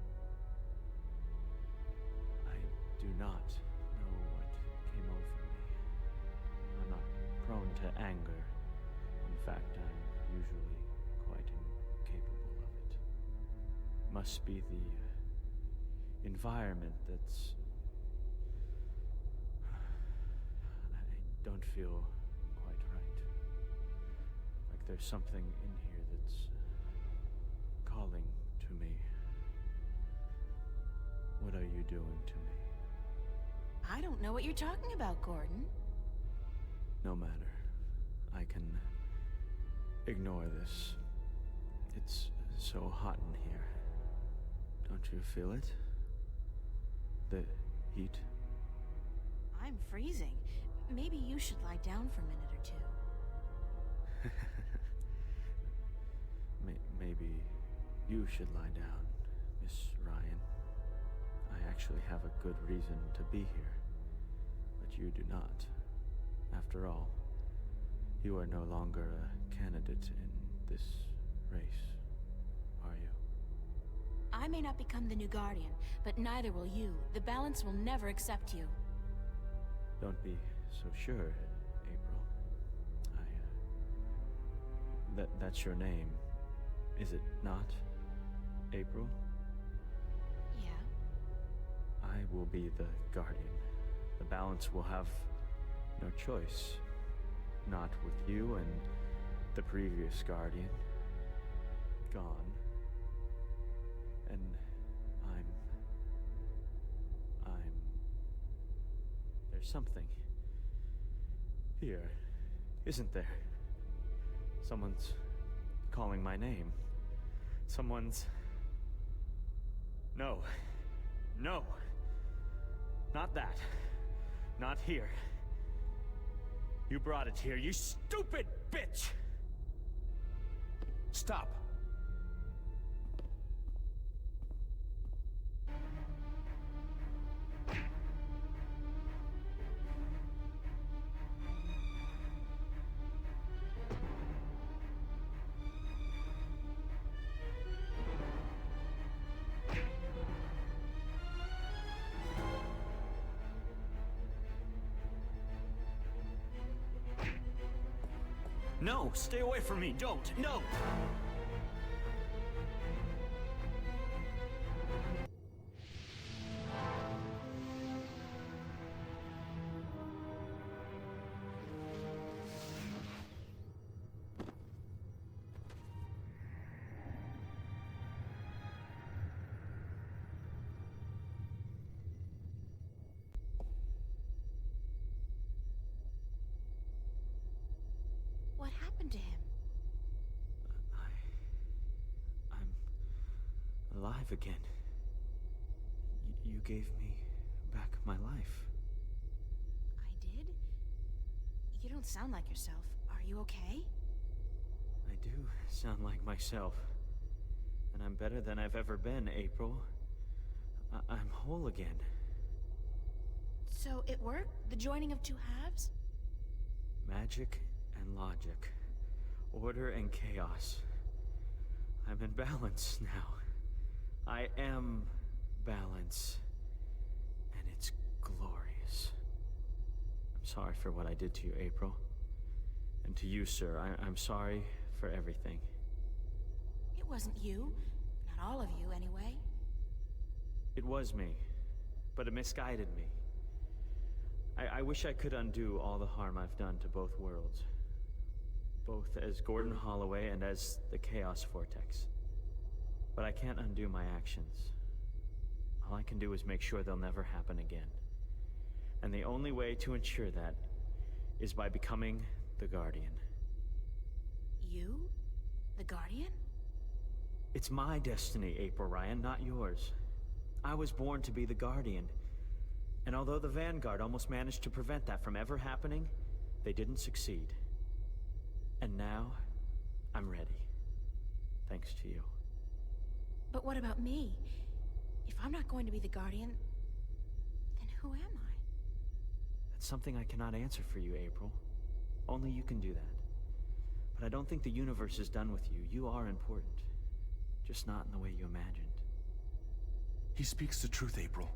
to anger. In fact, I'm usually quite incapable of it. Must be the environment that's... I don't feel quite right. Like there's something in here that's calling to me. What are you doing to me? I don't know what you're talking about, Gordon. No matter. I can ignore this. It's so hot in here. Don't you feel it? The heat? I'm freezing. Maybe you should lie down for a minute or two. Maybe you should lie down, Miss Ryan. I actually have a good reason to be here, but you do not. After all, you are no longer a candidate in this race, are you? I may not become the new Guardian, but neither will you. The balance will never accept you. Don't be so sure, April. That's your name, is it not, April? Yeah. I will be the Guardian. The balance will have no choice. Not with you and the previous Guardian gone. And there's something here, isn't there? Someone's calling my name. Someone's... No. No. Not that. Not here. You brought it here, you stupid bitch! Stop! No, stay away from me, don't, no! What happened to him? I'm alive again. You gave me back my life. I did? You don't sound like yourself. Are you okay? I do sound like myself. And I'm better than I've ever been, April. I'm whole again. So it worked? The joining of two halves? Magic and logic. Order and chaos. I'm in balance now. I am balance. And it's glorious. I'm sorry for what I did to you, April. And to you, sir, I'm sorry for everything. It wasn't you. Not all of you, anyway. It was me, but it misguided me. I wish I could undo all the harm I've done to both worlds. Both as Gordon Holloway and as the Chaos Vortex. But I can't undo my actions. All I can do is make sure they'll never happen again. And the only way to ensure that is by becoming the Guardian. You? The Guardian? It's my destiny, April Ryan, not yours. I was born to be the Guardian. And although the Vanguard almost managed to prevent that from ever happening, they didn't succeed. And now, I'm ready. Thanks to you. But what about me? If I'm not going to be the Guardian, then who am I? That's something I cannot answer for you, April. Only you can do that. But I don't think the universe is done with you. You are important. Just not in the way you imagined. He speaks the truth, April.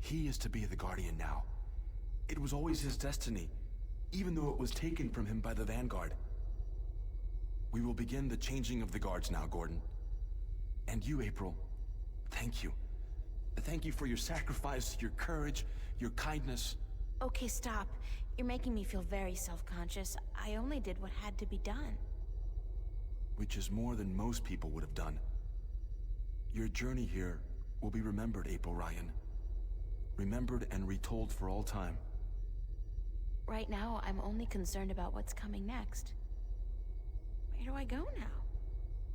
He is to be the Guardian now. It was always his destiny. even though it was taken from him by the Vanguard. We will begin the changing of the guards now, Gordon. And you, April, thank you. Thank you for your sacrifice, your courage, your kindness. Okay, stop. You're making me feel very self-conscious. I only did what had to be done. Which is more than most people would have done. Your journey here will be remembered, April Ryan. Remembered and retold for all time. Right now, I'm only concerned about what's coming next. Where do I go now?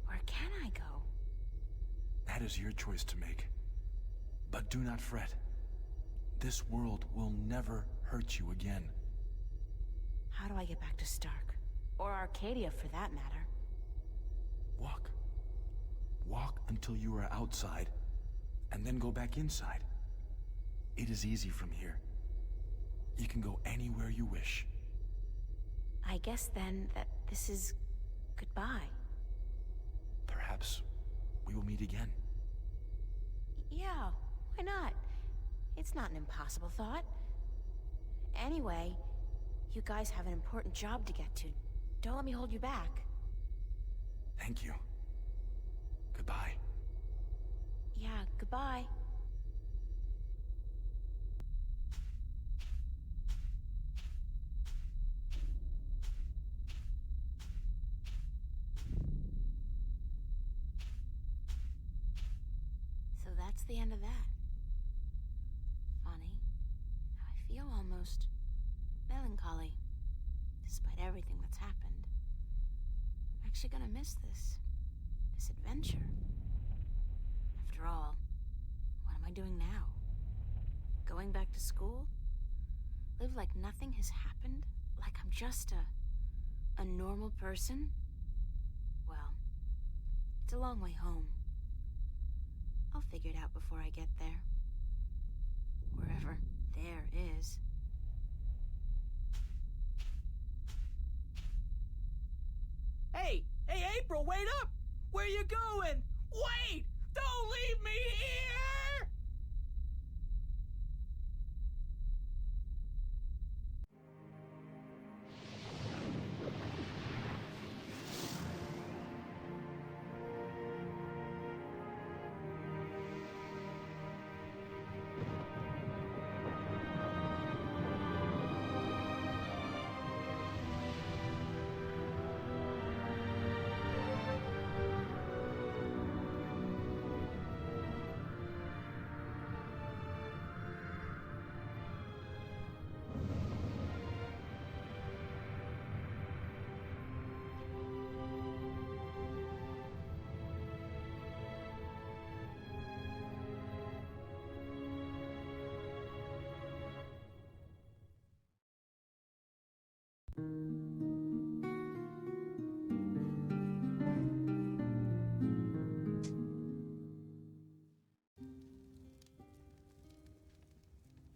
Where can I go? That is your choice to make. But do not fret. This world will never hurt you again. How do I get back to Stark? Or Arcadia, for that matter? Walk. Walk until you are outside, and then go back inside. It is easy from here. You can go anywhere you wish. I guess then that this is goodbye. Perhaps we will meet again. Yeah, why not? It's not an impossible thought. Anyway, you guys have an important job to get to. Don't let me hold you back. Thank you. Goodbye. Yeah, goodbye. So that's the end of that. Funny. Now I feel almost melancholy, despite everything that's happened. I'm actually gonna miss this adventure. After all, what am I doing now? Going back to school? Live like nothing has happened? Like I'm just a normal person? Well, it's a long way home. I'll figure it out before I get there. Wherever there is. Hey, April, wait up! Where you going? Wait! Don't leave me here!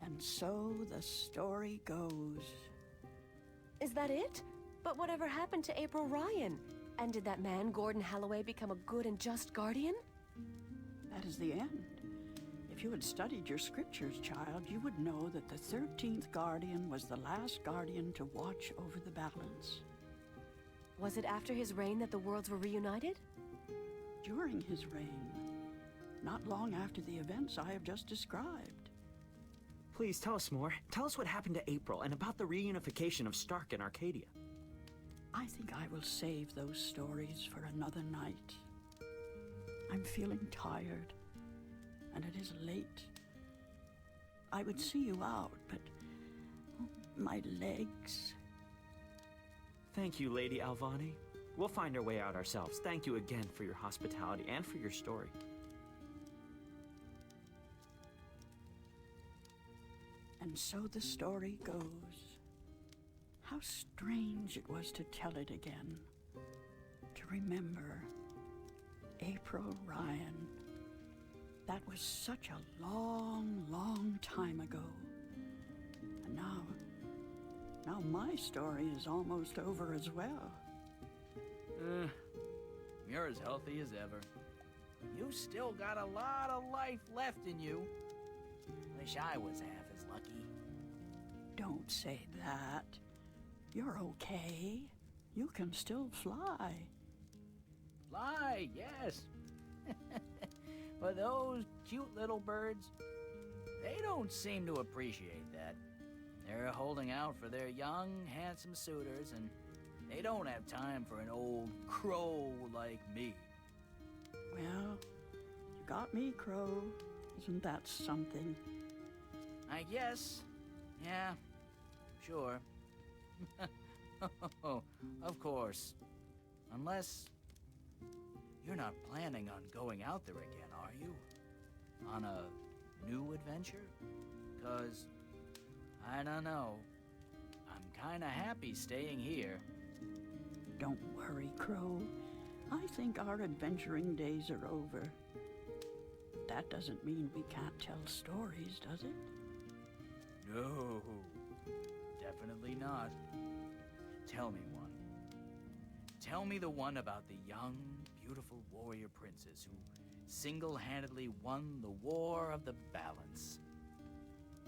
And so the story goes. Is that it? But whatever happened to April Ryan? And did that man, Gordon Holloway, become a good and just guardian? That is the end. If you had studied your scriptures, child, you would know that the 13th guardian was the last guardian to watch over the balance. Was it after his reign that the worlds were reunited? During his reign. Not long after the events I have just described. Please tell us more. Tell us what happened to April and about the reunification of Stark and Arcadia. I think I will save those stories for another night. I'm feeling tired, and it is late. I would see you out, but my legs... Thank you, Lady Alvani. We'll find our way out ourselves. Thank you again for your hospitality and for your story. And so the story goes. How strange it was to tell it again. To remember April Ryan. That was such a long, long time ago. And now my story is almost over as well. You're as healthy as ever. You still got a lot of life left in you. Wish I was half as lucky. Don't say that. You're okay. You can still fly. Fly, yes. But those cute little birds, they don't seem to appreciate that. They're holding out for their young, handsome suitors, and they don't have time for an old crow like me. Well, you got me, Crow. Isn't that something? I guess. Yeah, sure. Of course. Unless you're not planning on going out there again, are you? On a new adventure? 'Cause, I don't know. I'm kinda happy staying here. Don't worry, Crow. I think our adventuring days are over. That doesn't mean we can't tell stories, does it? No, definitely not. Tell me one. Tell me the one about the young, beautiful warrior princess who single-handedly won the War of the Balance.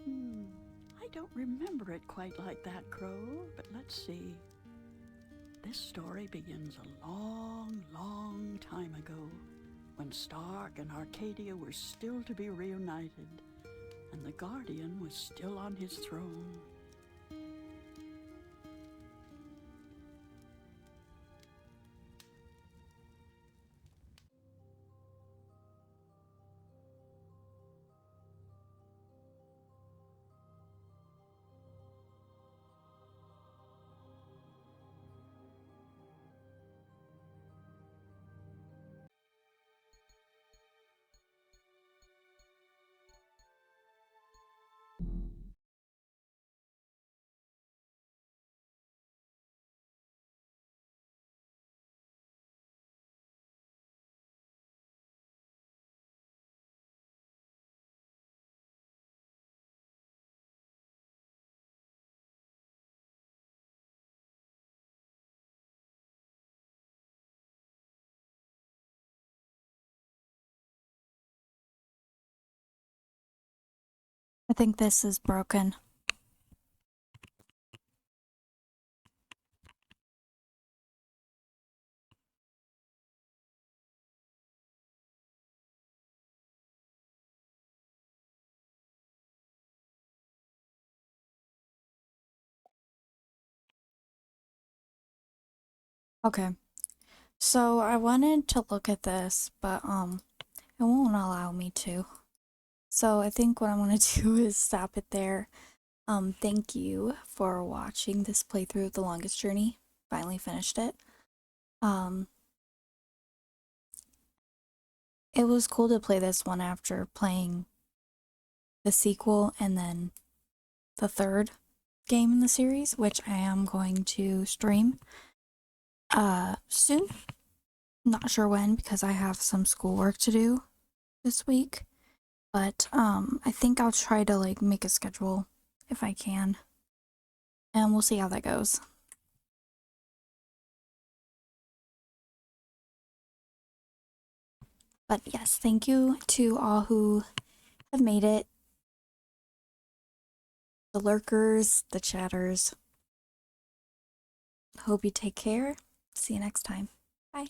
I don't remember it quite like that, Crow, but let's see. This story begins a long, long time ago, when Stark and Arcadia were still to be reunited, and the Guardian was still on his throne. I think this is broken. Okay. So I wanted to look at this, but it won't allow me to. So I think what I'm gonna do is stop it there. Thank you for watching this playthrough of The Longest Journey. Finally finished it. It was cool to play this one after playing the sequel and then the third game in the series, which I am going to stream soon. Not sure when because I have some schoolwork to do this week. But I think I'll try to like make a schedule if I can. And we'll see how that goes. But yes, thank you to all who have made it. The lurkers, the chatters. Hope you take care. See you next time. Bye.